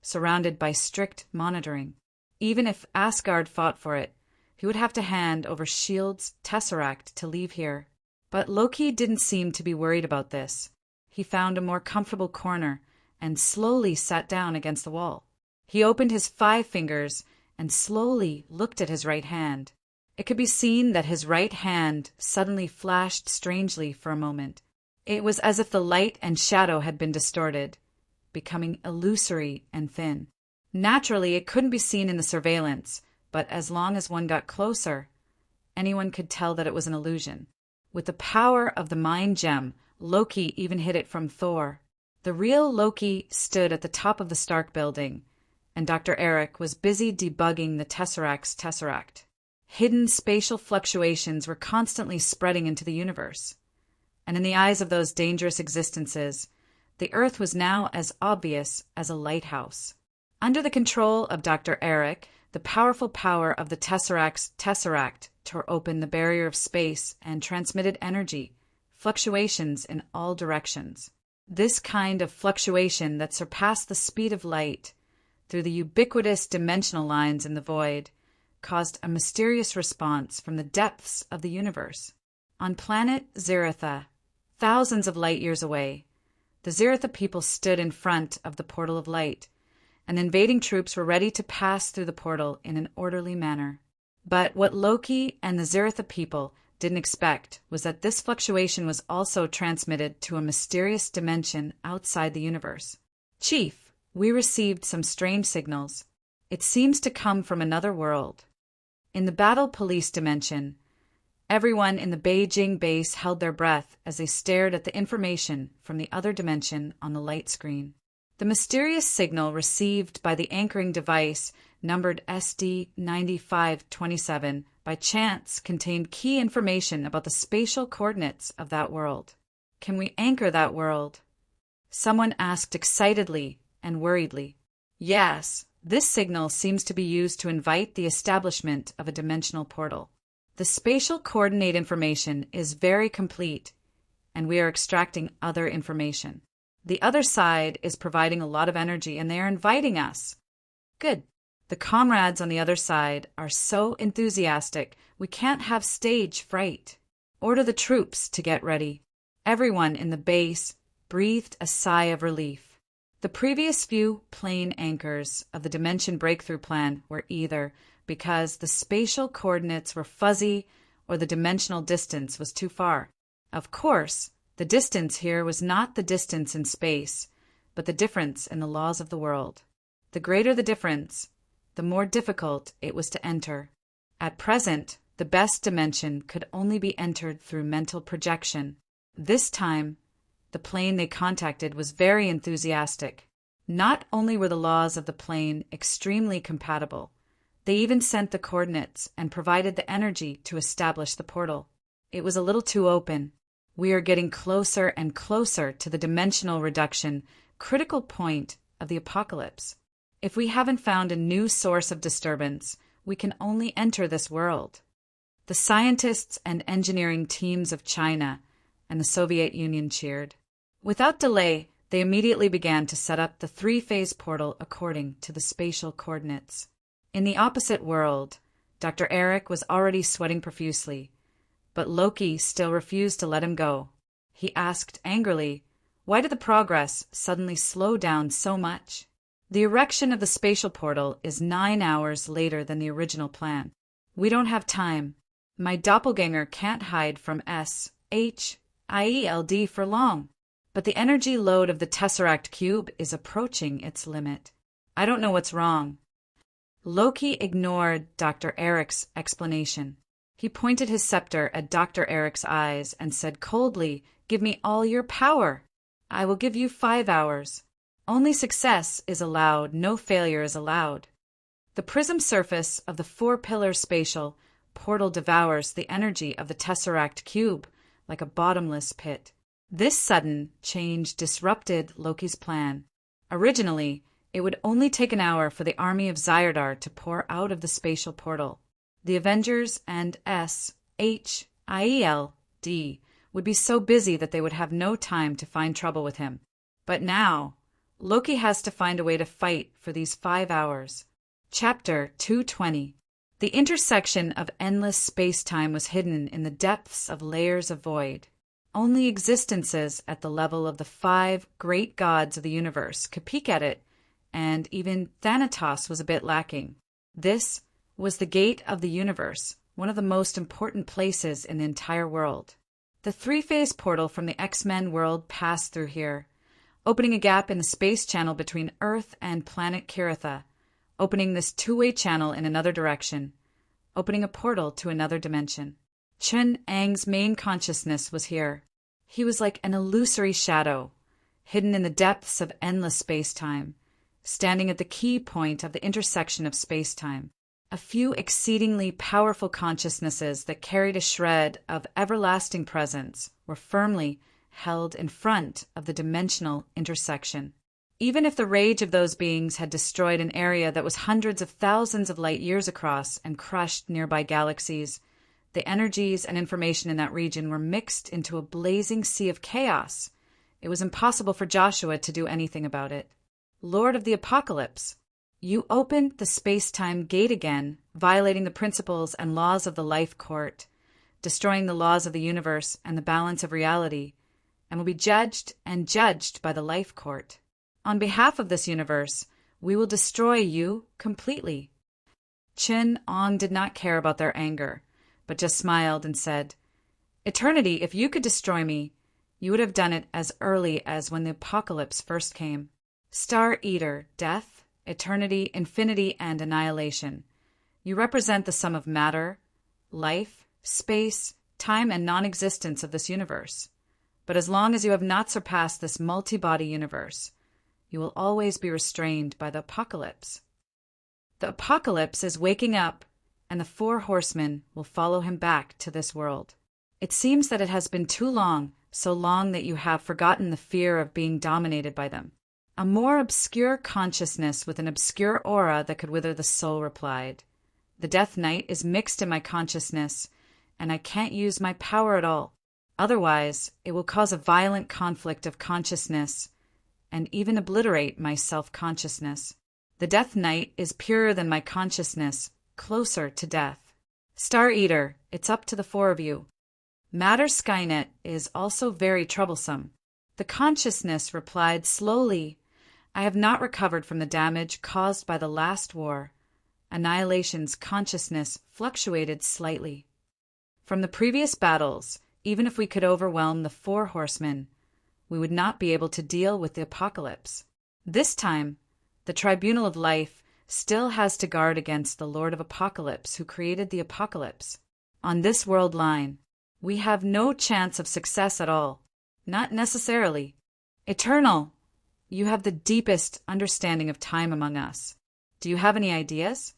surrounded by strict monitoring. Even if Asgard fought for it, he would have to hand over Shield's tesseract to leave here. But Loki didn't seem to be worried about this. He found a more comfortable corner and slowly sat down against the wall. He opened his 5 fingers and slowly looked at his right hand. It could be seen that his right hand suddenly flashed strangely for a moment. It was as if the light and shadow had been distorted, becoming illusory and thin. Naturally, it couldn't be seen in the surveillance, but as long as one got closer, anyone could tell that it was an illusion. With the power of the mind gem, Loki even hid it from Thor. The real Loki stood at the top of the Stark building, and Dr. Eric was busy debugging the Tesseract's tesseract. Hidden spatial fluctuations were constantly spreading into the universe, and in the eyes of those dangerous existences, the Earth was now as obvious as a lighthouse. Under the control of Dr. Eric, the powerful power of the Tesseract's tesseract tore open the barrier of space and transmitted energy, fluctuations in all directions. This kind of fluctuation that surpassed the speed of light through the ubiquitous dimensional lines in the void caused a mysterious response from the depths of the universe. On planet Ziritha, thousands of light years away, the Ziritha people stood in front of the portal of light, and invading troops were ready to pass through the portal in an orderly manner. But what Loki and the Ziritha people didn't expect was that this fluctuation was also transmitted to a mysterious dimension outside the universe. "Chief, we received some strange signals. It seems to come from another world." In the battle police dimension, everyone in the Beijing base held their breath as they stared at the information from the other dimension on the light screen. The mysterious signal received by the anchoring device, numbered SD-9527, by chance contained key information about the spatial coordinates of that world. "Can we anchor that world?" Someone asked excitedly and worriedly. "Yes, this signal seems to be used to invite the establishment of a dimensional portal. The spatial coordinate information is very complete, and we are extracting other information. The other side is providing a lot of energy, and they are inviting us." "Good. The comrades on the other side are so enthusiastic, we can't have stage fright. Order the troops to get ready." Everyone in the base breathed a sigh of relief. The previous few plane anchors of the Dimension Breakthrough Plan were either because the spatial coordinates were fuzzy or the dimensional distance was too far. Of course, the distance here was not the distance in space, but the difference in the laws of the world. The greater the difference, the more difficult it was to enter. At present, the best dimension could only be entered through mental projection. This time, the plane they contacted was very enthusiastic. Not only were the laws of the plane extremely compatible, they even sent the coordinates and provided the energy to establish the portal. It was a little too open. We are getting closer and closer to the dimensional reduction, critical point of the apocalypse. If we haven't found a new source of disturbance, we can only enter this world. The scientists and engineering teams of China and the Soviet Union cheered. Without delay, they immediately began to set up the three-phase portal according to the spatial coordinates. In the opposite world, Dr. Eric was already sweating profusely, but Loki still refused to let him go. He asked angrily, why did the progress suddenly slow down so much? The erection of the spatial portal is 9 hours later than the original plan. We don't have time. My doppelganger can't hide from SHIELD for long. But the energy load of the Tesseract cube is approaching its limit. I don't know what's wrong. Loki ignored Dr. Eric's explanation. He pointed his scepter at Dr. Eric's eyes and said coldly, give me all your power. I will give you 5 hours. Only success is allowed, no failure is allowed. The prism surface of the 4-pillar spatial portal devours the energy of the Tesseract cube like a bottomless pit. This sudden change disrupted Loki's plan. Originally, it would only take an hour for the army of Zyardar to pour out of the spatial portal. The Avengers and SHIELD would be so busy that they would have no time to find trouble with him. But now, Loki has to find a way to fight for these 5 hours. Chapter 220. The intersection of endless space-time was hidden in the depths of layers of void. Only existences at the level of the 5 great gods of the universe could peek at it, and even Thanatos was a bit lacking. This was the gate of the universe, one of the most important places in the entire world. The 3-phase portal from the X-Men world passed through here, opening a gap in the space channel between Earth and planet Kiritha, opening this 2-way channel in another direction, opening a portal to another dimension. Chun Ang's main consciousness was here. He was like an illusory shadow, hidden in the depths of endless space-time, standing at the key point of the intersection of space-time. A few exceedingly powerful consciousnesses that carried a shred of everlasting presence were firmly held in front of the dimensional intersection. Even if the rage of those beings had destroyed an area that was hundreds of thousands of light years across and crushed nearby galaxies, the energies and information in that region were mixed into a blazing sea of chaos. It was impossible for Joshua to do anything about it. Lord of the Apocalypse, you opened the space-time gate again, violating the principles and laws of the life court, destroying the laws of the universe and the balance of reality, and will be judged and judged by the life court. On behalf of this universe, we will destroy you completely. Chin Ong did not care about their anger, but just smiled and said, Eternity, if you could destroy me, you would have done it as early as when the apocalypse first came. Star Eater, death, eternity, infinity, and annihilation. You represent the sum of matter, life, space, time, and non-existence of this universe. But as long as you have not surpassed this multi-body universe, you will always be restrained by the apocalypse. The apocalypse is waking up, and the 4 horsemen will follow him back to this world. It seems that it has been too long, so long that you have forgotten the fear of being dominated by them. A more obscure consciousness with an obscure aura that could wither the soul replied, The Death Knight is mixed in my consciousness, and I can't use my power at all. Otherwise, it will cause a violent conflict of consciousness and even obliterate my self-consciousness. The Death Knight is purer than my consciousness, closer to death. Star Eater, it's up to the 4 of you. Matter Skynet is also very troublesome. The consciousness replied slowly, I have not recovered from the damage caused by the last war. Annihilation's consciousness fluctuated slightly. From the previous battles, even if we could overwhelm the 4 horsemen, we would not be able to deal with the apocalypse. This time, the Tribunal of Life still has to guard against the Lord of Apocalypse who created the apocalypse. On this world line, we have no chance of success at all. Not necessarily. Eternal, you have the deepest understanding of time among us. Do you have any ideas?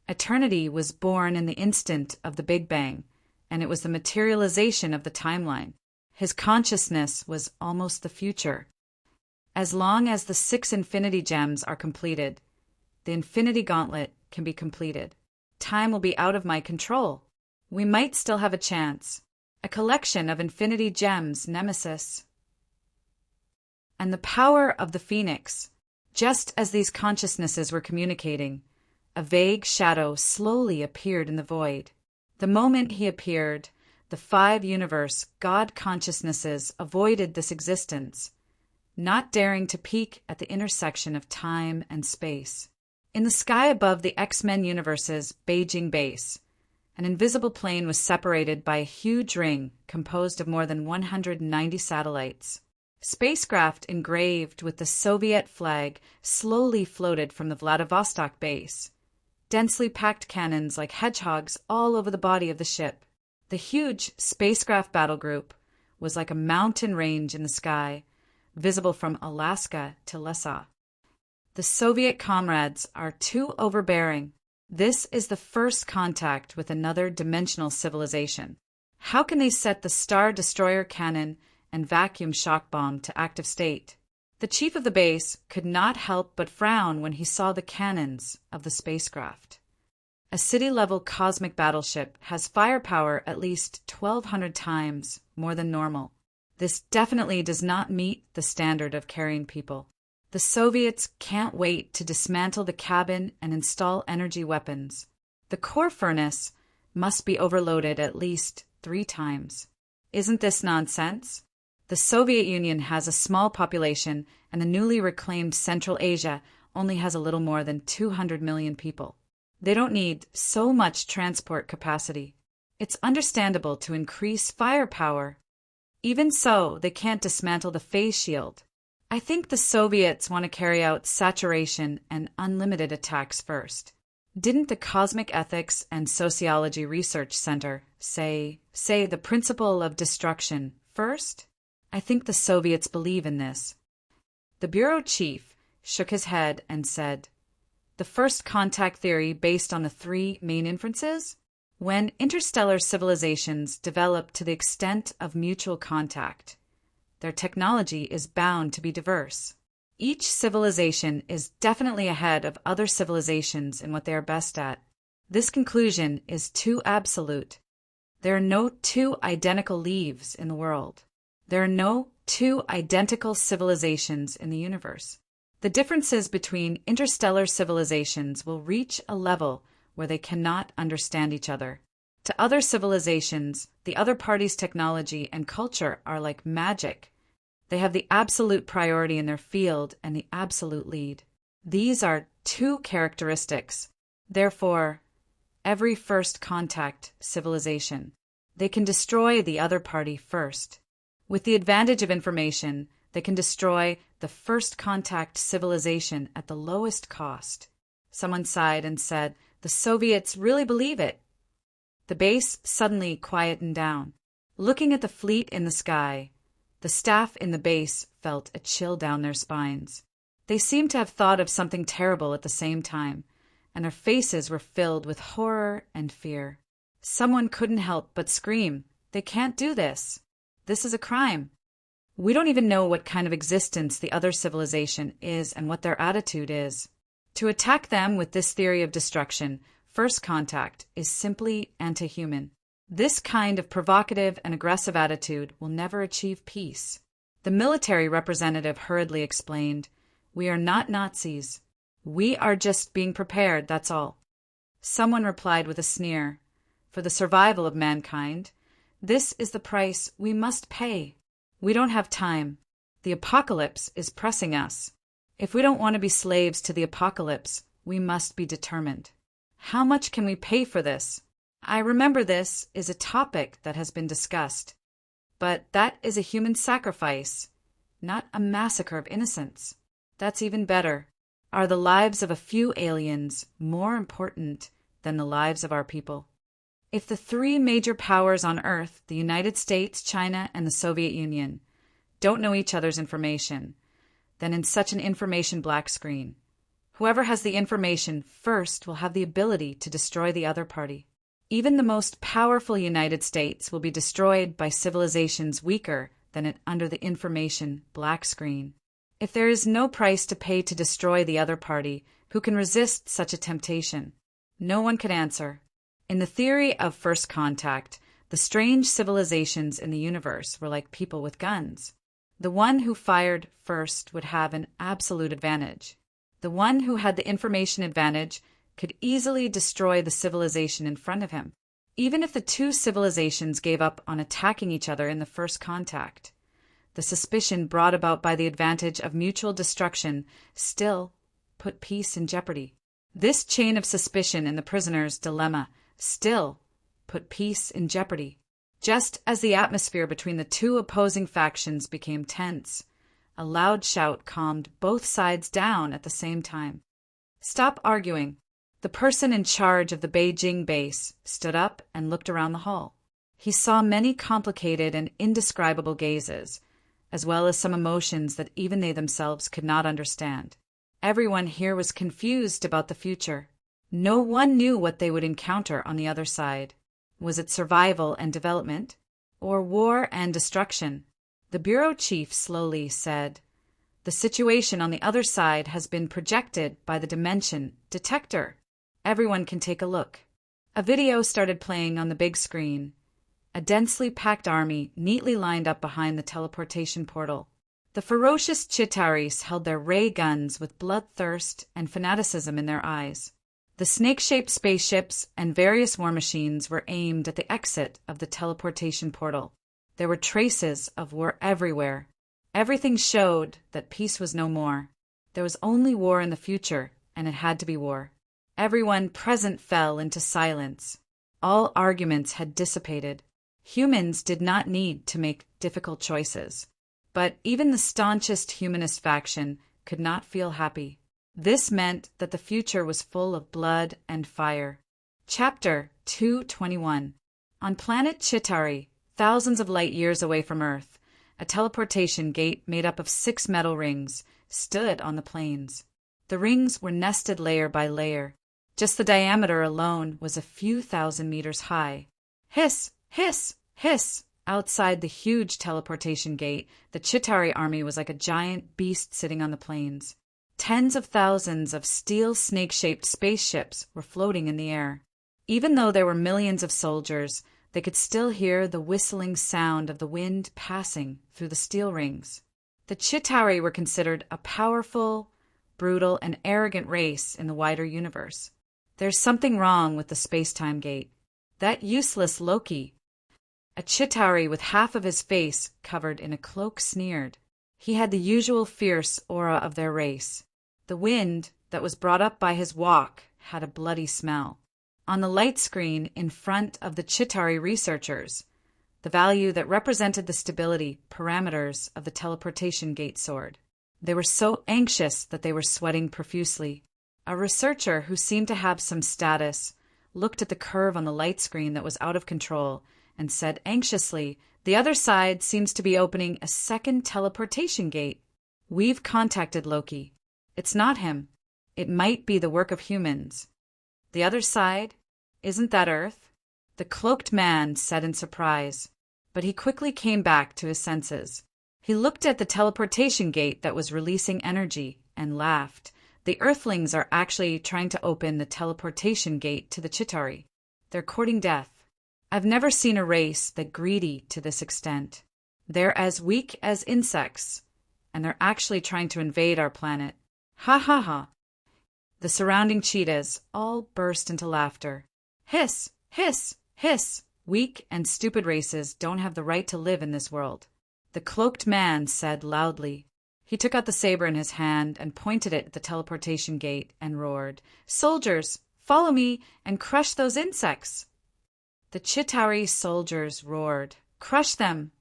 Eternity was born in the instant of the Big Bang, and it was the materialization of the timeline. His consciousness was almost the future. As long as the 6 infinity gems are completed, the infinity gauntlet can be completed. Time will be out of my control. We might still have a chance. A collection of infinity gems, Nemesis. And the power of the Phoenix. Just as these consciousnesses were communicating, a vague shadow slowly appeared in the void. The moment he appeared, the 5 universe God consciousnesses avoided this existence, not daring to peek at the intersection of time and space. In the sky above the X-Men universe's Beijing base, an invisible plane was separated by a huge ring composed of more than 190 satellites. Spacecraft engraved with the Soviet flag slowly floated from the Vladivostok base, densely packed cannons like hedgehogs all over the body of the ship. The huge spacecraft battle group was like a mountain range in the sky, visible from Alaska to Lhasa. The Soviet comrades are too overbearing. This is the first contact with another dimensional civilization. How can they set the Star Destroyer cannon and vacuum shock bomb to active state? The chief of the base could not help but frown when he saw the cannons of the spacecraft. A city-level cosmic battleship has firepower at least 1,200 times more than normal. This definitely does not meet the standard of carrying people. The Soviets can't wait to dismantle the cabin and install energy weapons. The core furnace must be overloaded at least 3 times. Isn't this nonsense? The Soviet Union has a small population, and the newly reclaimed Central Asia only has a little more than 200 million people. They don't need so much transport capacity. It's understandable to increase firepower. Even so, they can't dismantle the phase shield. I think the Soviets want to carry out saturation and unlimited attacks first. Didn't the Cosmic Ethics and Sociology Research Center say the principle of destruction first? I think the Soviets believe in this. The bureau chief shook his head and said, "The first contact theory based on the 3 main inferences? When interstellar civilizations develop to the extent of mutual contact, their technology is bound to be diverse. Each civilization is definitely ahead of other civilizations in what they are best at. This conclusion is too absolute. There are no 2 identical leaves in the world. There are no 2 identical civilizations in the universe. The differences between interstellar civilizations will reach a level where they cannot understand each other. To other civilizations, the other party's technology and culture are like magic. They have the absolute priority in their field and the absolute lead. These are 2 characteristics. Therefore, every first contact civilization, they can destroy the other party first. With the advantage of information, they can destroy the first contact civilization at the lowest cost." Someone sighed and said, "The Soviets really believe it." The base suddenly quietened down. Looking at the fleet in the sky, the staff in the base felt a chill down their spines. They seemed to have thought of something terrible at the same time, and their faces were filled with horror and fear. Someone couldn't help but scream, "They can't do this. This is a crime. We don't even know what kind of existence the other civilization is and what their attitude is. To attack them with this theory of destruction, first contact, is simply anti-human. This kind of provocative and aggressive attitude will never achieve peace." The military representative hurriedly explained, "We are not Nazis. We are just being prepared, that's all." Someone replied with a sneer, "For the survival of mankind, this is the price we must pay. We don't have time. The apocalypse is pressing us. If we don't want to be slaves to the apocalypse, we must be determined. How much can we pay for this? I remember this is a topic that has been discussed, but that is a human sacrifice, not a massacre of innocents. That's even better. Are the lives of a few aliens more important than the lives of our people? If the 3 major powers on Earth, the United States, China, and the Soviet Union, don't know each other's information, then in such an information black screen, whoever has the information first will have the ability to destroy the other party. Even the most powerful United States will be destroyed by civilizations weaker than it under the information black screen. If there is no price to pay to destroy the other party, who can resist such a temptation? No one could answer. In the theory of first contact, the strange civilizations in the universe were like people with guns. The one who fired first would have an absolute advantage. The one who had the information advantage could easily destroy the civilization in front of him, even if the two civilizations gave up on attacking each other in the first contact. The suspicion brought about by the advantage of mutual destruction still put peace in jeopardy. This chain of suspicion in the prisoner's dilemma still put peace in jeopardy. Just as the atmosphere between the two opposing factions became tense, a loud shout calmed both sides down at the same time. "Stop arguing." The person in charge of the Beijing base stood up and looked around the hall. He saw many complicated and indescribable gazes, as well as some emotions that even they themselves could not understand. Everyone here was confused about the future. No one knew what they would encounter on the other side. Was it survival and development, or war and destruction? The bureau chief slowly said, "The situation on the other side has been projected by the dimension detector. Everyone can take a look." A video started playing on the big screen. A densely packed army neatly lined up behind the teleportation portal. The ferocious Chitaris held their ray guns with bloodthirst and fanaticism in their eyes. The snake-shaped spaceships and various war machines were aimed at the exit of the teleportation portal. There were traces of war everywhere. Everything showed that peace was no more. There was only war in the future, and it had to be war. Everyone present fell into silence. All arguments had dissipated. Humans did not need to make difficult choices. But even the staunchest humanist faction could not feel happy. This meant that the future was full of blood and fire. Chapter 221. On planet Chitari, thousands of light years away from Earth, a teleportation gate made up of 6 metal rings stood on the plains. The rings were nested layer by layer. Just the diameter alone was a few thousand meters high. Hiss, hiss, hiss! Outside the huge teleportation gate, the Chitari army was like a giant beast sitting on the plains. Tens of thousands of steel snake-shaped spaceships were floating in the air. Even though there were millions of soldiers, they could still hear the whistling sound of the wind passing through the steel rings. The Chitauri were considered a powerful, brutal, and arrogant race in the wider universe. There's something wrong with the space-time gate. That useless Loki. A Chitauri with half of his face covered in a cloak sneered. He had the usual fierce aura of their race. The wind that was brought up by his walk had a bloody smell. On the light screen in front of the Chitari researchers, the value that represented the stability parameters of the teleportation gate soared. They were so anxious that they were sweating profusely. A researcher who seemed to have some status looked at the curve on the light screen that was out of control and said anxiously, "The other side seems to be opening a second teleportation gate. We've contacted Loki. It's not him. It might be the work of humans." "The other side? Isn't that Earth?" the cloaked man said in surprise, but he quickly came back to his senses. He looked at the teleportation gate that was releasing energy and laughed. "The Earthlings are actually trying to open the teleportation gate to the Chitari. They're courting death. I've never seen a race that greedy to this extent. They're as weak as insects, and they're actually trying to invade our planet. Ha ha ha." The surrounding cheetahs all burst into laughter. "Hiss, hiss, hiss! Weak and stupid races don't have the right to live in this world," the cloaked man said loudly. He took out the saber in his hand and pointed it at the teleportation gate and roared, "Soldiers, follow me and crush those insects." The Chitauri soldiers roared, "Crush them!"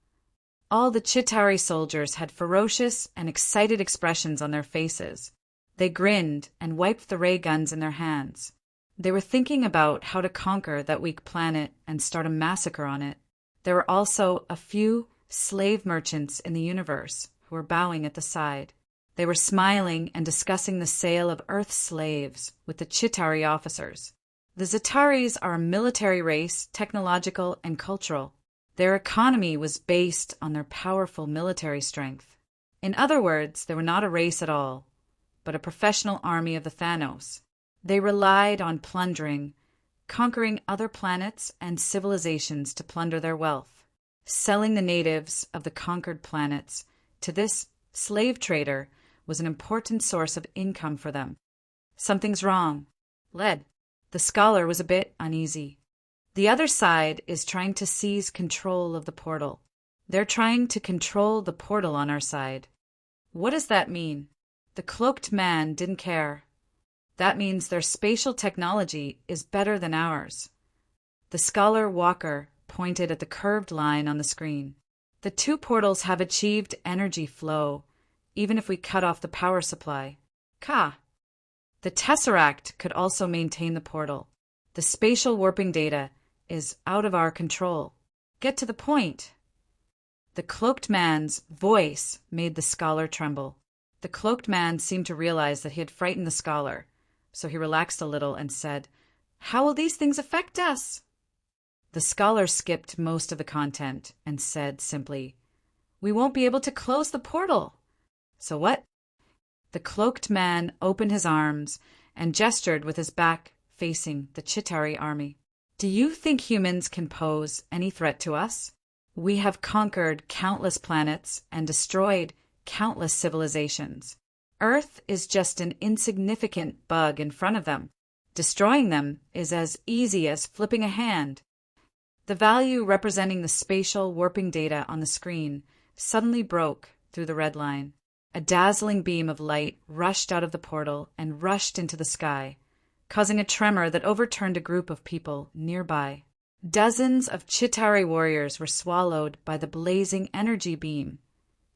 All the Chitauri soldiers had ferocious and excited expressions on their faces. They grinned and wiped the ray guns in their hands. They were thinking about how to conquer that weak planet and start a massacre on it. There were also a few slave merchants in the universe who were bowing at the side. They were smiling and discussing the sale of Earth slaves with the Chitauri officers. The Zataris are a military race, technological and cultural. Their economy was based on their powerful military strength. In other words, they were not a race at all, but a professional army of the Thanos. They relied on plundering, conquering other planets and civilizations to plunder their wealth, selling the natives of the conquered planets to this slave trader was an important source of income for them. Something's wrong. Lead. The scholar was a bit uneasy. The other side is trying to seize control of the portal. They're trying to control the portal on our side. What does that mean? The cloaked man didn't care. That means their spatial technology is better than ours. The scholar Walker pointed at the curved line on the screen. The two portals have achieved energy flow, even if we cut off the power supply. The Tesseract could also maintain the portal. The spatial warping data is out of our control. Get to the point. The cloaked man's voice made the scholar tremble. The cloaked man seemed to realize that he had frightened the scholar, so he relaxed a little and said, "How will these things affect us?" The scholar skipped most of the content and said simply, "We won't be able to close the portal." "So what?" The cloaked man opened his arms and gestured with his back facing the Chitauri army. "Do you think humans can pose any threat to us? We have conquered countless planets and destroyed countless civilizations. Earth is just an insignificant bug in front of them. Destroying them is as easy as flipping a hand." The value representing the spatial warping data on the screen suddenly broke through the red line. A dazzling beam of light rushed out of the portal and rushed into the sky, causing a tremor that overturned a group of people nearby. Dozens of Chitauri warriors were swallowed by the blazing energy beam,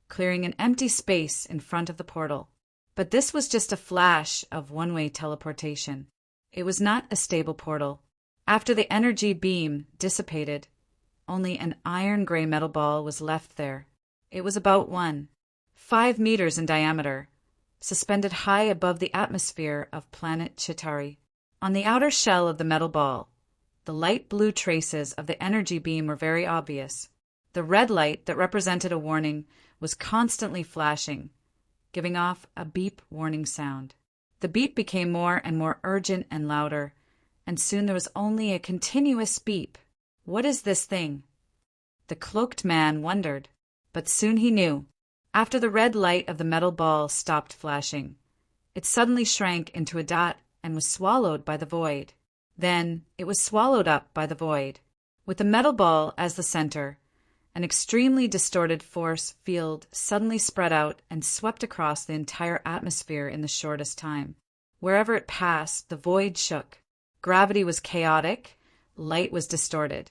clearing an empty space in front of the portal. But this was just a flash of one-way teleportation. It was not a stable portal. After the energy beam dissipated, only an iron-gray metal ball was left there. It was about 5 meters in diameter, suspended high above the atmosphere of planet Chitauri. On the outer shell of the metal ball, the light blue traces of the energy beam were very obvious. The red light that represented a warning was constantly flashing, giving off a beep warning sound. The beep became more and more urgent and louder, and soon there was only a continuous beep. What is this thing? The cloaked man wondered, but soon he knew. After the red light of the metal ball stopped flashing, it suddenly shrank into a dot and was swallowed by the void. Then it was swallowed up by the void. With the metal ball as the center, an extremely distorted force field suddenly spread out and swept across the entire atmosphere in the shortest time. Wherever it passed, the void shook. Gravity was chaotic, light was distorted,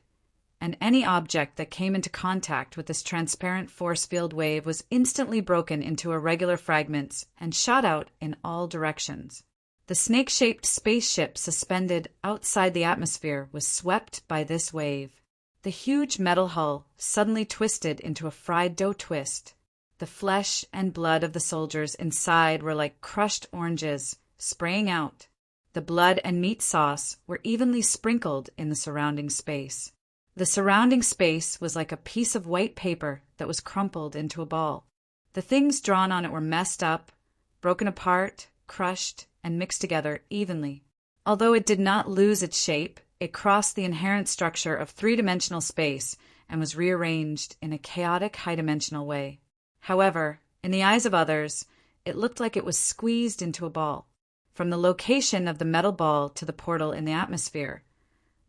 and any object that came into contact with this transparent force field wave was instantly broken into irregular fragments and shot out in all directions. The snake-shaped spaceship suspended outside the atmosphere was swept by this wave. The huge metal hull suddenly twisted into a fried dough twist. The flesh and blood of the soldiers inside were like crushed oranges, spraying out. The blood and meat sauce were evenly sprinkled in the surrounding space. The surrounding space was like a piece of white paper that was crumpled into a ball. The things drawn on it were messed up, broken apart, crushed, and mixed together evenly. Although it did not lose its shape, it crossed the inherent structure of three-dimensional space and was rearranged in a chaotic high-dimensional way. However, in the eyes of others, it looked like it was squeezed into a ball. From the location of the metal ball to the portal in the atmosphere,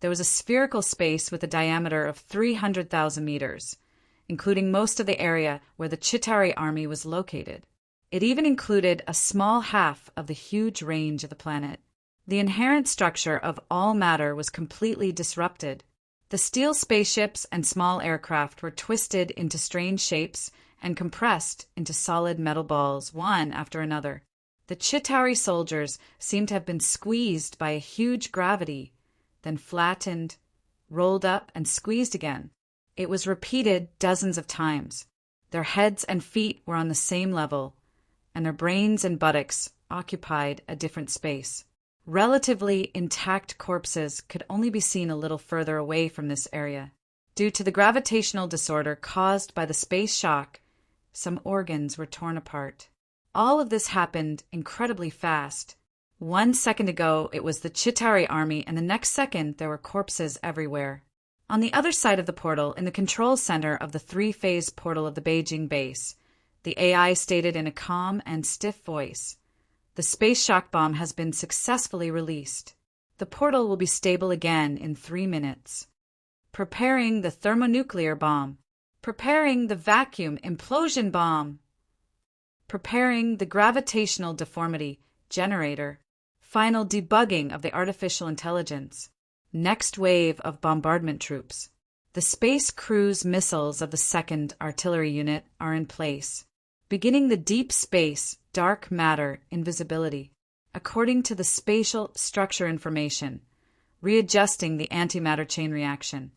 there was a spherical space with a diameter of 300,000 meters, including most of the area where the Chitauri army was located. It even included a small half of the huge range of the planet. The inherent structure of all matter was completely disrupted. The steel spaceships and small aircraft were twisted into strange shapes and compressed into solid metal balls, one after another. The Chitauri soldiers seemed to have been squeezed by a huge gravity, then flattened, rolled up, and squeezed again. It was repeated dozens of times. Their heads and feet were on the same level, and their brains and buttocks occupied a different space. Relatively intact corpses could only be seen a little further away from this area. Due to the gravitational disorder caused by the space shock, some organs were torn apart. All of this happened incredibly fast. 1 second ago, it was the Chitauri army, and the next second, there were corpses everywhere. On the other side of the portal, in the control center of the three-phase portal of the Beijing base, the AI stated in a calm and stiff voice, "The space shock bomb has been successfully released. The portal will be stable again in 3 minutes. Preparing the thermonuclear bomb. Preparing the vacuum implosion bomb. Preparing the gravitational deformity generator. Final debugging of the artificial intelligence. Next wave of bombardment troops. The space cruise missiles of the 2nd Artillery Unit are in place, beginning the deep space dark matter invisibility, according to the spatial structure information, readjusting the antimatter chain reaction."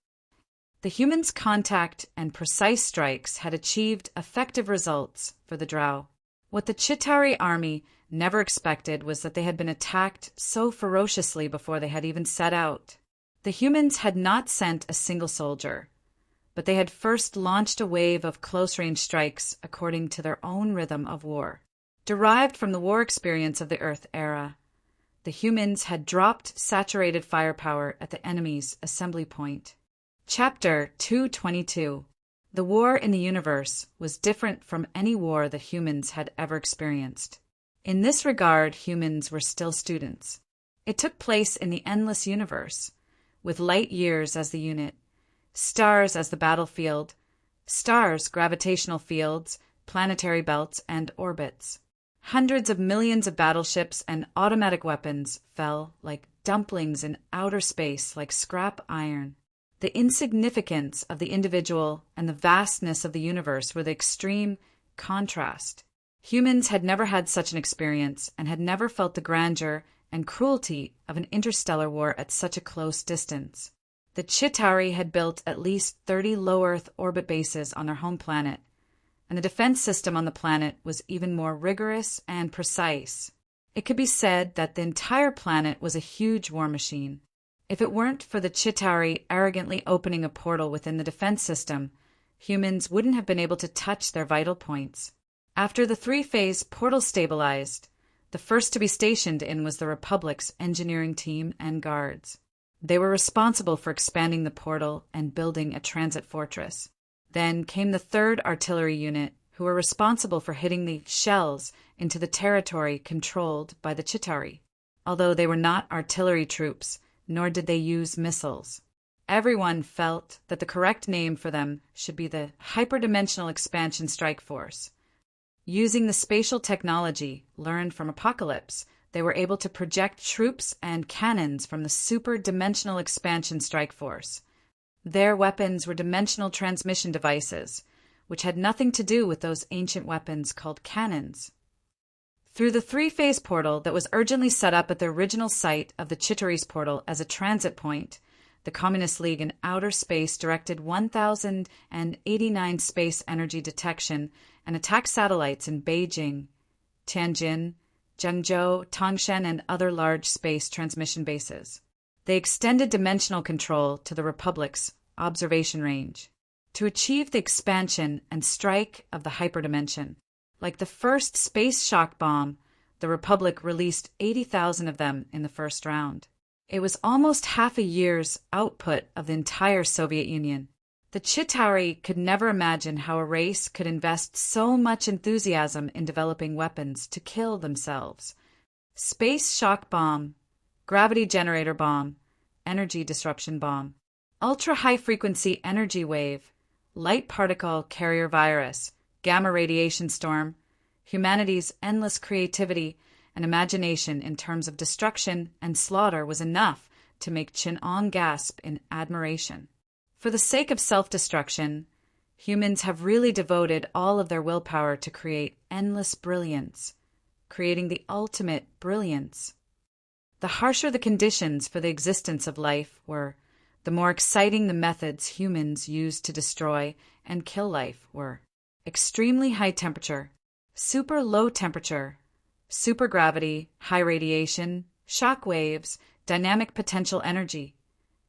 The humans' contact and precise strikes had achieved effective results for the Drow. What the Chitauri army never expected was that they had been attacked so ferociously before they had even set out. The humans had not sent a single soldier, but they had first launched a wave of close-range strikes according to their own rhythm of war. Derived from the war experience of the Earth era, the humans had dropped saturated firepower at the enemy's assembly point. Chapter 222. The war in the universe was different from any war that humans had ever experienced. In this regard, humans were still students. It took place in the endless universe, with light years as the unit, stars as the battlefield, stars, gravitational fields, planetary belts, and orbits. Hundreds of millions of battleships and automatic weapons fell like dumplings in outer space like scrap iron. The insignificance of the individual and the vastness of the universe were the extreme contrast. Humans had never had such an experience and had never felt the grandeur and cruelty of an interstellar war at such a close distance. The Chitauri had built at least 30 low-Earth orbit bases on their home planet, and the defense system on the planet was even more rigorous and precise. It could be said that the entire planet was a huge war machine. If it weren't for the Chitauri arrogantly opening a portal within the defense system, humans wouldn't have been able to touch their vital points. After the three-phase portal stabilized, the first to be stationed in was the Republic's engineering team and guards. They were responsible for expanding the portal and building a transit fortress. Then came the 3rd Artillery Unit, who were responsible for hitting the shells into the territory controlled by the Chitauri. Although they were not artillery troops, nor did they use missiles. Everyone felt that the correct name for them should be the Hyperdimensional Expansion Strike Force. Using the spatial technology learned from Apocalypse, they were able to project troops and cannons from the Super-Dimensional Expansion Strike Force. Their weapons were dimensional transmission devices, which had nothing to do with those ancient weapons called cannons. Through the three-phase portal that was urgently set up at the original site of the Chitauri's portal as a transit point, the Communist League in outer space directed 1,089 space energy detection and attack satellites in Beijing, Tianjin, Zhengzhou, Tangshan, and other large space transmission bases. They extended dimensional control to the Republic's observation range to achieve the expansion and strike of the hyperdimension. Like the first space shock bomb, the Republic released 80,000 of them in the first round. It was almost half a year's output of the entire Soviet Union. The Chitauri could never imagine how a race could invest so much enthusiasm in developing weapons to kill themselves. Space shock bomb, gravity generator bomb, energy disruption bomb, ultra-high-frequency energy wave, light particle carrier virus, gamma radiation storm, humanity's endless creativity and imagination in terms of destruction and slaughter was enough to make Chin-Ong gasp in admiration. For the sake of self-destruction, humans have really devoted all of their willpower to create endless brilliance, creating the ultimate brilliance. The harsher the conditions for the existence of life were, the more exciting the methods humans used to destroy and kill life were. Extremely high temperature, super low temperature, supergravity, high radiation, Shock waves, dynamic potential energy,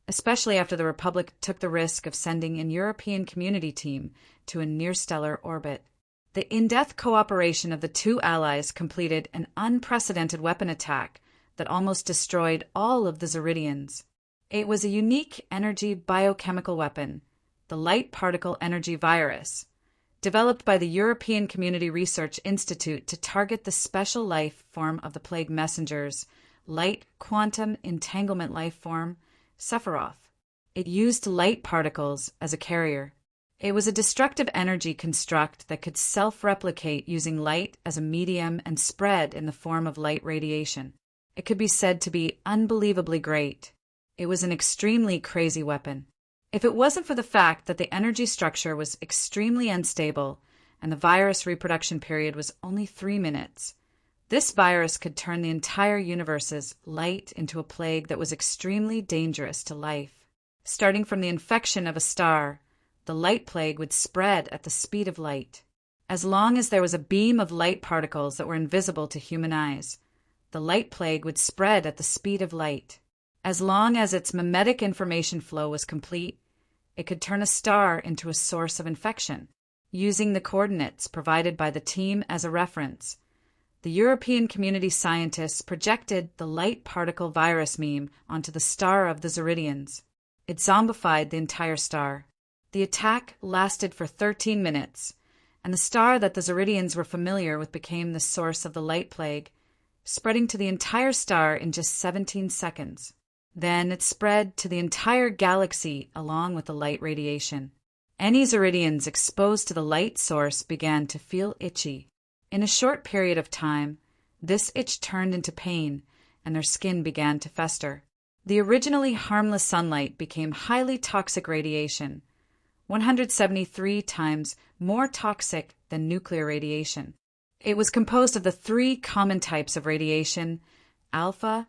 especially after the Republic took the risk of sending an European community team to a near-stellar orbit. The in-depth cooperation of the two allies completed an unprecedented weapon attack that almost destroyed all of the Zeridians. It was a unique energy biochemical weapon, the Light Particle Energy Virus, developed by the European Community Research Institute to target the special life form of the plague messengers, light quantum entanglement life form, Sephiroth. It used light particles as a carrier. It was a destructive energy construct that could self-replicate using light as a medium and spread in the form of light radiation. It could be said to be unbelievably great. It was an extremely crazy weapon. If it wasn't for the fact that the energy structure was extremely unstable and the virus reproduction period was only 3 minutes, this virus could turn the entire universe's light into a plague that was extremely dangerous to life. Starting from the infection of a star, the light plague would spread at the speed of light. As long as there was a beam of light particles that were invisible to human eyes, the light plague would spread at the speed of light. As long as its mimetic information flow was complete, it could turn a star into a source of infection. Using the coordinates provided by the team as a reference, the European community scientists projected the light particle virus meme onto the star of the Zeridians. It zombified the entire star. The attack lasted for 13 minutes, and the star that the Zeridians were familiar with became the source of the light plague, spreading to the entire star in just 17 seconds. Then it spread to the entire galaxy along with the light radiation. Any Zeridians exposed to the light source began to feel itchy. In a short period of time, this itch turned into pain, and their skin began to fester. The originally harmless sunlight became highly toxic radiation, 173 times more toxic than nuclear radiation. It was composed of the 3 common types of radiation, alpha,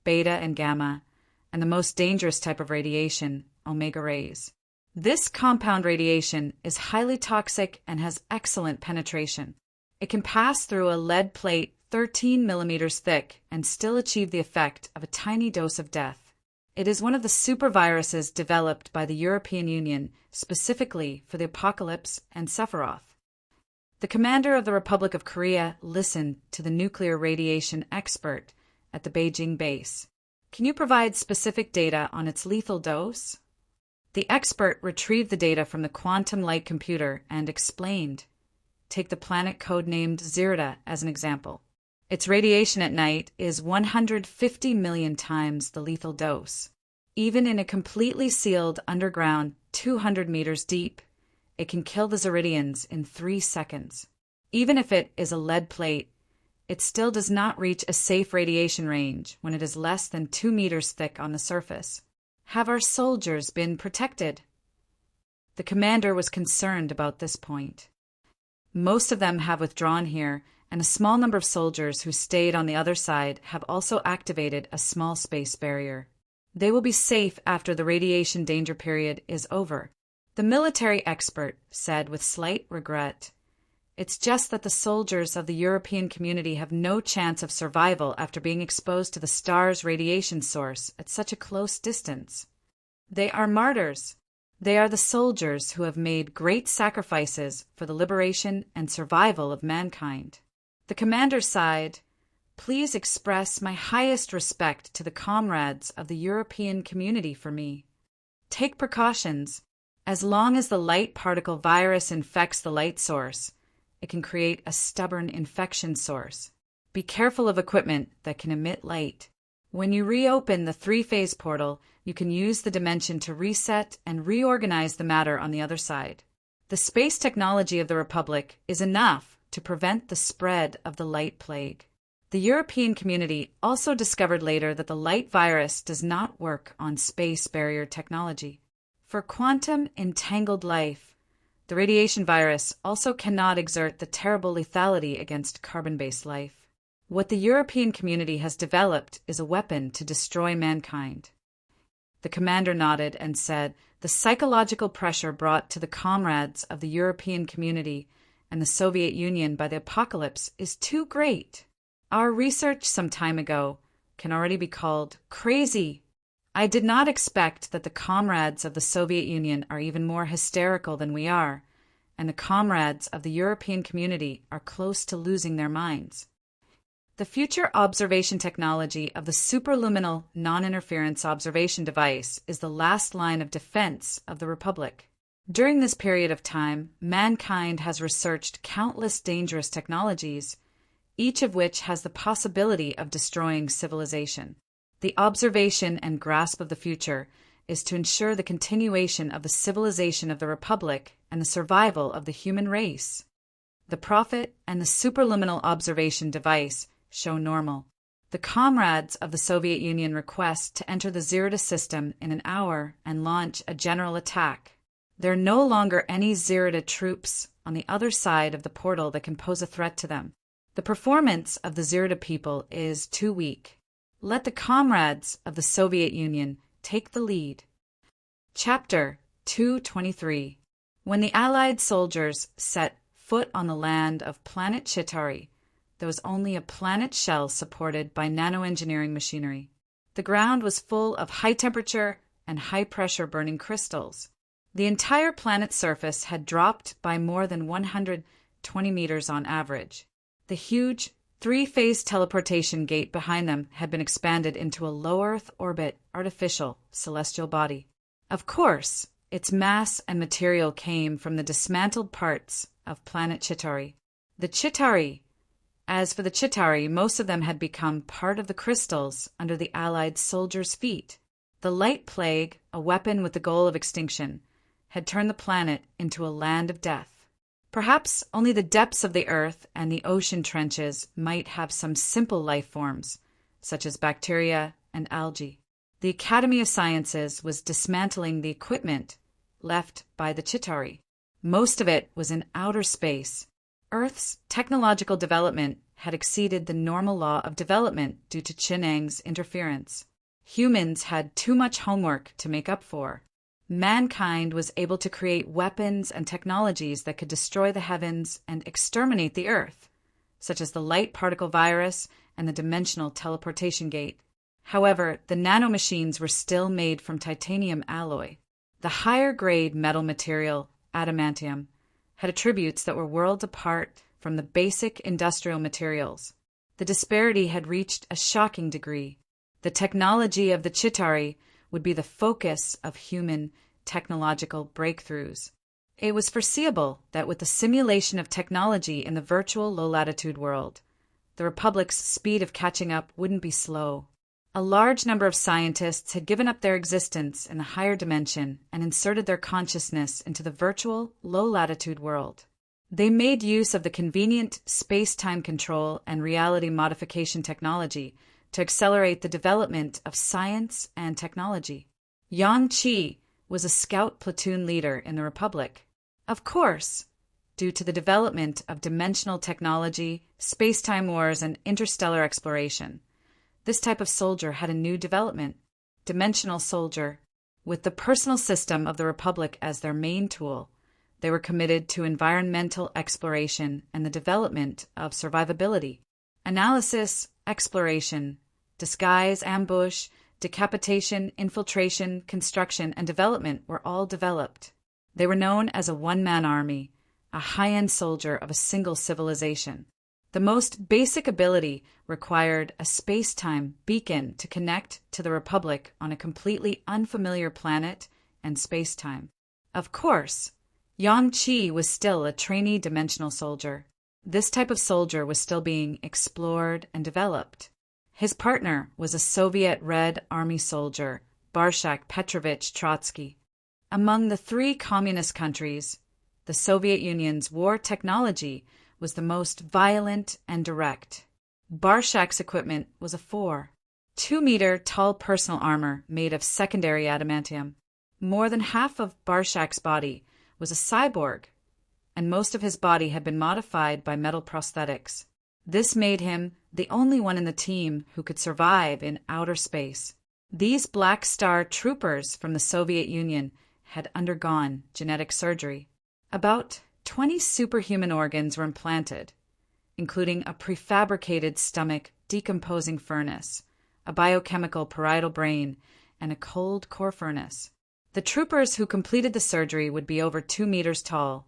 beta, and gamma, and the most dangerous type of radiation, omega rays. This compound radiation is highly toxic and has excellent penetration. It can pass through a lead plate 13 millimeters thick and still achieve the effect of a tiny dose of death. It is one of the superviruses developed by the European Union specifically for the apocalypse and Sephiroth. The commander of the Republic of Korea listened to the nuclear radiation expert at the Beijing base. Can you provide specific data on its lethal dose? The expert retrieved the data from the quantum light computer and explained. Take the planet codenamed Zirda as an example. Its radiation at night is 150 million times the lethal dose. Even in a completely sealed underground 200 meters deep, it can kill the Zeridians in 3 seconds. Even if it is a lead plate, it still does not reach a safe radiation range when it is less than 2 meters thick on the surface. Have our soldiers been protected? The commander was concerned about this point. Most of them have withdrawn here, and a small number of soldiers who stayed on the other side have also activated a small space barrier. They will be safe after the radiation danger period is over. The military expert said with slight regret, "It's just that the soldiers of the European community have no chance of survival after being exposed to the star's radiation source at such a close distance. They are martyrs. They are the soldiers who have made great sacrifices for the liberation and survival of mankind." The commander sighed, "Please express my highest respect to the comrades of the European community for me. Take precautions. As long as the light particle virus infects the light source, it can create a stubborn infection source. Be careful of equipment that can emit light. When you reopen the 3-phase portal, you can use the dimension to reset and reorganize the matter on the other side. The space technology of the Republic is enough to prevent the spread of the light plague." The European community also discovered later that the light virus does not work on space barrier technology. For quantum entangled life, the radiation virus also cannot exert the terrible lethality against carbon-based life. What the European community has developed is a weapon to destroy mankind. The commander nodded and said, "The psychological pressure brought to the comrades of the European community and the Soviet Union by the apocalypse is too great. Our research some time ago can already be called crazy. I did not expect that the comrades of the Soviet Union are even more hysterical than we are, and the comrades of the European community are close to losing their minds. The future observation technology of the superluminal non-interference observation device is the last line of defense of the Republic. During this period of time, mankind has researched countless dangerous technologies, each of which has the possibility of destroying civilization. The observation and grasp of the future is to ensure the continuation of the civilization of the Republic and the survival of the human race. The Prophet and the superluminal observation device show normal. The comrades of the Soviet Union request to enter the Zirida system in an hour and launch a general attack. There are no longer any Zirida troops on the other side of the portal that can pose a threat to them. The performance of the Zirida people is too weak. Let the comrades of the Soviet Union take the lead. Chapter 223. When the Allied soldiers set foot on the land of planet Chitauri, there was only a planet shell supported by nanoengineering machinery. The ground was full of high-temperature and high-pressure burning crystals. The entire planet's surface had dropped by more than 120 meters on average. The huge three-phase teleportation gate behind them had been expanded into a low-Earth orbit artificial celestial body. Of course, its mass and material came from the dismantled parts of planet Chitauri. As for the Chitauri, most of them had become part of the crystals under the Allied soldiers' feet. The light plague, a weapon with the goal of extinction, had turned the planet into a land of death. Perhaps only the depths of the earth and the ocean trenches might have some simple life forms, such as bacteria and algae. The Academy of Sciences was dismantling the equipment left by the Chitauri. Most of it was in outer space. Earth's technological development had exceeded the normal law of development due to Chinang's interference. Humans had too much homework to make up for. Mankind was able to create weapons and technologies that could destroy the heavens and exterminate the Earth, such as the light particle virus and the dimensional teleportation gate. However, the nanomachines were still made from titanium alloy. The higher-grade metal material, adamantium, had attributes that were worlds apart from the basic industrial materials. The disparity had reached a shocking degree. The technology of the Chitauri would be the focus of human technological breakthroughs. It was foreseeable that with the simulation of technology in the virtual low-latitude world, the Republic's speed of catching up wouldn't be slow. A large number of scientists had given up their existence in the higher dimension and inserted their consciousness into the virtual, low-latitude world. They made use of the convenient space-time control and reality modification technology to accelerate the development of science and technology. Yang Qi was a scout platoon leader in the Republic. Of course, due to the development of dimensional technology, space-time wars, and interstellar exploration, this type of soldier had a new development, dimensional soldier. With the personal system of the Republic as their main tool, they were committed to environmental exploration and the development of survivability. Analysis, exploration, disguise, ambush, decapitation, infiltration, construction, and development were all developed. They were known as a one-man army, a high-end soldier of a single civilization. The most basic ability required a space-time beacon to connect to the Republic on a completely unfamiliar planet and space-time. Of course, Yang Qi was still a trainee dimensional soldier. This type of soldier was still being explored and developed. His partner was a Soviet Red Army soldier, Barshak Petrovich Trotsky. Among the three communist countries, the Soviet Union's war technology was the most violent and direct. Barshak's equipment was a 4.2-meter tall personal armor made of secondary adamantium. More than half of Barshak's body was a cyborg, and most of his body had been modified by metal prosthetics. This made him the only one in the team who could survive in outer space. These Black Star troopers from the Soviet Union had undergone genetic surgery. About 20 superhuman organs were implanted, including a prefabricated stomach decomposing furnace, a biochemical parietal brain, and a cold core furnace. The troopers who completed the surgery would be over 2 meters tall,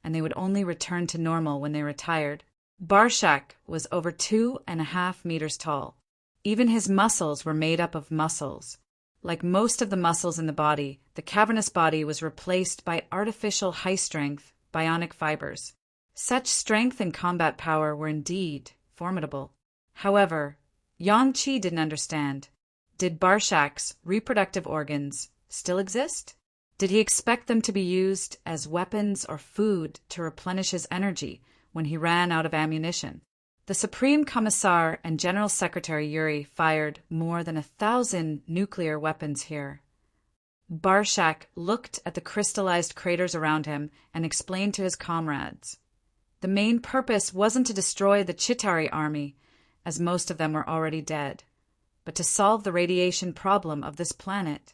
and they would only return to normal when they retired. Barshak was over 2.5 meters tall. Even his muscles were made up of muscles. Like most of the muscles in the body, the cavernous body was replaced by artificial high-strength, bionic fibers. Such strength and combat power were indeed formidable. However, Yang Qi didn't understand. Did Barshak's reproductive organs still exist? Did he expect them to be used as weapons or food to replenish his energy when he ran out of ammunition? The Supreme Commissar and General Secretary Yuri fired more than 1,000 nuclear weapons here. Barshak looked at the crystallized craters around him and explained to his comrades. The main purpose wasn't to destroy the Chitari army, as most of them were already dead, but to solve the radiation problem of this planet.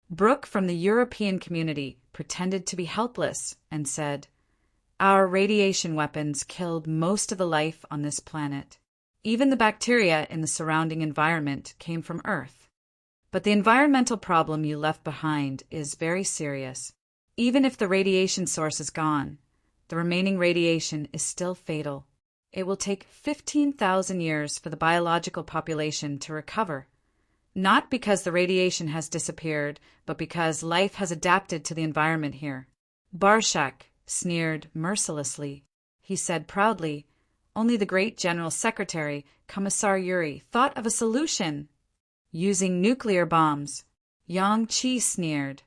Brooke from the European community pretended to be helpless and said, "Our radiation weapons killed most of the life on this planet. Even the bacteria in the surrounding environment came from Earth. But the environmental problem you left behind is very serious. Even if the radiation source is gone, the remaining radiation is still fatal. It will take 15,000 years for the biological population to recover. Not because the radiation has disappeared, but because life has adapted to the environment here." Barshak sneered mercilessly. He said proudly, "Only the great General Secretary, Commissar Yuri, thought of a solution. Using nuclear bombs." Yang Qi sneered.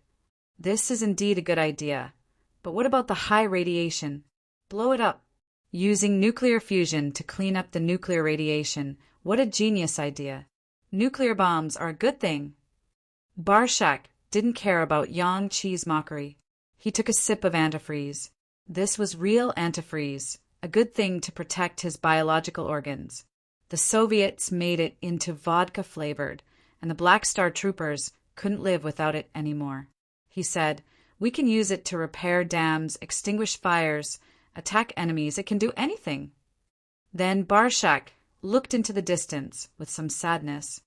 "This is indeed a good idea. But what about the high radiation? Blow it up." Using nuclear fusion to clean up the nuclear radiation. What a genius idea. Nuclear bombs are a good thing. Barshak didn't care about Yang Qi's mockery. He took a sip of antifreeze. This was real antifreeze, a good thing to protect his biological organs. The Soviets made it into vodka-flavored, and the Black Star troopers couldn't live without it anymore. He said, "We can use it to repair dams, extinguish fires, attack enemies. It can do anything." Then Barshak looked into the distance with some sadness.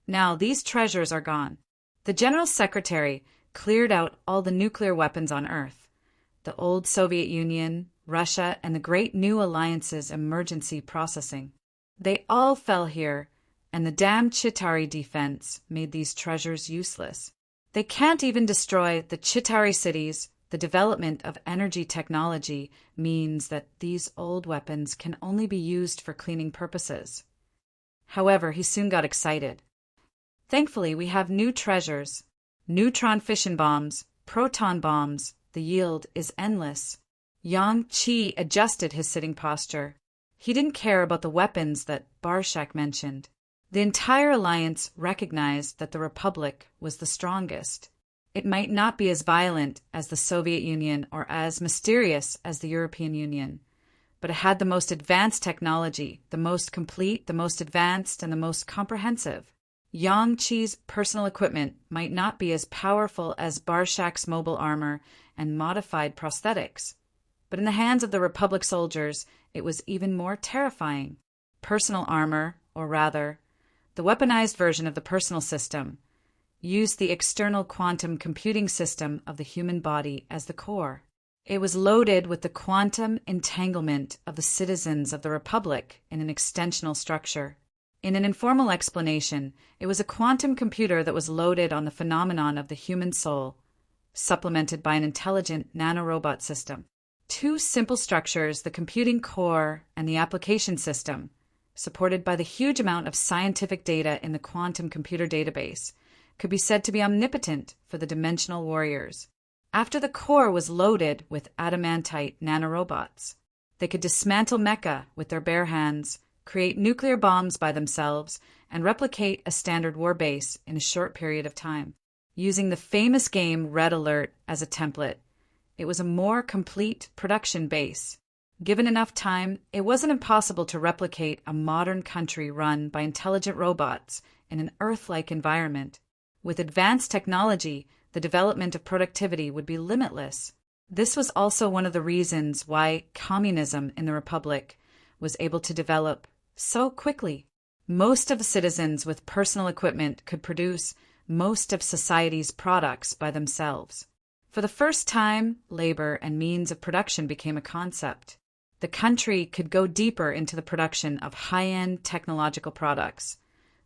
Now these treasures are gone. The General Secretary cleared out all the nuclear weapons on Earth. The old Soviet Union, Russia, and the Great New Alliance's emergency processing. They all fell here, and the damn Chitari defense made these treasures useless. They can't even destroy the Chitari cities. The development of energy technology means that these old weapons can only be used for cleaning purposes. However, he soon got excited. "Thankfully, we have new treasures. Neutron fission bombs, proton bombs. The yield is endless." Yang Qi adjusted his sitting posture. He didn't care about the weapons that Barshak mentioned. The entire alliance recognized that the Republic was the strongest. It might not be as violent as the Soviet Union or as mysterious as the European Union, but it had the most advanced technology, the most complete, the most advanced, and the most comprehensive. Yang Qi's personal equipment might not be as powerful as Barshak's mobile armor and modified prosthetics, but in the hands of the Republic soldiers, it was even more terrifying. Personal armor, or rather, the weaponized version of the personal system, used the external quantum computing system of the human body as the core. It was loaded with the quantum entanglement of the citizens of the Republic in an extensional structure. In an informal explanation, it was a quantum computer that was loaded on the phenomenon of the human soul, supplemented by an intelligent nanorobot system. Two simple structures, the computing core and the application system, supported by the huge amount of scientific data in the quantum computer database, could be said to be omnipotent for the dimensional warriors. After the core was loaded with adamantite nanorobots, they could dismantle mecha with their bare hands, create nuclear bombs by themselves, and replicate a standard war base in a short period of time. Using the famous game Red Alert as a template, it was a more complete production base. Given enough time, it wasn't impossible to replicate a modern country run by intelligent robots in an Earth-like environment. With advanced technology, the development of productivity would be limitless. This was also one of the reasons why communism in the Republic was able to develop so quickly. Most of the citizens with personal equipment could produce most of society's products by themselves. For the first time, labor and means of production became a concept. The country could go deeper into the production of high-end technological products,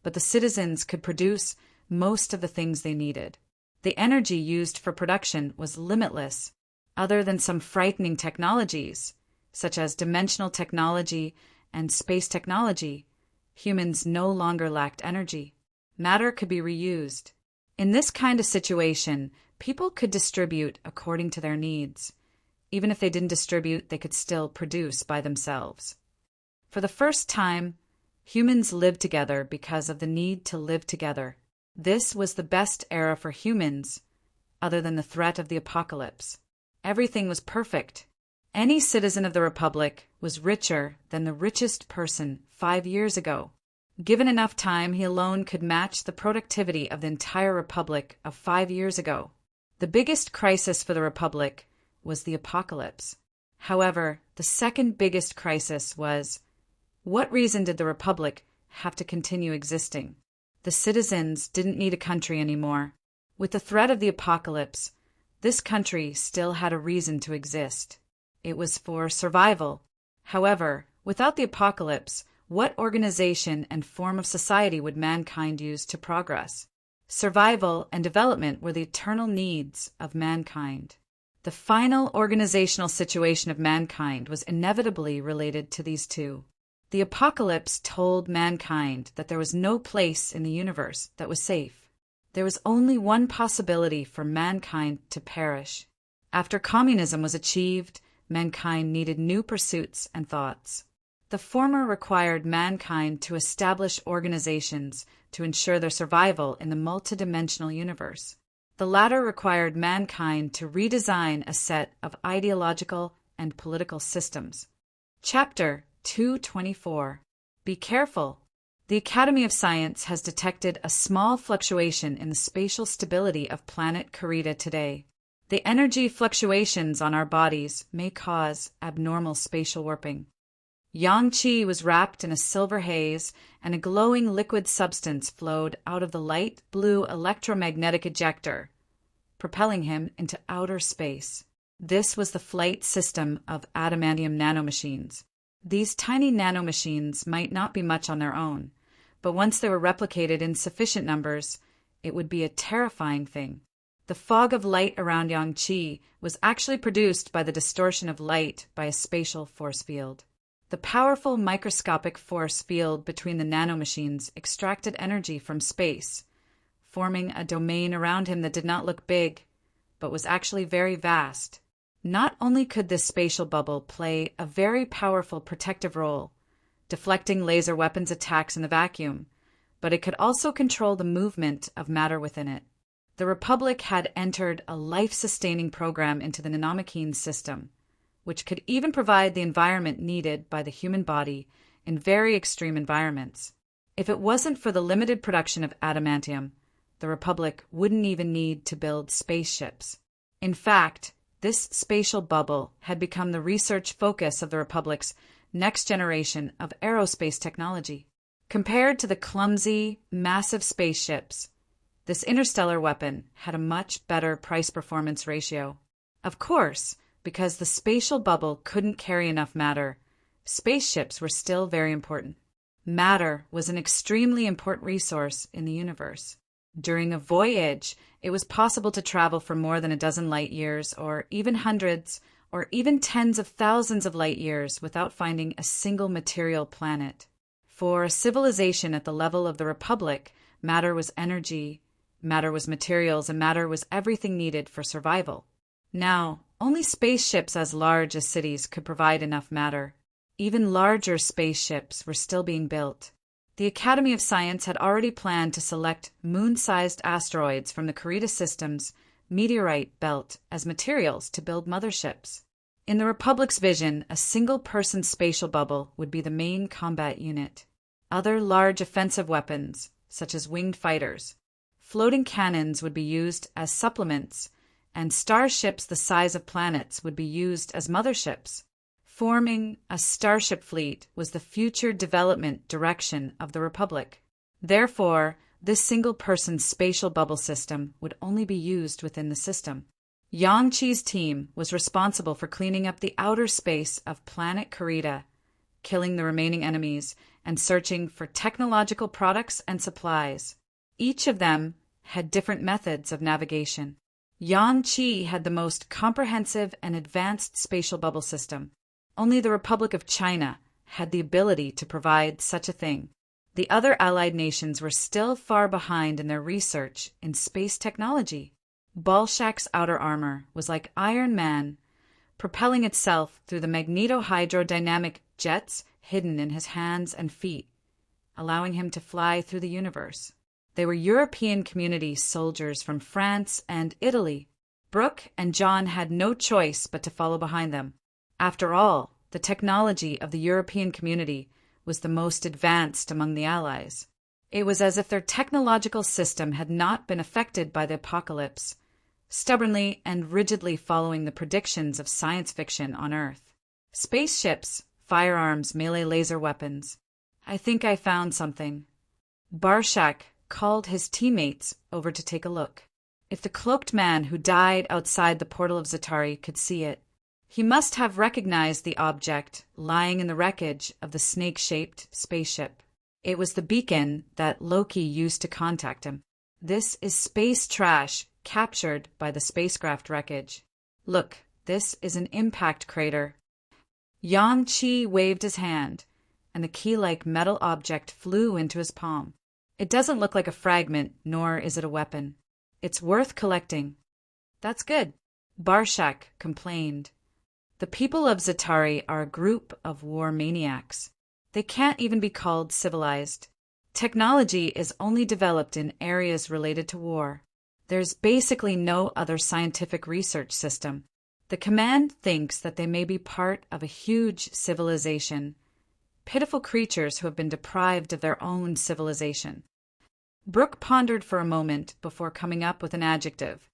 but the citizens could produce most of the things they needed. The energy used for production was limitless, other than some frightening technologies, such as dimensional technology and space technology. Humans no longer lacked energy. Matter could be reused. In this kind of situation, people could distribute according to their needs. Even if they didn't distribute, they could still produce by themselves. For the first time, humans lived together because of the need to live together. This was the best era for humans, other than the threat of the apocalypse. Everything was perfect. Any citizen of the Republic was richer than the richest person 5 years ago. Given enough time, he alone could match the productivity of the entire Republic of 5 years ago. The biggest crisis for the Republic was the apocalypse. However, the second biggest crisis was, what reason did the Republic have to continue existing? The citizens didn't need a country anymore. With the threat of the apocalypse, this country still had a reason to exist. It was for survival. However, without the apocalypse, what organization and form of society would mankind use to progress? Survival and development were the eternal needs of mankind. The final organizational situation of mankind was inevitably related to these two. The apocalypse told mankind that there was no place in the universe that was safe. There was only one possibility for mankind to perish. After communism was achieved, mankind needed new pursuits and thoughts. The former required mankind to establish organizations to ensure their survival in the multidimensional universe. The latter required mankind to redesign a set of ideological and political systems. Chapter 224. Be careful. The Academy of Science has detected a small fluctuation in the spatial stability of planet Carita today. The energy fluctuations on our bodies may cause abnormal spatial warping. Yang-Chi was wrapped in a silver haze, and a glowing liquid substance flowed out of the light blue electromagnetic ejector, propelling him into outer space. This was the flight system of adamantium nanomachines. These tiny nanomachines might not be much on their own, but once they were replicated in sufficient numbers, it would be a terrifying thing. The fog of light around Yang-Chi was actually produced by the distortion of light by a spatial force field. The powerful microscopic force field between the nanomachines extracted energy from space, forming a domain around him that did not look big, but was actually very vast. Not only could this spatial bubble play a very powerful protective role, deflecting laser weapons attacks in the vacuum, but it could also control the movement of matter within it. The Republic had entered a life-sustaining program into the nanomachine system, which could even provide the environment needed by the human body in very extreme environments. If it wasn't for the limited production of adamantium, the Republic wouldn't even need to build spaceships. In fact, this spatial bubble had become the research focus of the Republic's next generation of aerospace technology. Compared to the clumsy, massive spaceships, this interstellar weapon had a much better price-performance ratio. Of course, because the spatial bubble couldn't carry enough matter, spaceships were still very important. Matter was an extremely important resource in the universe. During a voyage, it was possible to travel for more than a dozen light years, or even hundreds, or even tens of thousands of light years without finding a single material planet. For a civilization at the level of the Republic, matter was energy, matter was materials, and matter was everything needed for survival. Now, only spaceships as large as cities could provide enough matter. Even larger spaceships were still being built. The Academy of Science had already planned to select moon-sized asteroids from the Carita system's meteorite belt as materials to build motherships. In the Republic's vision, a single-person spatial bubble would be the main combat unit. Other large offensive weapons, such as winged fighters, floating cannons would be used as supplements, and starships the size of planets would be used as motherships. Forming a starship fleet was the future development direction of the Republic. Therefore, this single-person spatial bubble system would only be used within the system. Yang Qi's team was responsible for cleaning up the outer space of planet Karita, killing the remaining enemies, and searching for technological products and supplies. Each of them had different methods of navigation. Yang Qi had the most comprehensive and advanced spatial bubble system. Only the Republic of China had the ability to provide such a thing. The other allied nations were still far behind in their research in space technology. Balshak's outer armor was like Iron Man, propelling itself through the magneto-hydrodynamic jets hidden in his hands and feet, allowing him to fly through the universe. They were European community soldiers from France and Italy. Brooke and John had no choice but to follow behind them. After all, the technology of the European community was the most advanced among the Allies. It was as if their technological system had not been affected by the apocalypse, stubbornly and rigidly following the predictions of science fiction on Earth. Spaceships, firearms, melee laser weapons. I think I found something. Barshak called his teammates over to take a look. If the cloaked man who died outside the portal of Zatari could see it, he must have recognized the object lying in the wreckage of the snake-shaped spaceship. It was the beacon that Loki used to contact him. This is space trash captured by the spacecraft wreckage. Look, this is an impact crater. Yang Qi waved his hand, and the key-like metal object flew into his palm. It doesn't look like a fragment, nor is it a weapon. It's worth collecting. That's good, Barshak complained. The people of Zatari are a group of war maniacs. They can't even be called civilized. Technology is only developed in areas related to war. There's basically no other scientific research system. The command thinks that they may be part of a huge civilization, pitiful creatures who have been deprived of their own civilization. Brooke pondered for a moment before coming up with an adjective.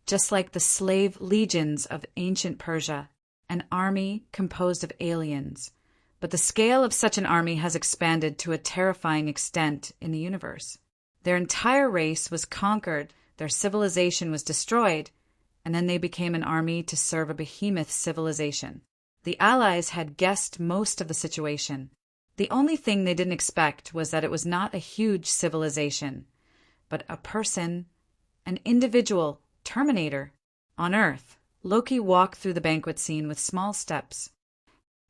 Just like the slave legions of ancient Persia, an army composed of aliens, but the scale of such an army has expanded to a terrifying extent in the universe. Their entire race was conquered, their civilization was destroyed, and then they became an army to serve a behemoth civilization. The Allies had guessed most of the situation. The only thing they didn't expect was that it was not a huge civilization, but a person, an individual, Terminator. On Earth, Loki walked through the banquet scene with small steps.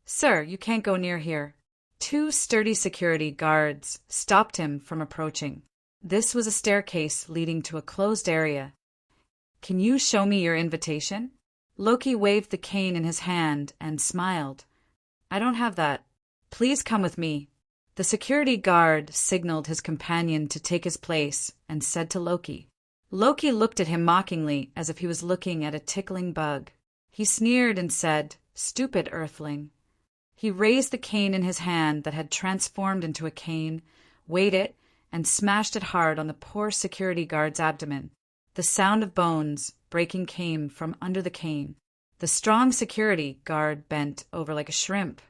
"Sir, you can't go near here." Two sturdy security guards stopped him from approaching. This was a staircase leading to a closed area. "Can you show me your invitation?" Loki waved the cane in his hand and smiled. "I don't have that. Please come with me." The security guard signaled his companion to take his place and said to Loki. Loki looked at him mockingly as if he was looking at a tickling bug. He sneered and said, "Stupid earthling." He raised the cane in his hand that had transformed into a cane, weighed it, and smashed it hard on the poor security guard's abdomen. The sound of bones breaking came from under the cane. The strong security guard bent over like a shrimp.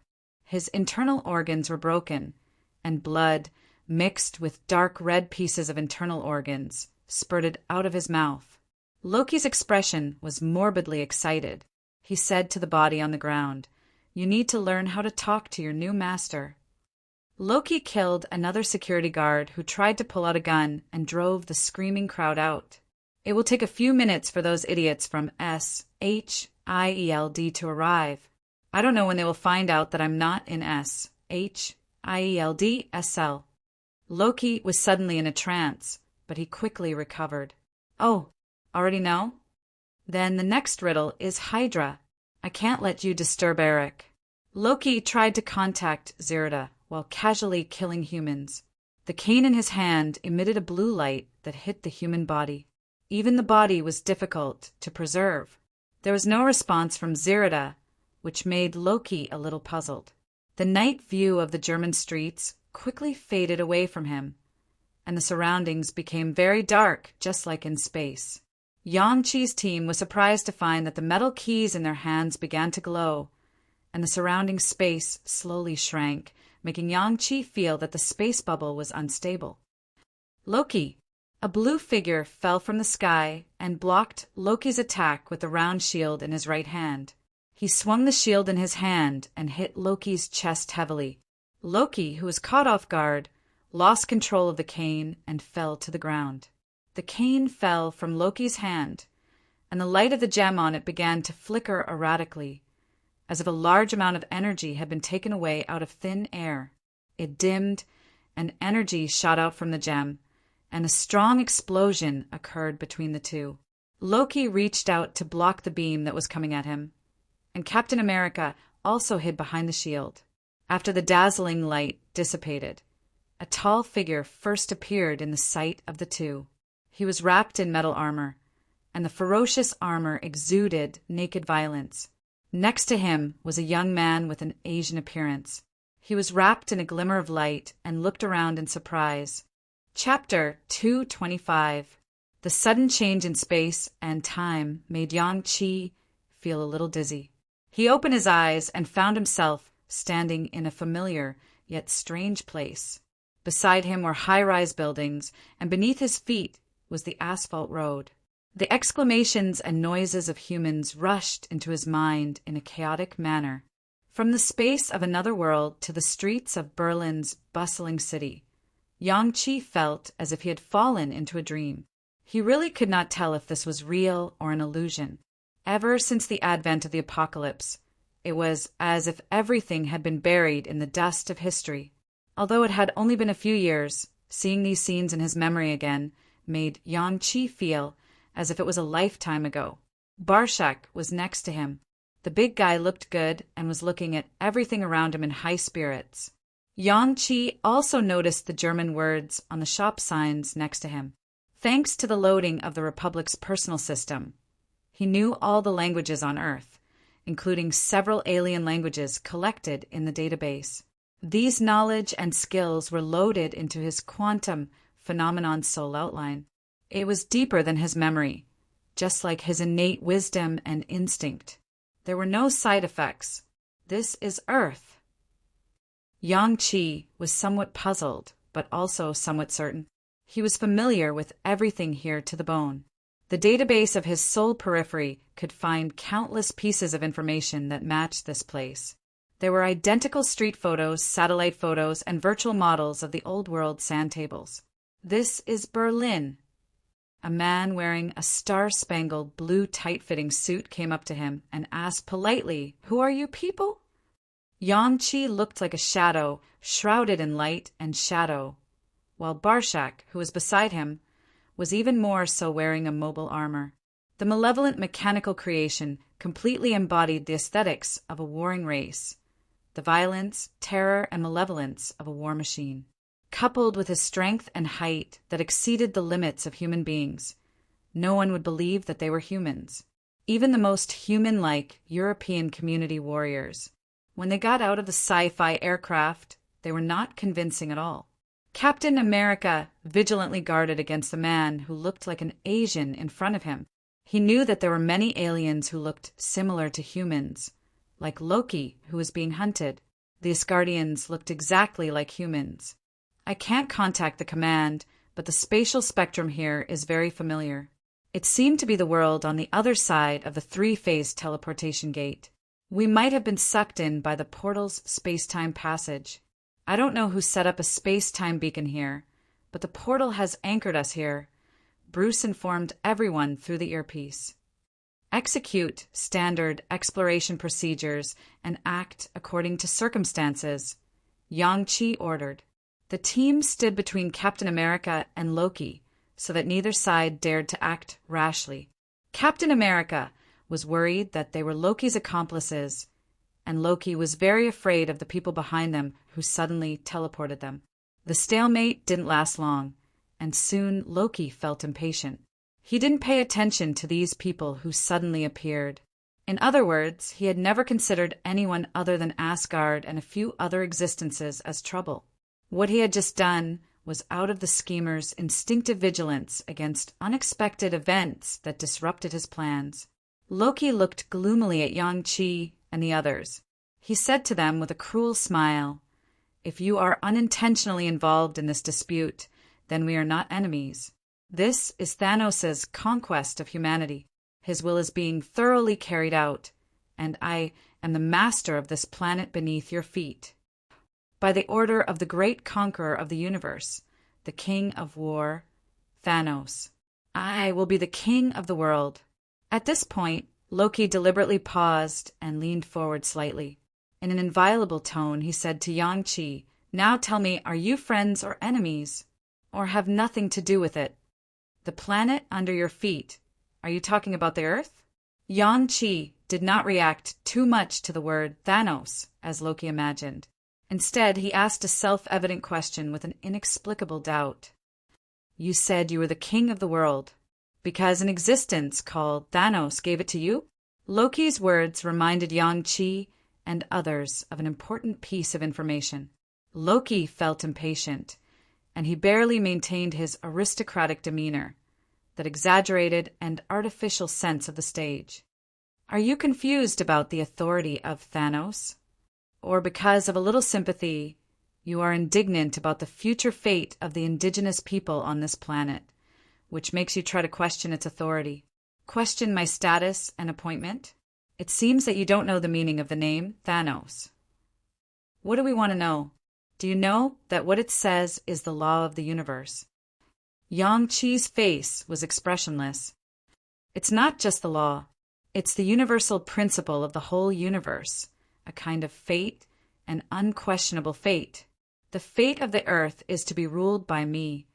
His internal organs were broken, and blood, mixed with dark red pieces of internal organs, spurted out of his mouth. Loki's expression was morbidly excited. He said to the body on the ground, "You need to learn how to talk to your new master." Loki killed another security guard who tried to pull out a gun and drove the screaming crowd out. It will take a few minutes for those idiots from SHIELD to arrive. I don't know when they will find out that I'm not in SHIELD. Loki was suddenly in a trance, but he quickly recovered. "Oh, already know? Then the next riddle is Hydra. I can't let you disturb Eric." Loki tried to contact Zirida while casually killing humans. The cane in his hand emitted a blue light that hit the human body. Even the body was difficult to preserve. There was no response from Zirida, which made Loki a little puzzled. The night view of the German streets quickly faded away from him, and the surroundings became very dark, just like in space. Yang Qi's team was surprised to find that the metal keys in their hands began to glow, and the surrounding space slowly shrank, making Yang-Chi feel that the space bubble was unstable. Loki! A blue figure fell from the sky and blocked Loki's attack with the round shield in his right hand. He swung the shield in his hand and hit Loki's chest heavily. Loki, who was caught off guard, lost control of the cane and fell to the ground. The cane fell from Loki's hand, and the light of the gem on it began to flicker erratically, as if a large amount of energy had been taken away out of thin air. It dimmed, and energy shot out from the gem, and a strong explosion occurred between the two. Loki reached out to block the beam that was coming at him, and Captain America also hid behind the shield. After the dazzling light dissipated, a tall figure first appeared in the sight of the two. He was wrapped in metal armor, and the ferocious armor exuded naked violence. Next to him was a young man with an Asian appearance. He was wrapped in a glimmer of light and looked around in surprise. Chapter 225. The sudden change in space and time made Yang-Chi feel a little dizzy. He opened his eyes and found himself standing in a familiar yet strange place. Beside him were high-rise buildings, and beneath his feet was the asphalt road. The exclamations and noises of humans rushed into his mind in a chaotic manner. From the space of another world to the streets of Berlin's bustling city, Yang-Chi felt as if he had fallen into a dream. He really could not tell if this was real or an illusion. Ever since the advent of the apocalypse, it was as if everything had been buried in the dust of history. Although it had only been a few years, seeing these scenes in his memory again made Yang-Chi feel as if it was a lifetime ago. Barshak was next to him. The big guy looked good and was looking at everything around him in high spirits. Yang-Chi also noticed the German words on the shop signs next to him. Thanks to the loading of the Republic's personal system, he knew all the languages on Earth, including several alien languages collected in the database. These knowledge and skills were loaded into his quantum phenomenon soul outline. It was deeper than his memory, just like his innate wisdom and instinct. There were no side effects. This is Earth. Yang-Chi was somewhat puzzled, but also somewhat certain. He was familiar with everything here to the bone. The database of his soul periphery could find countless pieces of information that matched this place. There were identical street photos, satellite photos, and virtual models of the old world sand tables. This is Berlin. A man wearing a star-spangled blue tight-fitting suit came up to him and asked politely, "Who are you people?" Yang-Chi looked like a shadow, shrouded in light and shadow, while Barshak, who was beside him, was even more so wearing a mobile armor. The malevolent mechanical creation completely embodied the aesthetics of a warring race, the violence, terror, and malevolence of a war machine, coupled with his strength and height that exceeded the limits of human beings. No one would believe that they were humans, even the most human-like European community warriors. When they got out of the sci-fi aircraft, they were not convincing at all. Captain America vigilantly guarded against the man who looked like an Asian in front of him. He knew that there were many aliens who looked similar to humans, like Loki, who was being hunted. The Asgardians looked exactly like humans. I can't contact the command, but the spatial spectrum here is very familiar. It seemed to be the world on the other side of the three-phase teleportation gate. We might have been sucked in by the portal's space-time passage. I don't know who set up a space-time beacon here, but the portal has anchored us here. Bruce informed everyone through the earpiece. Execute standard exploration procedures and act according to circumstances, Yang-Chi ordered. The team stood between Captain America and Loki so that neither side dared to act rashly. Captain America was worried that they were Loki's accomplices, and Loki was very afraid of the people behind them who suddenly teleported them. The stalemate didn't last long, and soon Loki felt impatient. He didn't pay attention to these people who suddenly appeared. In other words, he had never considered anyone other than Asgard and a few other existences as trouble. What he had just done was out of the schemer's instinctive vigilance against unexpected events that disrupted his plans. Loki looked gloomily at Yang-Chi and the others. He said to them with a cruel smile, "If you are unintentionally involved in this dispute, then we are not enemies. This is Thanos' conquest of humanity. His will is being thoroughly carried out, and I am the master of this planet beneath your feet. By the order of the great conqueror of the universe, the king of war, Thanos, I will be the king of the world." At this point, Loki deliberately paused and leaned forward slightly. In an inviolable tone, he said to Yang-Chi, "Now tell me, are you friends or enemies, or have nothing to do with it? The planet under your feet, are you talking about the Earth?" Yang-Chi did not react too much to the word Thanos, as Loki imagined. Instead, he asked a self-evident question with an inexplicable doubt. "You said you were the king of the world, because an existence called Thanos gave it to you?" Loki's words reminded Yang-Chi and others of an important piece of information. Loki felt impatient, and he barely maintained his aristocratic demeanor, that exaggerated and artificial sense of the stage. "Are you confused about the authority of Thanos? Or because of a little sympathy, you are indignant about the future fate of the indigenous people on this planet, which makes you try to question its authority? Question my status and appointment? It seems that you don't know the meaning of the name Thanos. What do we want to know? Do you know that what it says is the law of the universe?" Yang-Chi's face was expressionless. "It's not just the law. It's the universal principle of the whole universe, a kind of fate, an unquestionable fate. The fate of the earth is to be ruled by me,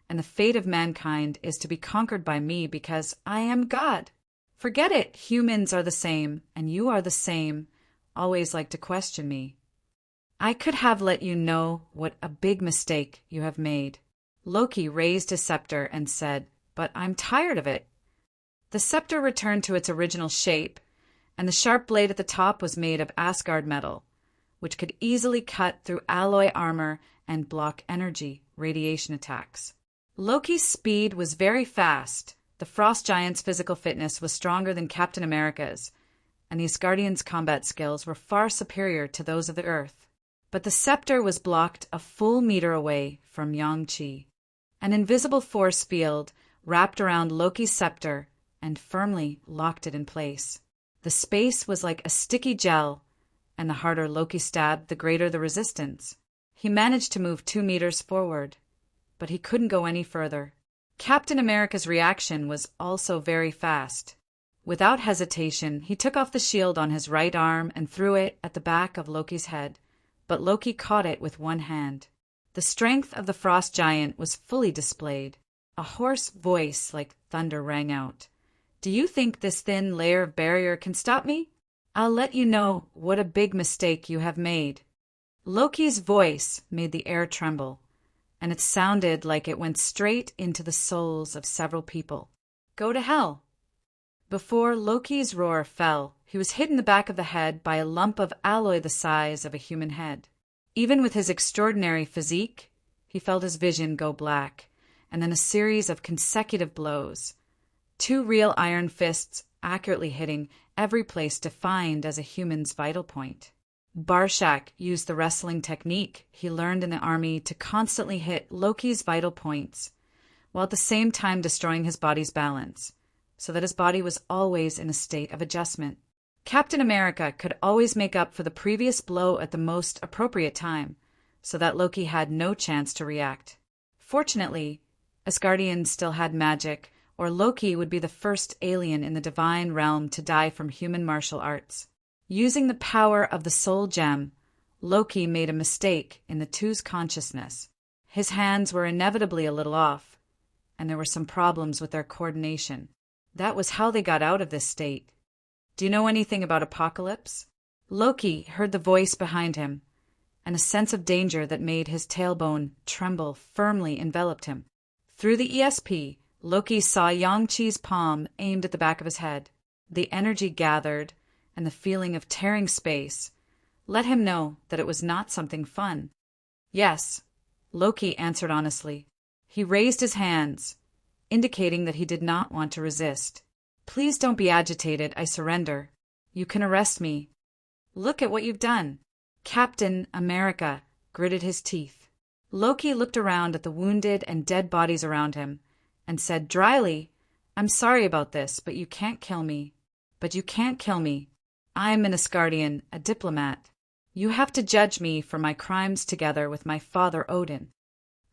and the fate of mankind is to be conquered by me because I am God. Forget it, humans are the same, and you are the same, always like to question me. I could have let you know what a big mistake you have made." Loki raised his scepter and said, "But I'm tired of it." The scepter returned to its original shape, and the sharp blade at the top was made of Asgard metal, which could easily cut through alloy armor and block energy radiation attacks. Loki's speed was very fast. The Frost Giant's physical fitness was stronger than Captain America's, and the Asgardians' combat skills were far superior to those of the Earth. But the scepter was blocked a full meter away from Yang-Chi. An invisible force field wrapped around Loki's scepter and firmly locked it in place. The space was like a sticky gel, and the harder Loki stabbed, the greater the resistance. He managed to move 2 meters forward, but he couldn't go any further. Captain America's reaction was also very fast. Without hesitation, he took off the shield on his right arm and threw it at the back of Loki's head, but Loki caught it with one hand. The strength of the Frost Giant was fully displayed. A hoarse voice like thunder rang out. "Do you think this thin layer of barrier can stop me? I'll let you know what a big mistake you have made." Loki's voice made the air tremble, and it sounded like it went straight into the souls of several people. "Go to hell." Before Loki's roar fell, he was hit in the back of the head by a lump of alloy the size of a human head. Even with his extraordinary physique, he felt his vision go black, and then a series of consecutive blows. 2 real iron fists accurately hitting every place defined as a human's vital point. Barshak used the wrestling technique he learned in the army to constantly hit Loki's vital points, while at the same time destroying his body's balance, so that his body was always in a state of adjustment. Captain America could always make up for the previous blow at the most appropriate time, so that Loki had no chance to react. Fortunately, Asgardians still had magic, or Loki would be the first alien in the divine realm to die from human martial arts. Using the power of the soul gem, Loki made a mistake in the two's consciousness. His hands were inevitably a little off, and there were some problems with their coordination. That was how they got out of this state. "Do you know anything about Apocalypse?" Loki heard the voice behind him, and a sense of danger that made his tailbone tremble firmly enveloped him. Through the ESP, Loki saw Yang-Chi's palm aimed at the back of his head. The energy gathered, and the feeling of tearing space let him know that it was not something fun. "Yes," Loki answered honestly. He raised his hands, indicating that he did not want to resist. "Please don't be agitated. I surrender. You can arrest me. Look at what you've done. Captain America gritted his teeth. Loki looked around at the wounded and dead bodies around him and said dryly, I'm sorry about this, but you can't kill me. But you can't kill me. I'm an Asgardian, a diplomat. You have to judge me for my crimes together with my father Odin.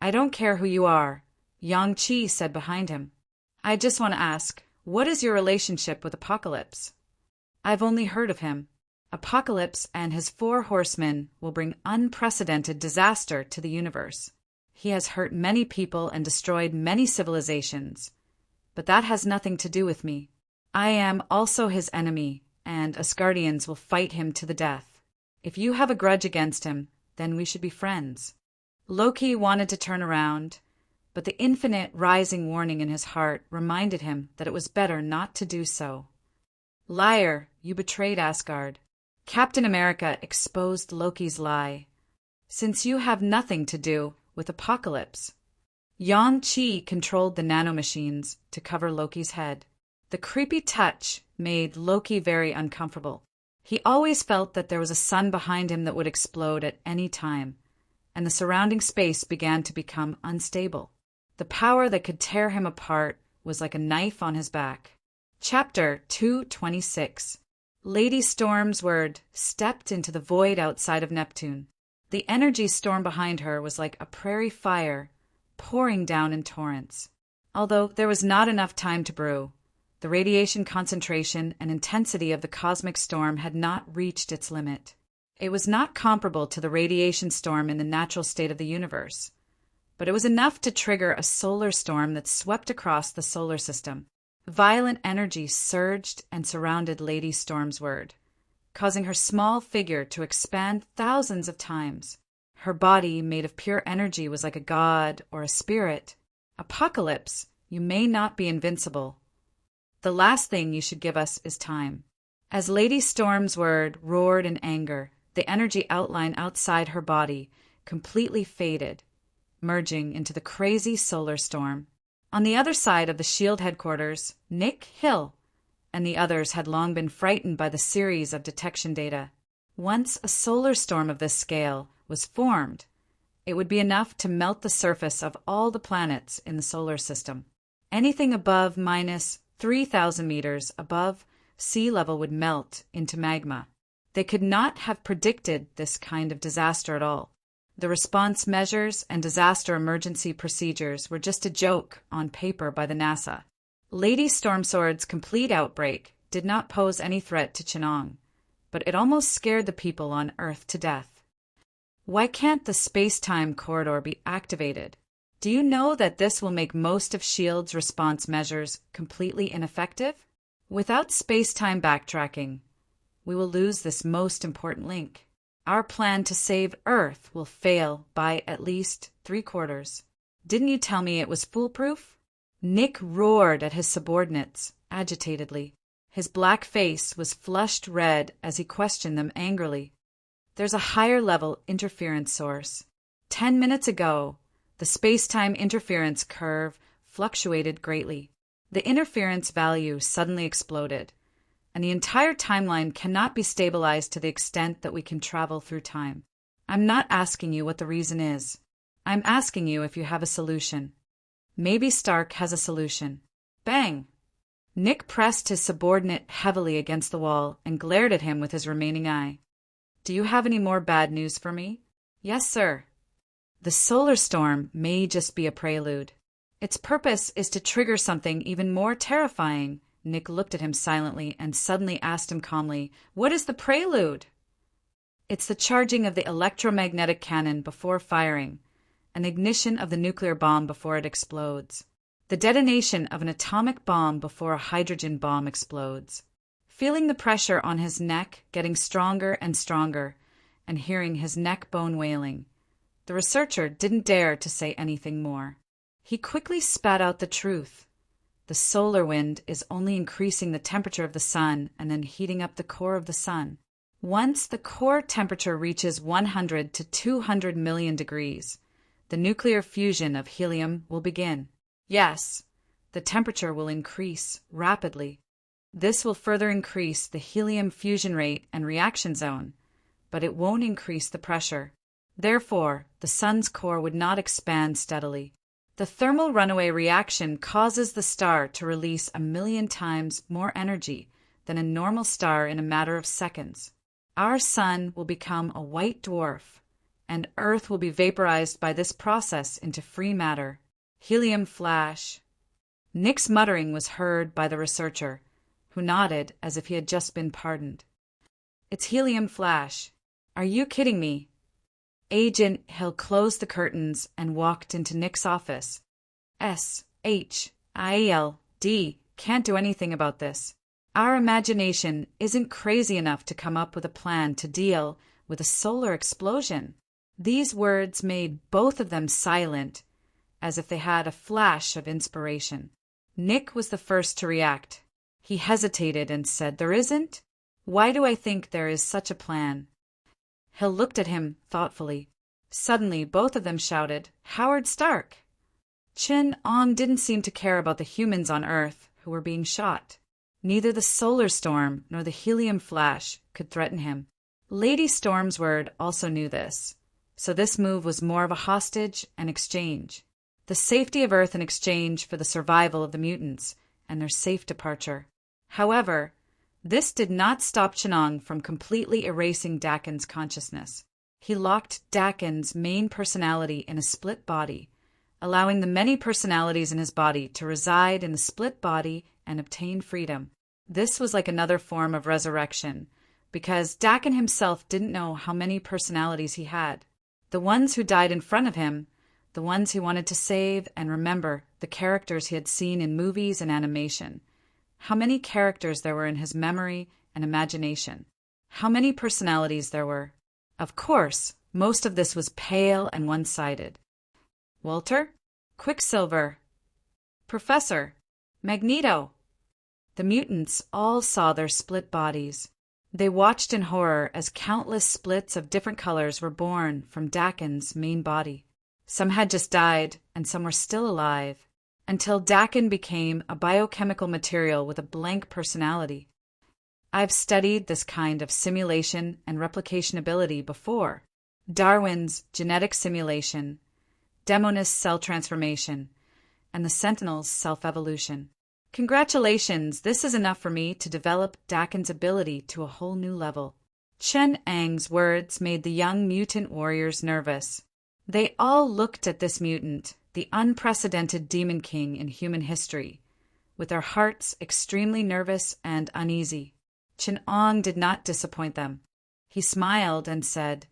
I don't care who you are, Yang-Chi said behind him. I just want to ask, what is your relationship with Apocalypse? I've only heard of him. Apocalypse and his 4 horsemen will bring unprecedented disaster to the universe. He has hurt many people and destroyed many civilizations. But that has nothing to do with me. I am also his enemy, and Asgardians will fight him to the death. If you have a grudge against him, then we should be friends. Loki wanted to turn around, but the infinite rising warning in his heart reminded him that it was better not to do so. Liar, you betrayed Asgard. Captain America exposed Loki's lie. Since you have nothing to do with Apocalypse. Yang-Chi controlled the nanomachines to cover Loki's head. The creepy touch made Loki very uncomfortable. He always felt that there was a sun behind him that would explode at any time, and the surrounding space began to become unstable. The power that could tear him apart was like a knife on his back. Chapter 226. Lady Stormsword stepped into the void outside of Neptune. The energy storm behind her was like a prairie fire, pouring down in torrents. Although there was not enough time to brew, the radiation concentration and intensity of the cosmic storm had not reached its limit. It was not comparable to the radiation storm in the natural state of the universe, but it was enough to trigger a solar storm that swept across the solar system. Violent energy surged and surrounded Lady Stormsword, causing her small figure to expand thousands of times. Her body, made of pure energy, was like a god or a spirit. Apocalypse, you may not be invincible. The last thing you should give us is time. As Lady Stormsword roared in anger, the energy outline outside her body completely faded, merging into the crazy solar storm. On the other side of the S.H.I.E.L.D. headquarters, Nick, Hill, and the others had long been frightened by the series of detection data. Once a solar storm of this scale was formed, it would be enough to melt the surface of all the planets in the solar system. Anything above minus 3,000 meters above sea level would melt into magma. They could not have predicted this kind of disaster at all. The response measures and disaster emergency procedures were just a joke on paper by the NASA. Lady Stormsword's complete outbreak did not pose any threat to Chennong, but it almost scared the people on Earth to death. Why can't the space-time corridor be activated? Do you know that this will make most of S.H.I.E.L.D.'s response measures completely ineffective? Without space-time backtracking, we will lose this most important link. Our plan to save Earth will fail by at least 3/4. Didn't you tell me it was foolproof? Nick roared at his subordinates, agitatedly. His black face was flushed red as he questioned them angrily. There's a higher-level interference source. 10 minutes ago, the space-time interference curve fluctuated greatly. The interference value suddenly exploded, and the entire timeline cannot be stabilized to the extent that we can travel through time. I'm not asking you what the reason is. I'm asking you if you have a solution. Maybe Stark has a solution. Bang! Nick pressed his subordinate heavily against the wall and glared at him with his remaining eye. Do you have any more bad news for me? Yes, sir. The solar storm may just be a prelude. Its purpose is to trigger something even more terrifying. Nick looked at him silently and suddenly asked him calmly, What is the prelude? It's the charging of the electromagnetic cannon before firing, an ignition of the nuclear bomb before it explodes, the detonation of an atomic bomb before a hydrogen bomb explodes. Feeling the pressure on his neck getting stronger and stronger, and hearing his neck bone wailing, the researcher didn't dare to say anything more. He quickly spat out the truth. The solar wind is only increasing the temperature of the sun and then heating up the core of the sun. Once the core temperature reaches 100 to 200 million degrees, the nuclear fusion of helium will begin. Yes, the temperature will increase rapidly. This will further increase the helium fusion rate and reaction zone, but it won't increase the pressure. Therefore, the sun's core would not expand steadily. The thermal runaway reaction causes the star to release 1,000,000 times more energy than a normal star in a matter of seconds. Our sun will become a white dwarf, and Earth will be vaporized by this process into free matter. Helium flash. Nick's muttering was heard by the researcher, who nodded as if he had just been pardoned. It's helium flash. Are you kidding me? Agent Hill closed the curtains and walked into Nick's office. SHIELD can't do anything about this. Our imagination isn't crazy enough to come up with a plan to deal with a solar explosion. These words made both of them silent, as if they had a flash of inspiration. Nick was the first to react. He hesitated and said, "There isn't? Why do I think there is such a plan?" Hill looked at him thoughtfully. Suddenly, both of them shouted, "Howard Stark!" Chin Ong didn't seem to care about the humans on Earth who were being shot. Neither the solar storm nor the helium flash could threaten him. Lady Stormsword also knew this, so this move was more of a hostage and exchange. The safety of Earth in exchange for the survival of the mutants and their safe departure. However, this did not stop Chinong from completely erasing Dakin's consciousness. He locked Dakin's main personality in a split body, allowing the many personalities in his body to reside in the split body and obtain freedom. This was like another form of resurrection, because Dakin himself didn't know how many personalities he had. The ones who died in front of him, the ones he wanted to save and remember, the characters he had seen in movies and animation. How many characters there were in his memory and imagination. How many personalities there were. Of course, most of this was pale and one-sided. Walter? Quicksilver? Professor? Magneto? The mutants all saw their split bodies. They watched in horror as countless splits of different colors were born from Dakin's main body. Some had just died, and some were still alive, until Dakin became a biochemical material with a blank personality. I've studied this kind of simulation and replication ability before. Darwin's genetic simulation, Demonis cell transformation, and the Sentinel's self-evolution. Congratulations, this is enough for me to develop Dakin's ability to a whole new level. Chen Ang's words made the young mutant warriors nervous. They all looked at this mutant, the unprecedented Demon King in human history, with their hearts extremely nervous and uneasy. Chen Ong did not disappoint them. He smiled and said,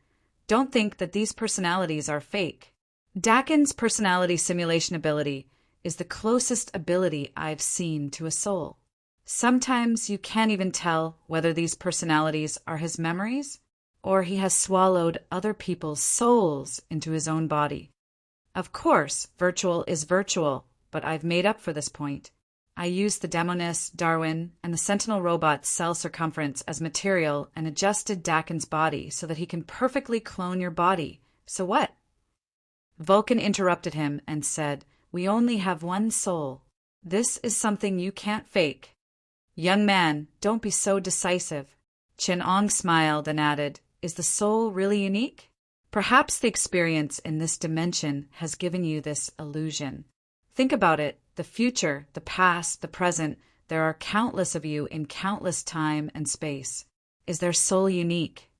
"Don't think that these personalities are fake. Dakin's personality simulation ability is the closest ability I've seen to a soul. Sometimes you can't even tell whether these personalities are his memories or he has swallowed other people's souls into his own body. Of course, virtual is virtual, but I've made up for this point. I used the Demonis, Darwin, and the Sentinel robot's cell circumference as material and adjusted Dakin's body so that he can perfectly clone your body. So what?" Vulcan interrupted him and said, "We only have one soul. This is something you can't fake. Young man, don't be so decisive." Chen Ong smiled and added, "Is the soul really unique? Perhaps the experience in this dimension has given you this illusion. Think about it. The future, the past, the present, there are countless of you in countless time and space. Is their soul unique?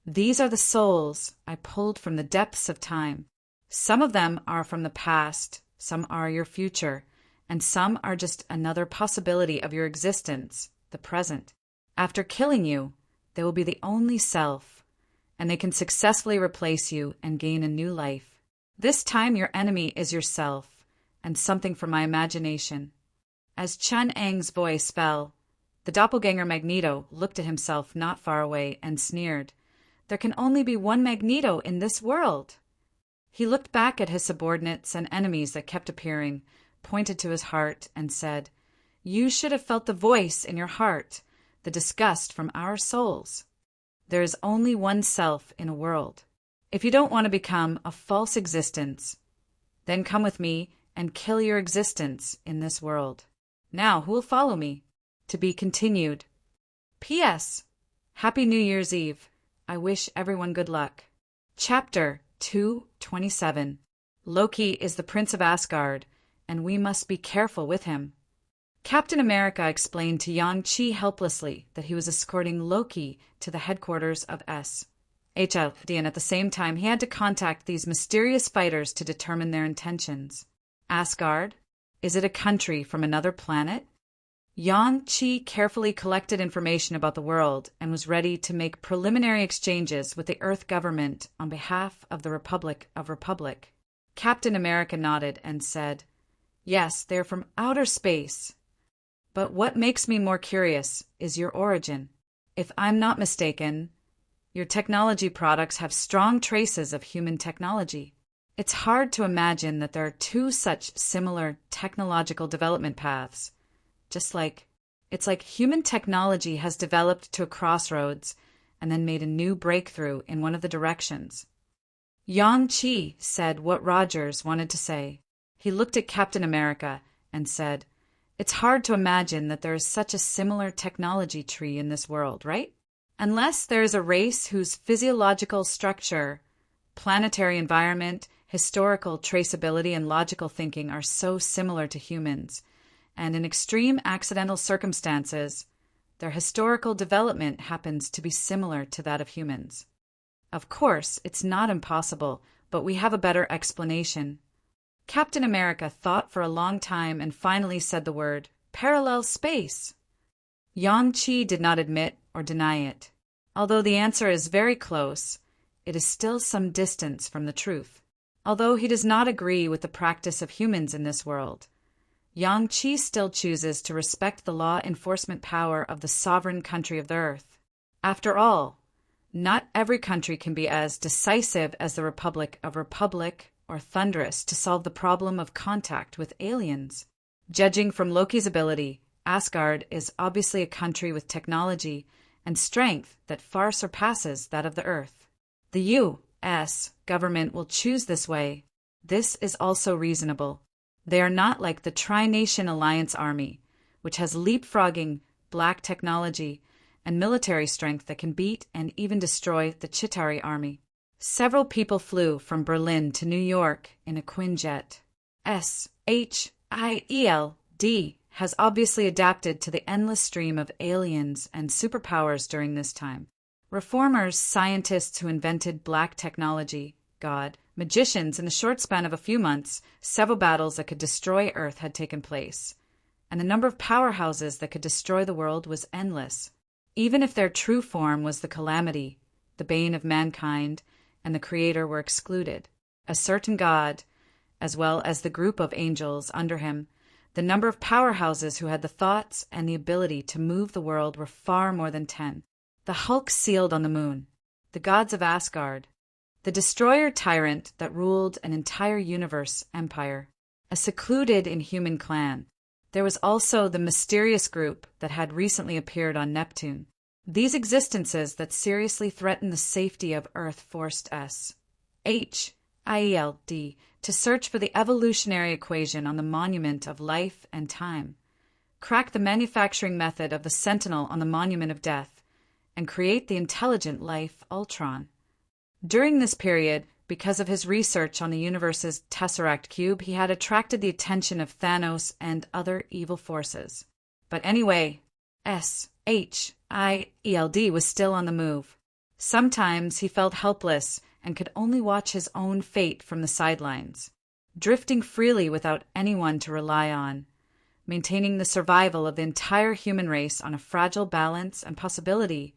These are the souls I pulled from the depths of time. Some of them are from the past, some are your future, and some are just another possibility of your existence, the present. After killing you, they will be the only self, and they can successfully replace you and gain a new life. This time your enemy is yourself, and something from my imagination." As Chen Ang's voice fell, the doppelganger Magneto looked at himself not far away and sneered. "There can only be one Magneto in this world." He looked back at his subordinates and enemies that kept appearing, pointed to his heart, and said, "You should have felt the voice in your heart, the disgust from our souls. There is only one self in a world. If you don't want to become a false existence, then come with me and kill your existence in this world. Now, who will follow me?" To be continued. P.S. Happy New Year's Eve. I wish everyone good luck. Chapter 227. Loki is the Prince of Asgard, and we must be careful with him. Captain America explained to Yang-Chi helplessly that he was escorting Loki to the headquarters of SHLD, and at the same time he had to contact these mysterious fighters to determine their intentions. Asgard? Is it a country from another planet? Yang-Chi carefully collected information about the world and was ready to make preliminary exchanges with the Earth government on behalf of the Republic of Republic. Captain America nodded and said, "Yes, they're from outer space. But what makes me more curious is your origin. If I'm not mistaken, your technology products have strong traces of human technology. It's hard to imagine that there are two such similar technological development paths. It's like human technology has developed to a crossroads and then made a new breakthrough in one of the directions." Yang-Chi said what Rogers wanted to say. He looked at Captain America and said, "It's hard to imagine that there is such a similar technology tree in this world, right? Unless there is a race whose physiological structure, planetary environment, historical traceability, and logical thinking are so similar to humans, and in extreme accidental circumstances, their historical development happens to be similar to that of humans. Of course, it's not impossible, but we have a better explanation." Captain America thought for a long time and finally said the word, "Parallel space." Yang-Chi did not admit or deny it. Although the answer is very close, it is still some distance from the truth. Although he does not agree with the practice of humans in this world, Yang-Chi still chooses to respect the law enforcement power of the sovereign country of the Earth. After all, not every country can be as decisive as the Republic of Republic or thunderous to solve the problem of contact with aliens. Judging from Loki's ability, Asgard is obviously a country with technology and strength that far surpasses that of the Earth. The U.S. government will choose this way. This is also reasonable. They are not like the Tri-Nation Alliance Army, which has leapfrogging black technology and military strength that can beat and even destroy the Chitauri army. Several people flew from Berlin to New York in a Quinjet. SHIELD has obviously adapted to the endless stream of aliens and superpowers during this time. Reformers, scientists who invented black technology, God, magicians. In the short span of a few months, several battles that could destroy Earth had taken place, and the number of powerhouses that could destroy the world was endless. Even if their true form was the calamity, the bane of mankind, and the Creator were excluded, a certain God, as well as the group of angels under him, the number of powerhouses who had the thoughts and the ability to move the world were far more than 10. The Hulk sealed on the moon, the gods of Asgard, the destroyer tyrant that ruled an entire universe empire, a secluded inhuman clan. There was also the mysterious group that had recently appeared on Neptune. These existences that seriously threatened the safety of Earth forced SHIELD to search for the evolutionary equation on the monument of life and time, crack the manufacturing method of the Sentinel on the monument of death, and create the intelligent life Ultron. During this period, because of his research on the universe's Tesseract Cube, he had attracted the attention of Thanos and other evil forces. But anyway, SHIELD was still on the move. Sometimes he felt helpless and could only watch his own fate from the sidelines, drifting freely without anyone to rely on, maintaining the survival of the entire human race on a fragile balance and possibility,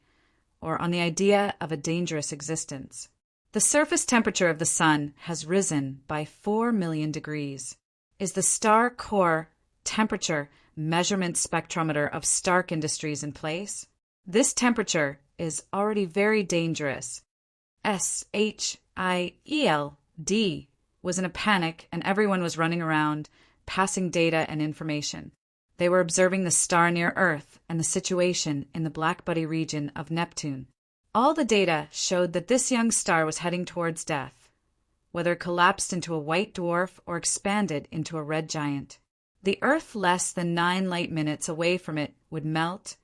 or on the idea of a dangerous existence. The surface temperature of the sun has risen by 4 million degrees. Is the star core temperature measurement spectrometer of Stark Industries in place? This temperature is already very dangerous. SHIELD was in a panic, and everyone was running around, passing data and information. They were observing the star near Earth and the situation in the Black Buddy region of Neptune. All the data showed that this young star was heading towards death, whether it collapsed into a white dwarf or expanded into a red giant. The Earth less than 9 light minutes away from it would melt,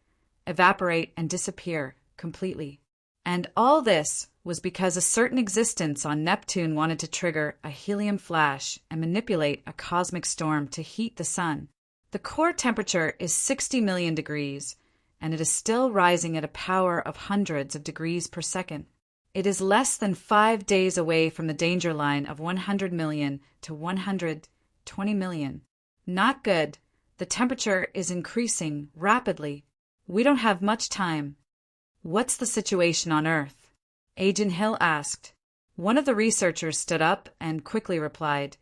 evaporate, and disappear completely. And all this was because a certain existence on Neptune wanted to trigger a helium flash and manipulate a cosmic storm to heat the sun. The core temperature is 60 million degrees, and it is still rising at a power of hundreds of degrees per second. It is less than 5 days away from the danger line of 100 million to 120 million. Not good. The temperature is increasing rapidly. We don't have much time. What's the situation on Earth? Agent Hill asked. One of the researchers stood up and quickly replied,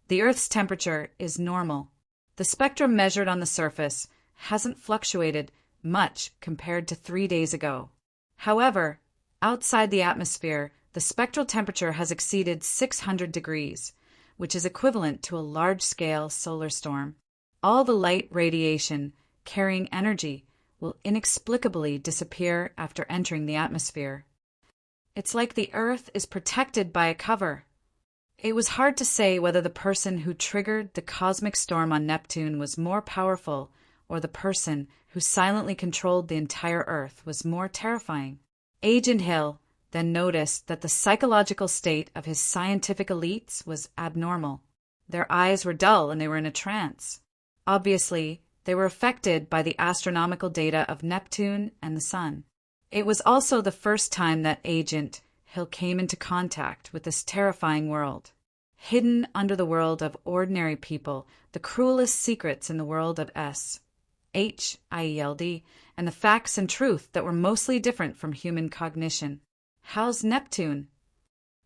"The Earth's temperature is normal. The spectrum measured on the surface hasn't fluctuated much compared to 3 days ago. However, outside the atmosphere, the spectral temperature has exceeded 600 degrees, which is equivalent to a large-scale solar storm. All the light radiation carrying energy will inexplicably disappear after entering the atmosphere. It's like the Earth is protected by a cover." It was hard to say whether the person who triggered the cosmic storm on Neptune was more powerful or the person who silently controlled the entire Earth was more terrifying. Agent Hill then noticed that the psychological state of his scientific elites was abnormal. Their eyes were dull and they were in a trance. Obviously, they were affected by the astronomical data of Neptune and the Sun. It was also the first time that Agent Hill came into contact with this terrifying world. Hidden under the world of ordinary people, the cruelest secrets in the world of SHIELD, and the facts and truth that were mostly different from human cognition. "How's Neptune?"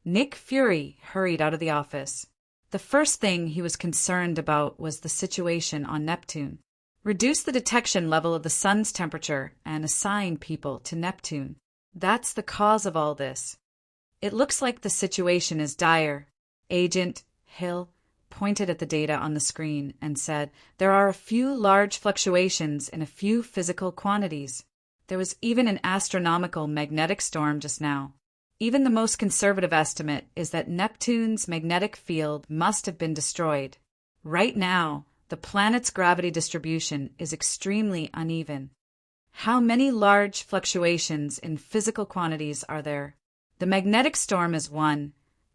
Nick Fury hurried out of the office. The first thing he was concerned about was the situation on Neptune. Reduce the detection level of the sun's temperature and assign people to Neptune. That's the cause of all this. It looks like the situation is dire. Agent Hill pointed at the data on the screen and said, "There are a few large fluctuations in a few physical quantities. There was even an astronomical magnetic storm just now. Even the most conservative estimate is that Neptune's magnetic field must have been destroyed. Right now, the planet's gravity distribution is extremely uneven. How many large fluctuations in physical quantities are there? The magnetic storm is one,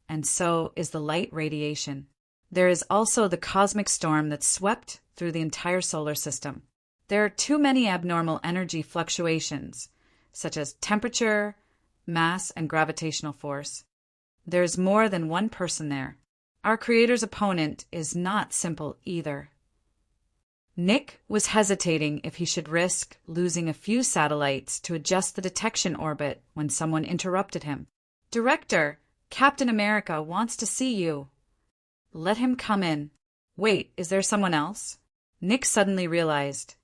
and so is the light radiation. There is also the cosmic storm that swept through the entire solar system. There are too many abnormal energy fluctuations, such as temperature, mass, and gravitational force. There is more than one person there. Our Creator's opponent is not simple either." Nick was hesitating if he should risk losing a few satellites to adjust the detection orbit when someone interrupted him. "Director, Captain America wants to see you." "Let him come in." "Wait, is there someone else?" Nick suddenly realized.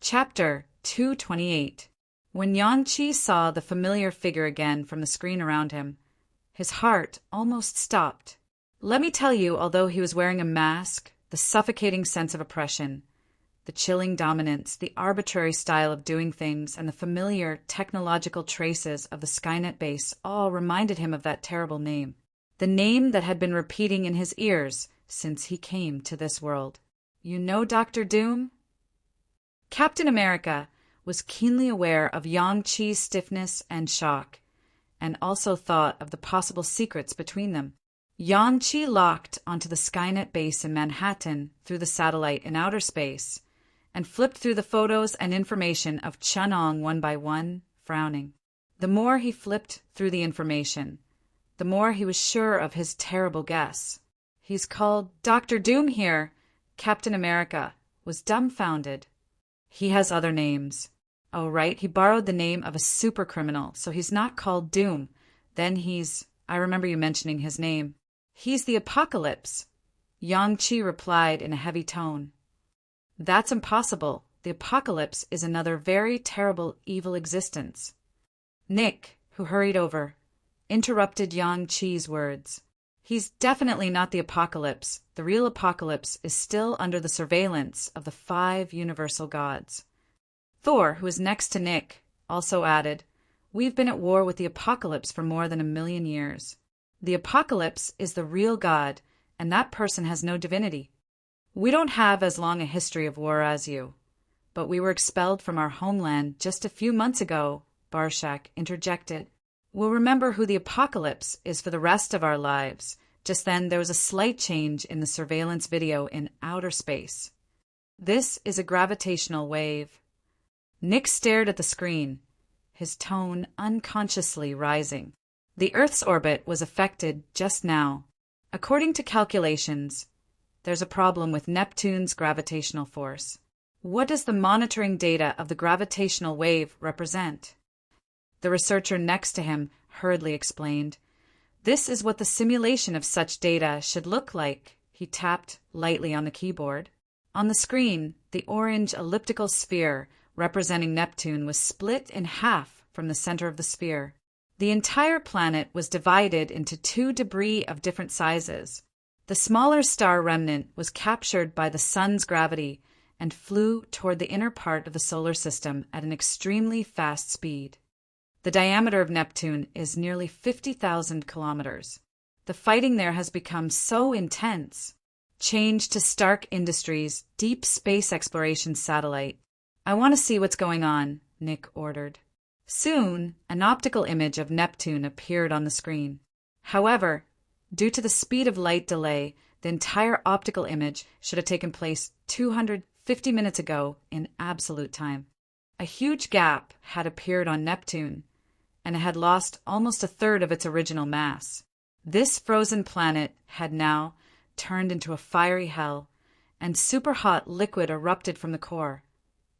Chapter 228. When Yang-Chi saw the familiar figure again from the screen around him, his heart almost stopped. Let me tell you, although he was wearing a mask, the suffocating sense of oppression, the chilling dominance, the arbitrary style of doing things, and the familiar technological traces of the Skynet base all reminded him of that terrible name. The name that had been repeating in his ears since he came to this world. "You know Dr. Doom?" Captain America was keenly aware of Yang-Chi's stiffness and shock, and also thought of the possible secrets between them. Yang-Chi locked onto the Skynet base in Manhattan through the satellite in outer space, and flipped through the photos and information of Chunong one by one, frowning. The more he flipped through the information, the more he was sure of his terrible guess. "He's called Dr. Doom here." Captain America was dumbfounded. "He has other names." "Oh, right, he borrowed the name of a super criminal, so he's not called Doom. Then I remember you mentioning his name." "He's the Apocalypse," Yang-Chi replied in a heavy tone. "That's impossible. The Apocalypse is another very terrible evil existence." Nick, who hurried over, interrupted Yang-Chi's words. "He's definitely not the Apocalypse. The real Apocalypse is still under the surveillance of the 5 universal gods." Thor, who was next to Nick, also added, "We've been at war with the Apocalypse for more than 1,000,000 years. The Apocalypse is the real god, and that person has no divinity." We don't have as long a history of war as you, but we were expelled from our homeland just a few months ago, Barshak interjected. We'll remember who the apocalypse is for the rest of our lives. Just then there was a slight change in the surveillance video in outer space. This is a gravitational wave. Nick stared at the screen, his tone unconsciously rising. The Earth's orbit was affected just now. According to calculations, there's a problem with Neptune's gravitational force. What does the monitoring data of the gravitational wave represent? The researcher next to him hurriedly explained. This is what the simulation of such data should look like. He tapped lightly on the keyboard. On the screen, the orange elliptical sphere representing Neptune was split in half from the center of the sphere. The entire planet was divided into two debris of different sizes. The smaller star remnant was captured by the sun's gravity and flew toward the inner part of the solar system at an extremely fast speed. The diameter of Neptune is nearly 50,000 kilometers. The fighting there has become so intense. Change to Stark Industries' deep space exploration satellite. I want to see what's going on, Nick ordered. Soon, an optical image of Neptune appeared on the screen. However, due to the speed of light delay, the entire optical image should have taken place 250 minutes ago in absolute time. A huge gap had appeared on Neptune, and it had lost almost a third of its original mass. This frozen planet had now turned into a fiery hell, and super-hot liquid erupted from the core,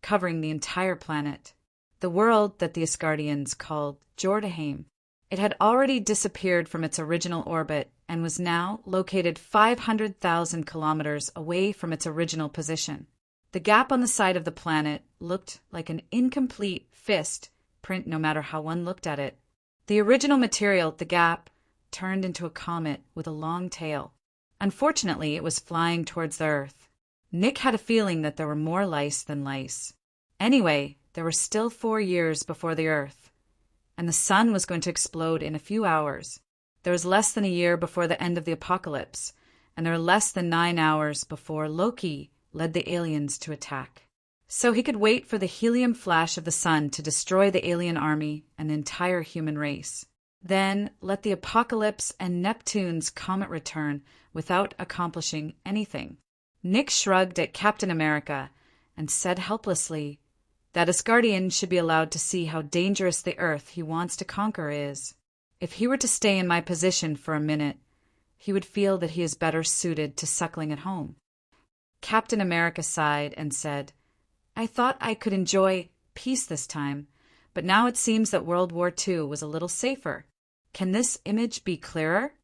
covering the entire planet. The world that the Asgardians called Jordaheim. It had already disappeared from its original orbit and was now located 500,000 kilometers away from its original position. The gap on the side of the planet looked like an incomplete fist print no matter how one looked at it. The original material, the gap, turned into a comet with a long tail. Unfortunately, it was flying towards the Earth. Nick had a feeling that there were more lice than lice. Anyway, there were still 4 years before the Earth, and the sun was going to explode in a few hours. There was less than a year before the end of the apocalypse, and there were less than 9 hours before Loki led the aliens to attack. So he could wait for the helium flash of the sun to destroy the alien army and the entire human race. Then let the apocalypse and Neptune's comet return without accomplishing anything. Nick shrugged at Captain America and said helplessly, that Asgardian should be allowed to see how dangerous the Earth he wants to conquer is. If he were to stay in my position for a minute, he would feel that he is better suited to suckling at home. Captain America sighed and said, I thought I could enjoy peace this time, but now it seems that World War II was a little safer. Can this image be clearer?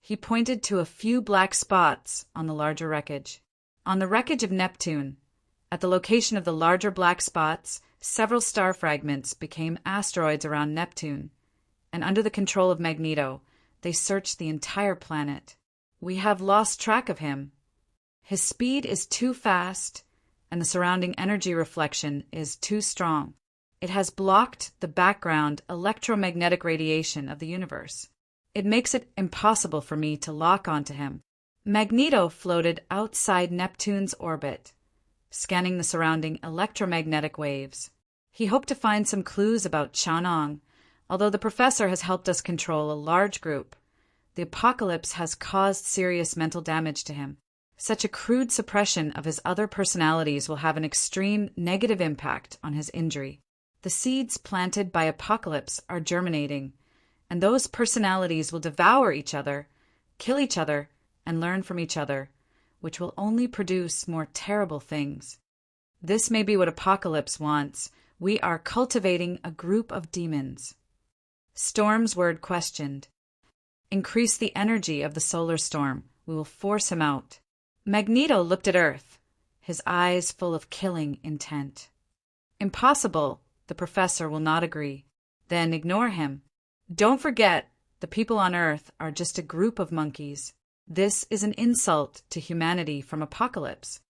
He pointed to a few black spots on the larger wreckage. On the wreckage of Neptune, at the location of the larger black spots, several star fragments became asteroids around Neptune, and under the control of Magneto, they searched the entire planet. We have lost track of him. His speed is too fast, and the surrounding energy reflection is too strong. It has blocked the background electromagnetic radiation of the universe. It makes it impossible for me to lock onto him. Magneto floated outside Neptune's orbit, scanning the surrounding electromagnetic waves. He hoped to find some clues about Chanong, although the professor has helped us control a large group. The apocalypse has caused serious mental damage to him. Such a crude suppression of his other personalities will have an extreme negative impact on his injury. The seeds planted by apocalypse are germinating, and those personalities will devour each other, kill each other, and learn from each other, which will only produce more terrible things. This may be what Apocalypse wants. We are cultivating a group of demons. Storm's word questioned. Increase the energy of the solar storm. We will force him out. Magneto looked at Earth, his eyes full of killing intent. Impossible. The professor will not agree. Then ignore him. Don't forget, the people on Earth are just a group of monkeys. This is an insult to humanity from Apocalypse.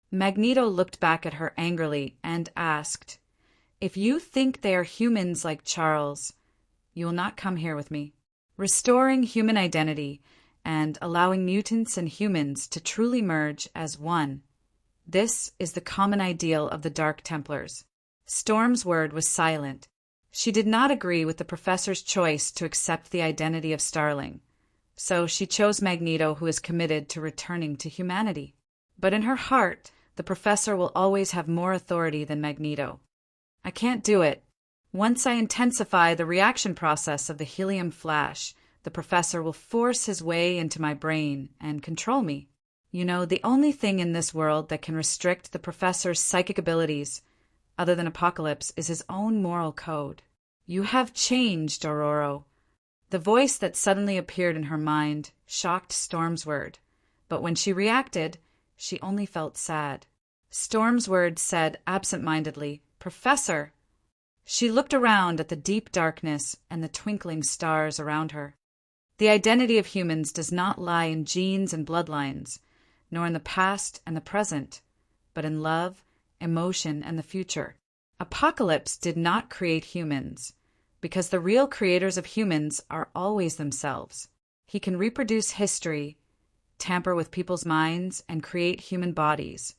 Magneto looked back at her angrily and asked, If you think they are humans like Charles, you will not come here with me. Restoring human identity and allowing mutants and humans to truly merge as one. This is the common ideal of the Dark Templars. Storm's word was silent. She did not agree with the professor's choice to accept the identity of Starling, so she chose Magneto, who is committed to returning to humanity. But in her heart, the professor will always have more authority than Magneto. I can't do it. Once I intensify the reaction process of the helium flash, the professor will force his way into my brain and control me. You know, the only thing in this world that can restrict the professor's psychic abilities, other than Apocalypse, is his own moral code. You have changed, Aurora. The voice that suddenly appeared in her mind shocked Stormsword, but when she reacted, she only felt sad. Stormsword said absent-mindedly, "Professor." She looked around at the deep darkness and the twinkling stars around her. The identity of humans does not lie in genes and bloodlines, nor in the past and the present, but in love, emotion, and the future. Apocalypse did not create humans, because the real creators of humans are always themselves. He can reproduce history, tamper with people's minds, and create human bodies.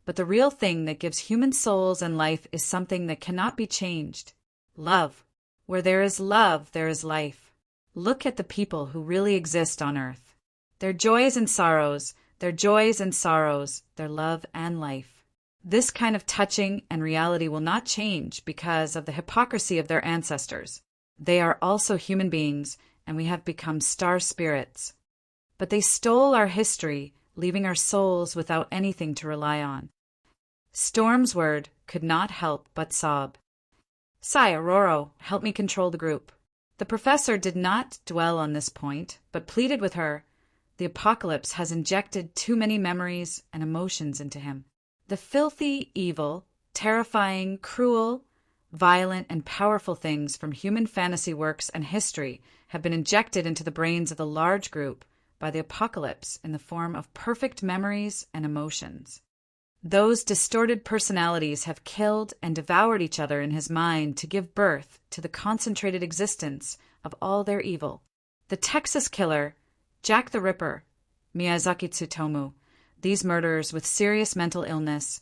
But the real thing that gives human souls and life is something that cannot be changed. Love. Where there is love, there is life. Look at the people who really exist on Earth. Their joys and sorrows, their love and life. This kind of touching and reality will not change because of the hypocrisy of their ancestors. They are also human beings, and we have become star spirits. But they stole our history, leaving our souls without anything to rely on. Stormsword could not help but sob. "Sigh, Aurora, help me control the group." The professor did not dwell on this point, but pleaded with her. The Apocalypse has injected too many memories and emotions into him. The filthy, evil, terrifying, cruel, violent, and powerful things from human fantasy works and history have been injected into the brains of the large group by the Apocalypse in the form of perfect memories and emotions. Those distorted personalities have killed and devoured each other in his mind to give birth to the concentrated existence of all their evil. The Texas Killer, Jack the Ripper, Miyazaki Tsutomu, these murderers with serious mental illness,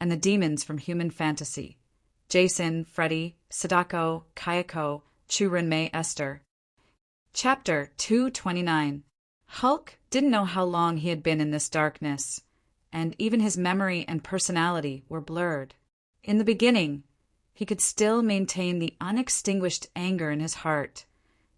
and the demons from human fantasy, Jason, Freddy, Sadako, Kayako, Churinmei, Esther. Chapter 229. Hulk didn't know how long he had been in this darkness, and even his memory and personality were blurred. In the beginning, he could still maintain the unextinguished anger in his heart,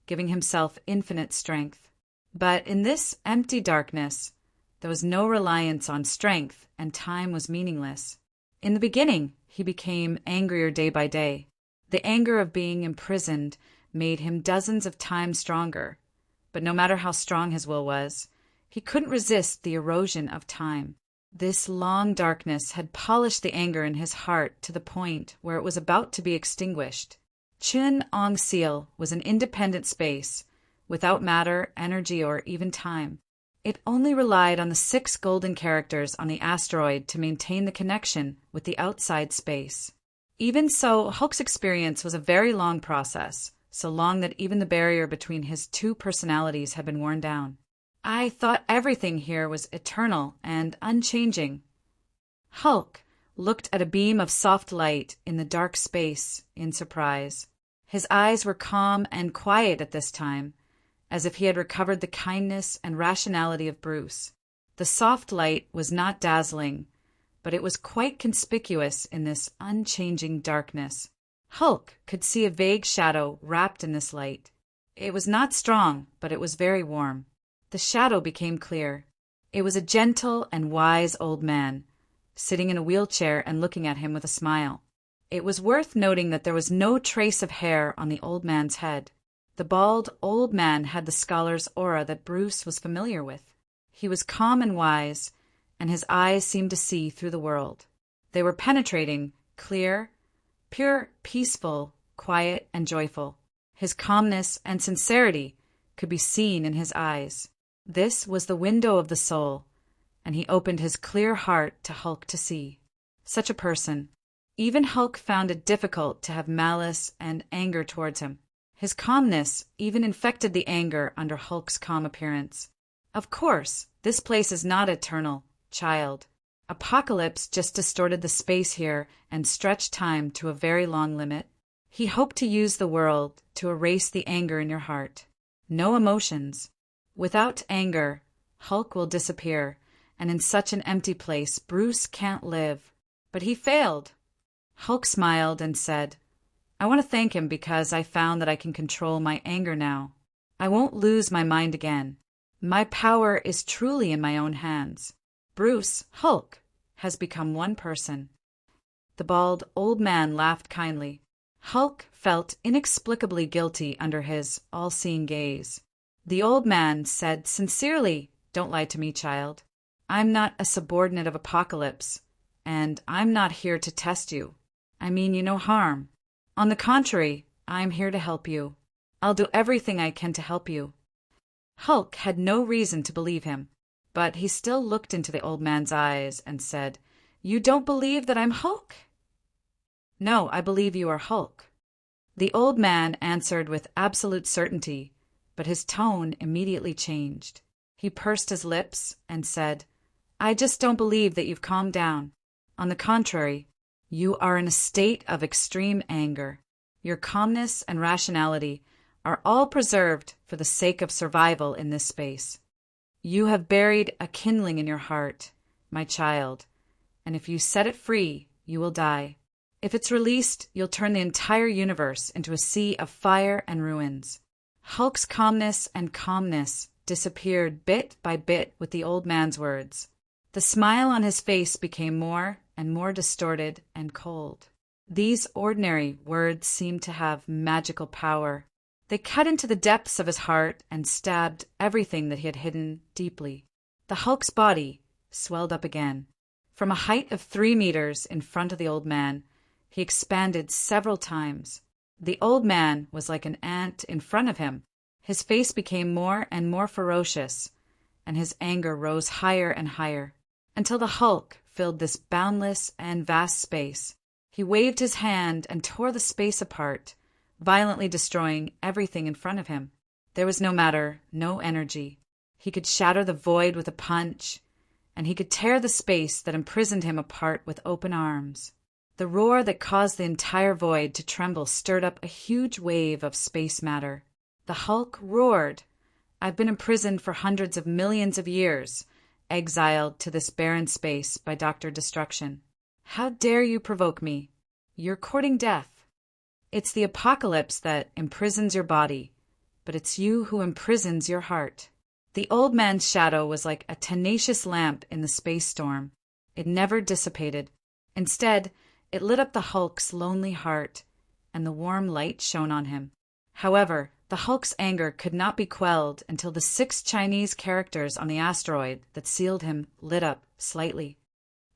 giving himself infinite strength. But in this empty darkness, there was no reliance on strength, and time was meaningless. In the beginning, he became angrier day by day. The anger of being imprisoned made him dozens of times stronger, but no matter how strong his will was, he couldn't resist the erosion of time. This long darkness had polished the anger in his heart to the point where it was about to be extinguished. Chun Ong Seal was an independent space, without matter, energy, or even time. It only relied on the 6 golden characters on the asteroid to maintain the connection with the outside space. Even so, Hulk's experience was a very long process, so long that even the barrier between his 2 personalities had been worn down. I thought everything here was eternal and unchanging. Hulk looked at a beam of soft light in the dark space in surprise. His eyes were calm and quiet at this time, as if he had recovered the kindness and rationality of Bruce. The soft light was not dazzling, but it was quite conspicuous in this unchanging darkness. Hulk could see a vague shadow wrapped in this light. It was not strong, but it was very warm. The shadow became clear. It was a gentle and wise old man, sitting in a wheelchair and looking at him with a smile. It was worth noting that there was no trace of hair on the old man's head. The bald old man had the scholar's aura that Bruce was familiar with. He was calm and wise, and his eyes seemed to see through the world. They were penetrating, clear, pure, peaceful, quiet, and joyful. His calmness and sincerity could be seen in his eyes. This was the window of the soul, and he opened his clear heart to Hulk to see. Such a person. Even Hulk found it difficult to have malice and anger towards him. His calmness even infected the anger under Hulk's calm appearance. Of course, this place is not eternal, child. Apocalypse just distorted the space here and stretched time to a very long limit. He hoped to use the world to erase the anger in your heart. No emotions. Without anger, Hulk will disappear, and in such an empty place, Bruce can't live. But he failed. Hulk smiled and said, I want to thank him because I found that I can control my anger now. I won't lose my mind again. My power is truly in my own hands. Bruce, Hulk, has become one person. The bald old man laughed kindly. Hulk felt inexplicably guilty under his all-seeing gaze. The old man said sincerely, Don't lie to me, child. I'm not a subordinate of Apocalypse, and I'm not here to test you. I mean you no harm. On the contrary, I'm here to help you. I'll do everything I can to help you. Hulk had no reason to believe him, but he still looked into the old man's eyes and said, You don't believe that I'm Hulk? No, I believe you are Hulk. The old man answered with absolute certainty, but his tone immediately changed. He pursed his lips and said, I just don't believe that you've calmed down. On the contrary, you are in a state of extreme anger. Your calmness and rationality are all preserved for the sake of survival in this space. You have buried a kindling in your heart, my child, and if you set it free, you will die. If it's released, you'll turn the entire universe into a sea of fire and ruins. Hulk's calmness disappeared bit by bit with the old man's words. The smile on his face became more and more distorted and cold. These ordinary words seemed to have magical power. They cut into the depths of his heart and stabbed everything that he had hidden deeply. The Hulk's body swelled up again. From a height of 3 meters in front of the old man, he expanded several times. The old man was like an ant in front of him. His face became more and more ferocious, and his anger rose higher and higher, until the Hulk filled this boundless and vast space. He waved his hand and tore the space apart, violently destroying everything in front of him. There was no matter, no energy. He could shatter the void with a punch, and he could tear the space that imprisoned him apart with open arms. The roar that caused the entire void to tremble stirred up a huge wave of space matter. The Hulk roared, I've been imprisoned for hundreds of millions of years, exiled to this barren space by Dr. Destruction. How dare you provoke me? You're courting death. It's the apocalypse that imprisons your body, but it's you who imprisons your heart. The old man's shadow was like a tenacious lamp in the space storm. It never dissipated. Instead, it lit up the Hulk's lonely heart, and the warm light shone on him. However, the Hulk's anger could not be quelled until the 6 Chinese characters on the asteroid that sealed him lit up slightly.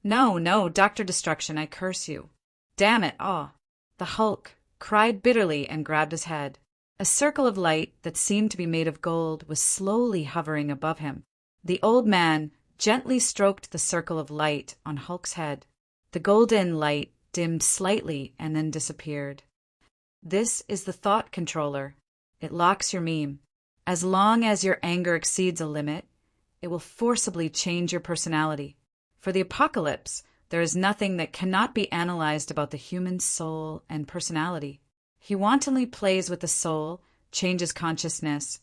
No, no, Dr. Destruction, I curse you. Damn it, ah! The Hulk cried bitterly and grabbed his head. A circle of light that seemed to be made of gold was slowly hovering above him. The old man gently stroked the circle of light on Hulk's head. The golden light dimmed slightly and then disappeared. This is the thought controller. It locks your meme. As long as your anger exceeds a limit, it will forcibly change your personality. For the apocalypse, there is nothing that cannot be analyzed about the human soul and personality. He wantonly plays with the soul, changes consciousness,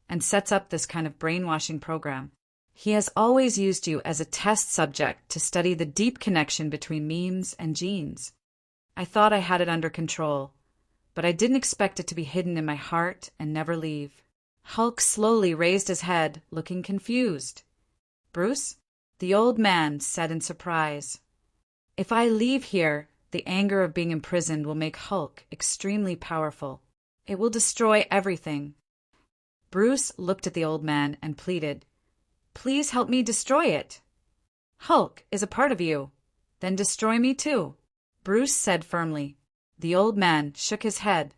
and sets up this kind of brainwashing program. He has always used you as a test subject to study the deep connection between memes and genes. I thought I had it under control, but I didn't expect it to be hidden in my heart and never leave. Hulk slowly raised his head, looking confused. Bruce? The old man said in surprise. If I leave here, the anger of being imprisoned will make Hulk extremely powerful. It will destroy everything. Bruce looked at the old man and pleaded, Please help me destroy it. Hulk is a part of you. Then destroy me too. Bruce said firmly. The old man shook his head.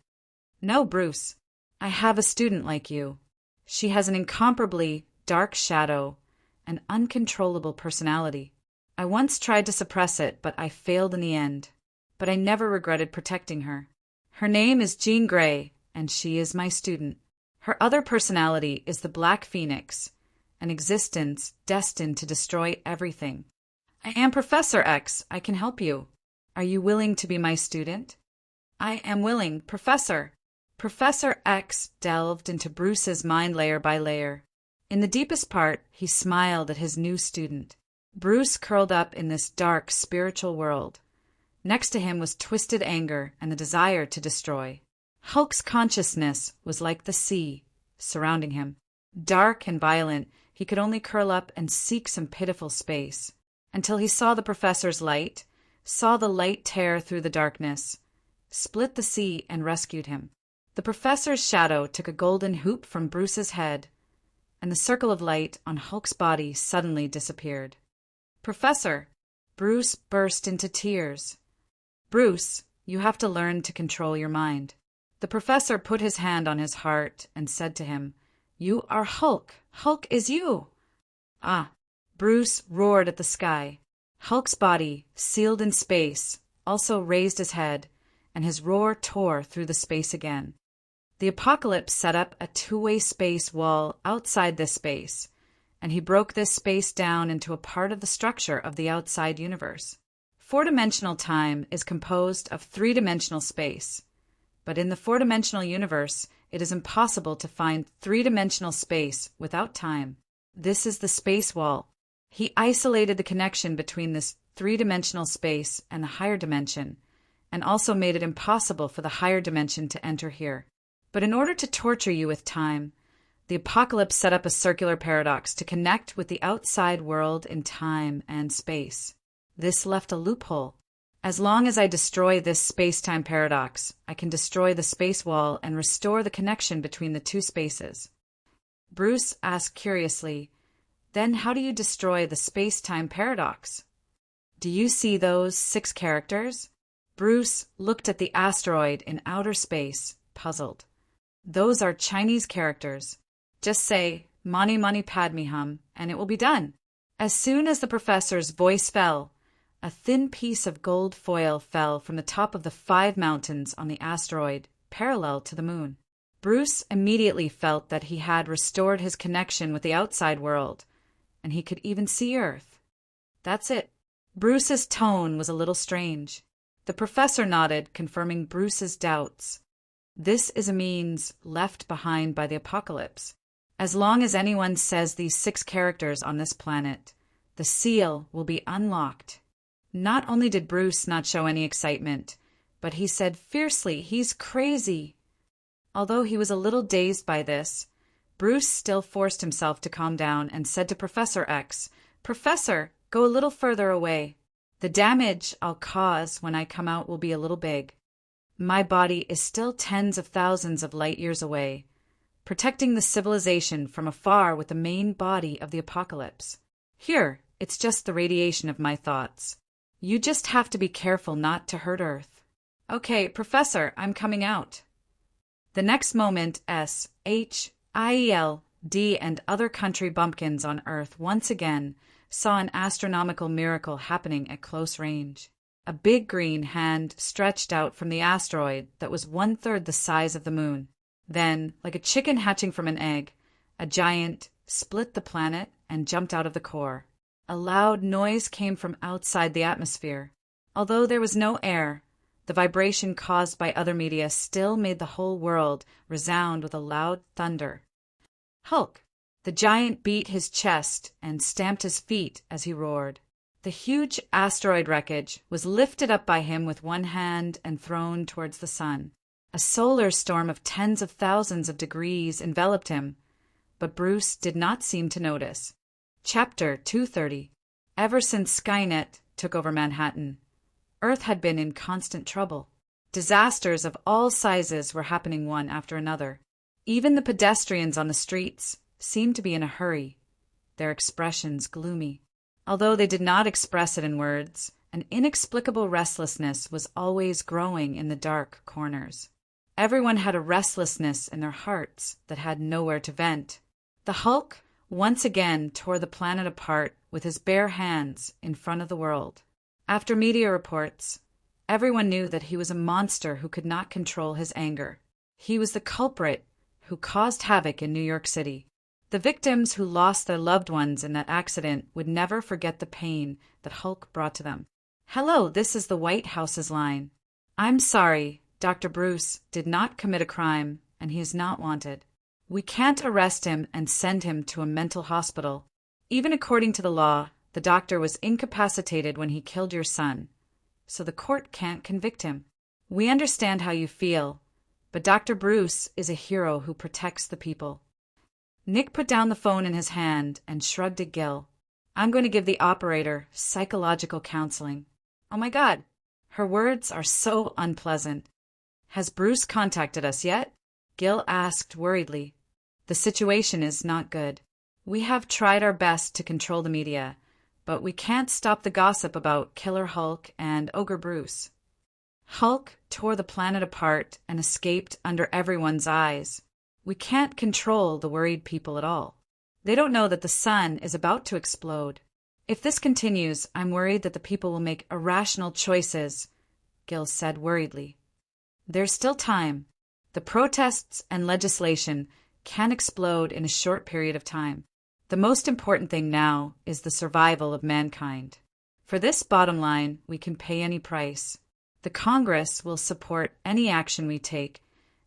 No, Bruce. I have a student like you. She has an incomparably dark shadow, an uncontrollable personality. I once tried to suppress it, but I failed in the end. But I never regretted protecting her. Her name is Jean Grey, and she is my student. Her other personality is the Black Phoenix, an existence destined to destroy everything. I am Professor X. I can help you. Are you willing to be my student? I am willing, Professor. Professor X delved into Bruce's mind layer by layer. In the deepest part, he smiled at his new student. Bruce curled up in this dark spiritual world. Next to him was twisted anger and the desire to destroy. Hulk's consciousness was like the sea surrounding him. Dark and violent, he could only curl up and seek some pitiful space, until he saw the professor's light, saw the light tear through the darkness, split the sea, and rescued him. The professor's shadow took a golden hoop from Bruce's head, and the circle of light on Hulk's body suddenly disappeared. Professor! Bruce burst into tears. Bruce, you have to learn to control your mind. The professor put his hand on his heart and said to him, You are Hulk. Hulk is you. Ah! Bruce roared at the sky. Hulk's body, sealed in space, also raised his head, and his roar tore through the space again. The apocalypse set up a two-way space wall outside this space, and he broke this space down into a part of the structure of the outside universe. Four-dimensional time is composed of three-dimensional space, but in the four-dimensional universe, it is impossible to find three-dimensional space without time. This is the space wall. He isolated the connection between this three-dimensional space and the higher dimension, and also made it impossible for the higher dimension to enter here. But in order to torture you with time, the apocalypse set up a circular paradox to connect with the outside world in time and space. This left a loophole. As long as I destroy this space-time paradox, I can destroy the space wall and restore the connection between the two spaces. Bruce asked curiously, Then how do you destroy the space-time paradox? Do you see those 6 characters? Bruce looked at the asteroid in outer space, puzzled. Those are Chinese characters. Just say, Mani Mani Padme Hum, and it will be done. As soon as the professor's voice fell, a thin piece of gold foil fell from the top of the 5 mountains on the asteroid, parallel to the moon. Bruce immediately felt that he had restored his connection with the outside world, and he could even see Earth. That's it. Bruce's tone was a little strange. The professor nodded, confirming Bruce's doubts. This is a means left behind by the apocalypse. As long as anyone says these 6 characters on this planet, the seal will be unlocked. Not only did Bruce not show any excitement, but he said fiercely, He's crazy. Although he was a little dazed by this, Bruce still forced himself to calm down and said to Professor X, Professor, go a little further away. The damage I'll cause when I come out will be a little big. My body is still tens of thousands of light years away, protecting the civilization from afar with the main body of the apocalypse. Here, it's just the radiation of my thoughts. You just have to be careful not to hurt Earth. Okay, Professor, I'm coming out. The next moment, SHIELD and other country bumpkins on Earth once again saw an astronomical miracle happening at close range. A big green hand stretched out from the asteroid that was 1/3 the size of the moon. Then, like a chicken hatching from an egg, a giant split the planet and jumped out of the core. A loud noise came from outside the atmosphere. Although there was no air, the vibration caused by other media still made the whole world resound with a loud thunder. Hulk! The giant beat his chest and stamped his feet as he roared. The huge asteroid wreckage was lifted up by him with one hand and thrown towards the sun. A solar storm of tens of thousands of degrees enveloped him, but Bruce did not seem to notice. Chapter 230. Ever since Skynet took over Manhattan, Earth had been in constant trouble. Disasters of all sizes were happening one after another. Even the pedestrians on the streets seemed to be in a hurry, their expressions gloomy. Although they did not express it in words, an inexplicable restlessness was always growing in the dark corners. Everyone had a restlessness in their hearts that had nowhere to vent. The Hulk once again tore the planet apart with his bare hands in front of the world. After media reports, everyone knew that he was a monster who could not control his anger. He was the culprit who caused havoc in New York City. The victims who lost their loved ones in that accident would never forget the pain that Hulk brought to them. "Hello, this is the White House's line. I'm sorry, Dr. Bruce did not commit a crime, and he is not wanted. We can't arrest him and send him to a mental hospital. Even according to the law, the doctor was incapacitated when he killed your son, so the court can't convict him. We understand how you feel, but Dr. Bruce is a hero who protects the people." Nick put down the phone in his hand and shrugged at Gil. "I'm going to give the operator psychological counseling." "Oh my God." Her words are so unpleasant. "Has Bruce contacted us yet?" Gil asked worriedly. "The situation is not good. We have tried our best to control the media, but we can't stop the gossip about Killer Hulk and Ogre Bruce. Hulk tore the planet apart and escaped under everyone's eyes. We can't control the worried people at all. They don't know that the sun is about to explode. If this continues, I'm worried that the people will make irrational choices," Gil said worriedly. "There's still time. The protests and legislation can explode in a short period of time. The most important thing now is the survival of mankind. For this bottom line, we can pay any price. The Congress will support any action we take,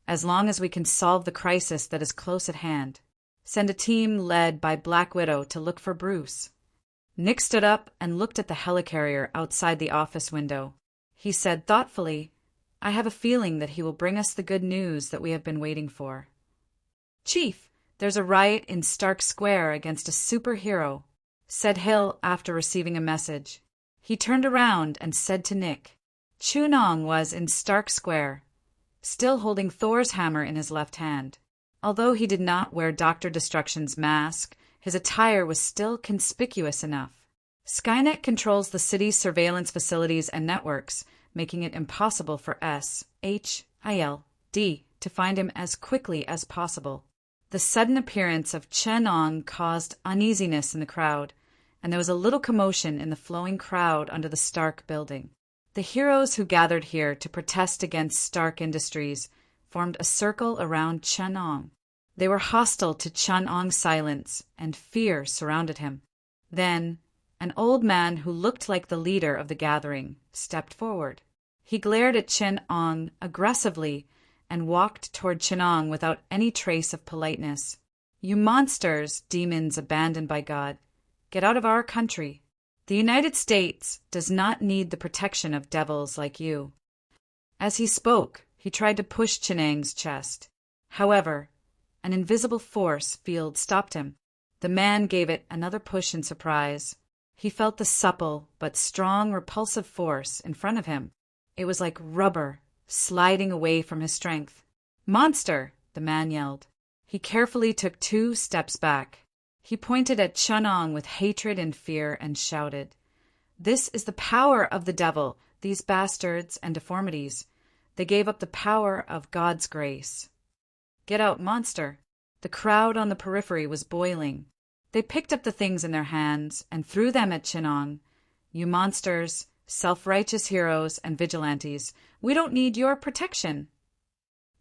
as long as we can solve the crisis that is close at hand. Send a team led by Black Widow to look for Bruce." Nick stood up and looked at the helicarrier outside the office window. He said thoughtfully, "I have a feeling that he will bring us the good news that we have been waiting for." "Chief, there's a riot in Stark Square against a superhero," said Hill after receiving a message. He turned around and said to Nick, "Chunong was in Stark Square, still holding Thor's hammer in his left hand. Although he did not wear Dr. Destruction's mask, his attire was still conspicuous enough. Skynet controls the city's surveillance facilities and networks, making it impossible for SHILD to find him as quickly as possible. The sudden appearance of Chen-Ong caused uneasiness in the crowd, and there was a little commotion in the flowing crowd under the Stark building. The heroes who gathered here to protest against Stark Industries formed a circle around Chen-Ong. They were hostile to Chen-Ong's silence, and fear surrounded him. Then, an old man who looked like the leader of the gathering stepped forward. He glared at Chen-Ong aggressively and walked toward Chen-Ong without any trace of politeness. "You monsters, demons abandoned by God, get out of our country. The United States does not need the protection of devils like you." As he spoke, he tried to push Chen-Ang's chest. However, an invisible force field stopped him. The man gave it another push in surprise. He felt the supple but strong repulsive force in front of him. It was like rubber sliding away from his strength. "Monster!" the man yelled. He carefully took 2 steps back. He pointed at Chen-Ong with hatred and fear and shouted, "This is the power of the devil, these bastards and deformities. They gave up the power of God's grace. Get out, monster!" The crowd on the periphery was boiling. They picked up the things in their hands and threw them at Chen-Ong. "You monsters, self-righteous heroes and vigilantes, we don't need your protection.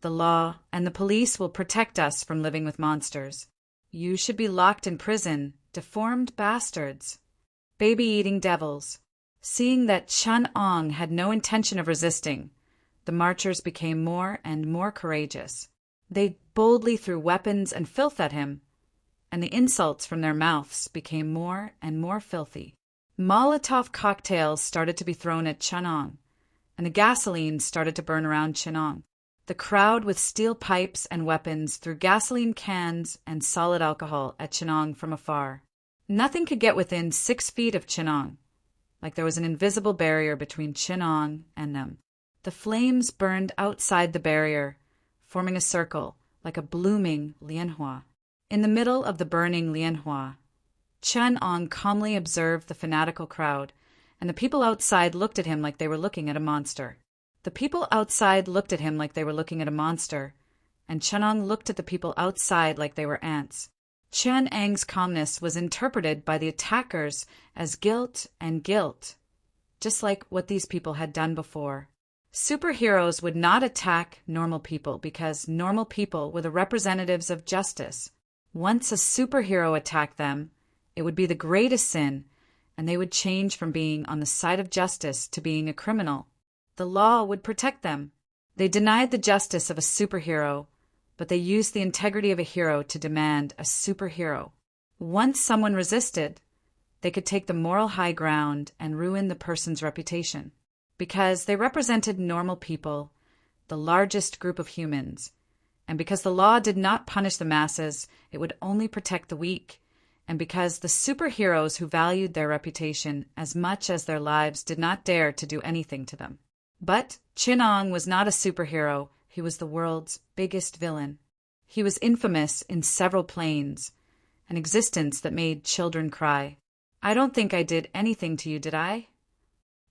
The law and the police will protect us from living with monsters. You should be locked in prison, deformed bastards, baby-eating devils." Seeing that Chen-Ong had no intention of resisting, the marchers became more and more courageous. They boldly threw weapons and filth at him, and the insults from their mouths became more and more filthy. Molotov cocktails started to be thrown at Chen-Ong, and the gasoline started to burn around Chen-Ong. The crowd with steel pipes and weapons threw gasoline cans and solid alcohol at Chen-Ong from afar. Nothing could get within 6 feet of Chen-Ong, like there was an invisible barrier between Chen-Ong and them. The flames burned outside the barrier, forming a circle like a blooming lianhua. In the middle of the burning lianhua, Chen-Ong calmly observed the fanatical crowd, and the people outside looked at him like they were looking at a monster. The people outside looked at him like they were looking at a monster, and Chen-Ong looked at the people outside like they were ants. Chen-Ang's calmness was interpreted by the attackers as guilt and guilt, just like what these people had done before. Superheroes would not attack normal people because normal people were the representatives of justice. Once a superhero attacked them, it would be the greatest sin, and they would change from being on the side of justice to being a criminal. The law would protect them. They denied the justice of a superhero, but they used the integrity of a hero to demand a superhero. Once someone resisted, they could take the moral high ground and ruin the person's reputation. Because they represented normal people, the largest group of humans, and because the law did not punish the masses, it would only protect the weak, and because the superheroes who valued their reputation as much as their lives did not dare to do anything to them. But Chin-Ong was not a superhero, he was the world's biggest villain. He was infamous in several planes, an existence that made children cry. I don't think I did anything to you, did I?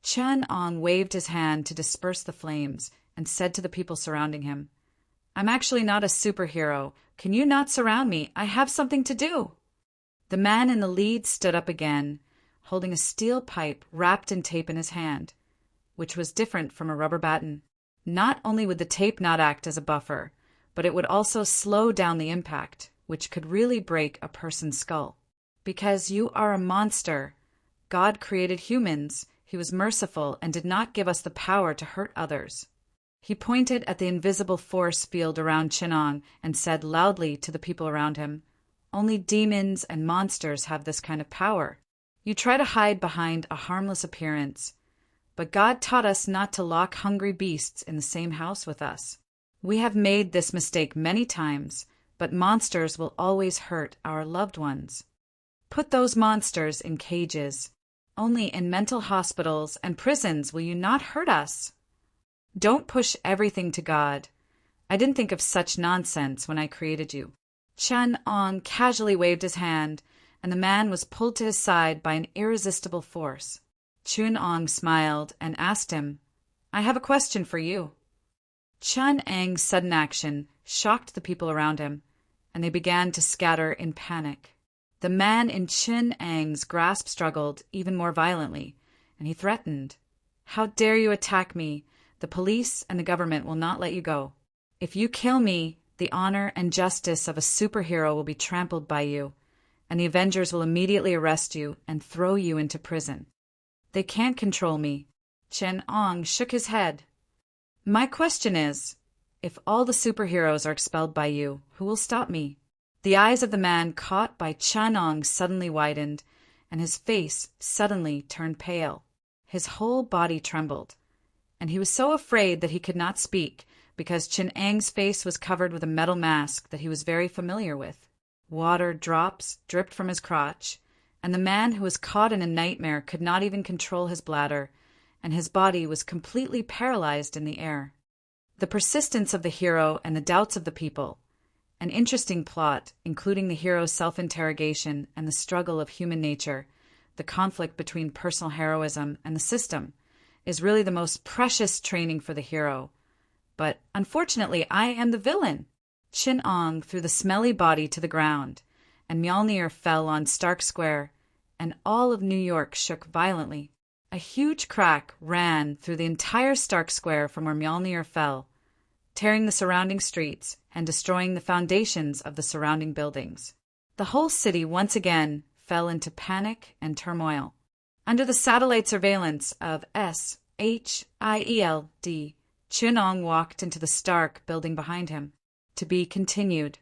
Chin-Ong waved his hand to disperse the flames and said to the people surrounding him, I'm actually not a superhero. Can you not surround me? I have something to do. The man in the lead stood up again, holding a steel pipe wrapped in tape in his hand, which was different from a rubber baton. Not only would the tape not act as a buffer, but it would also slow down the impact, which could really break a person's skull. Because you are a monster. God created humans. He was merciful and did not give us the power to hurt others. He pointed at the invisible force field around Chin-Ong and said loudly to the people around him, Only demons and monsters have this kind of power. You try to hide behind a harmless appearance, but God taught us not to lock hungry beasts in the same house with us. We have made this mistake many times, but monsters will always hurt our loved ones. Put those monsters in cages. Only in mental hospitals and prisons will you not hurt us. Don't push everything to God. I didn't think of such nonsense when I created you. Chin-Ong casually waved his hand, and the man was pulled to his side by an irresistible force. Chin-Ong smiled and asked him, I have a question for you. Chin-Ang's sudden action shocked the people around him, and they began to scatter in panic. The man in Chin-Ang's grasp struggled even more violently, and he threatened, How dare you attack me? The police and the government will not let you go. If you kill me, the honor and justice of a superhero will be trampled by you, and the Avengers will immediately arrest you and throw you into prison. They can't control me. Chin-Ong shook his head. My question is, if all the superheroes are expelled by you, who will stop me? The eyes of the man caught by Chin-Ong suddenly widened, and his face suddenly turned pale. His whole body trembled, and he was so afraid that he could not speak because Chin-Ang's face was covered with a metal mask that he was very familiar with. Water drops dripped from his crotch, and the man who was caught in a nightmare could not even control his bladder, and his body was completely paralyzed in the air. The persistence of the hero and the doubts of the people, an interesting plot including the hero's self-interrogation and the struggle of human nature, the conflict between personal heroism and the system, is really the most precious training for the hero. But unfortunately, I am the villain. Chin-Ong threw the smelly body to the ground, and Mjolnir fell on Stark Square, and all of New York shook violently. A huge crack ran through the entire Stark Square from where Mjolnir fell, tearing the surrounding streets and destroying the foundations of the surrounding buildings. The whole city once again fell into panic and turmoil. Under the satellite surveillance of SHIELD, Chin-Ong walked into the Stark building behind him. To be continued.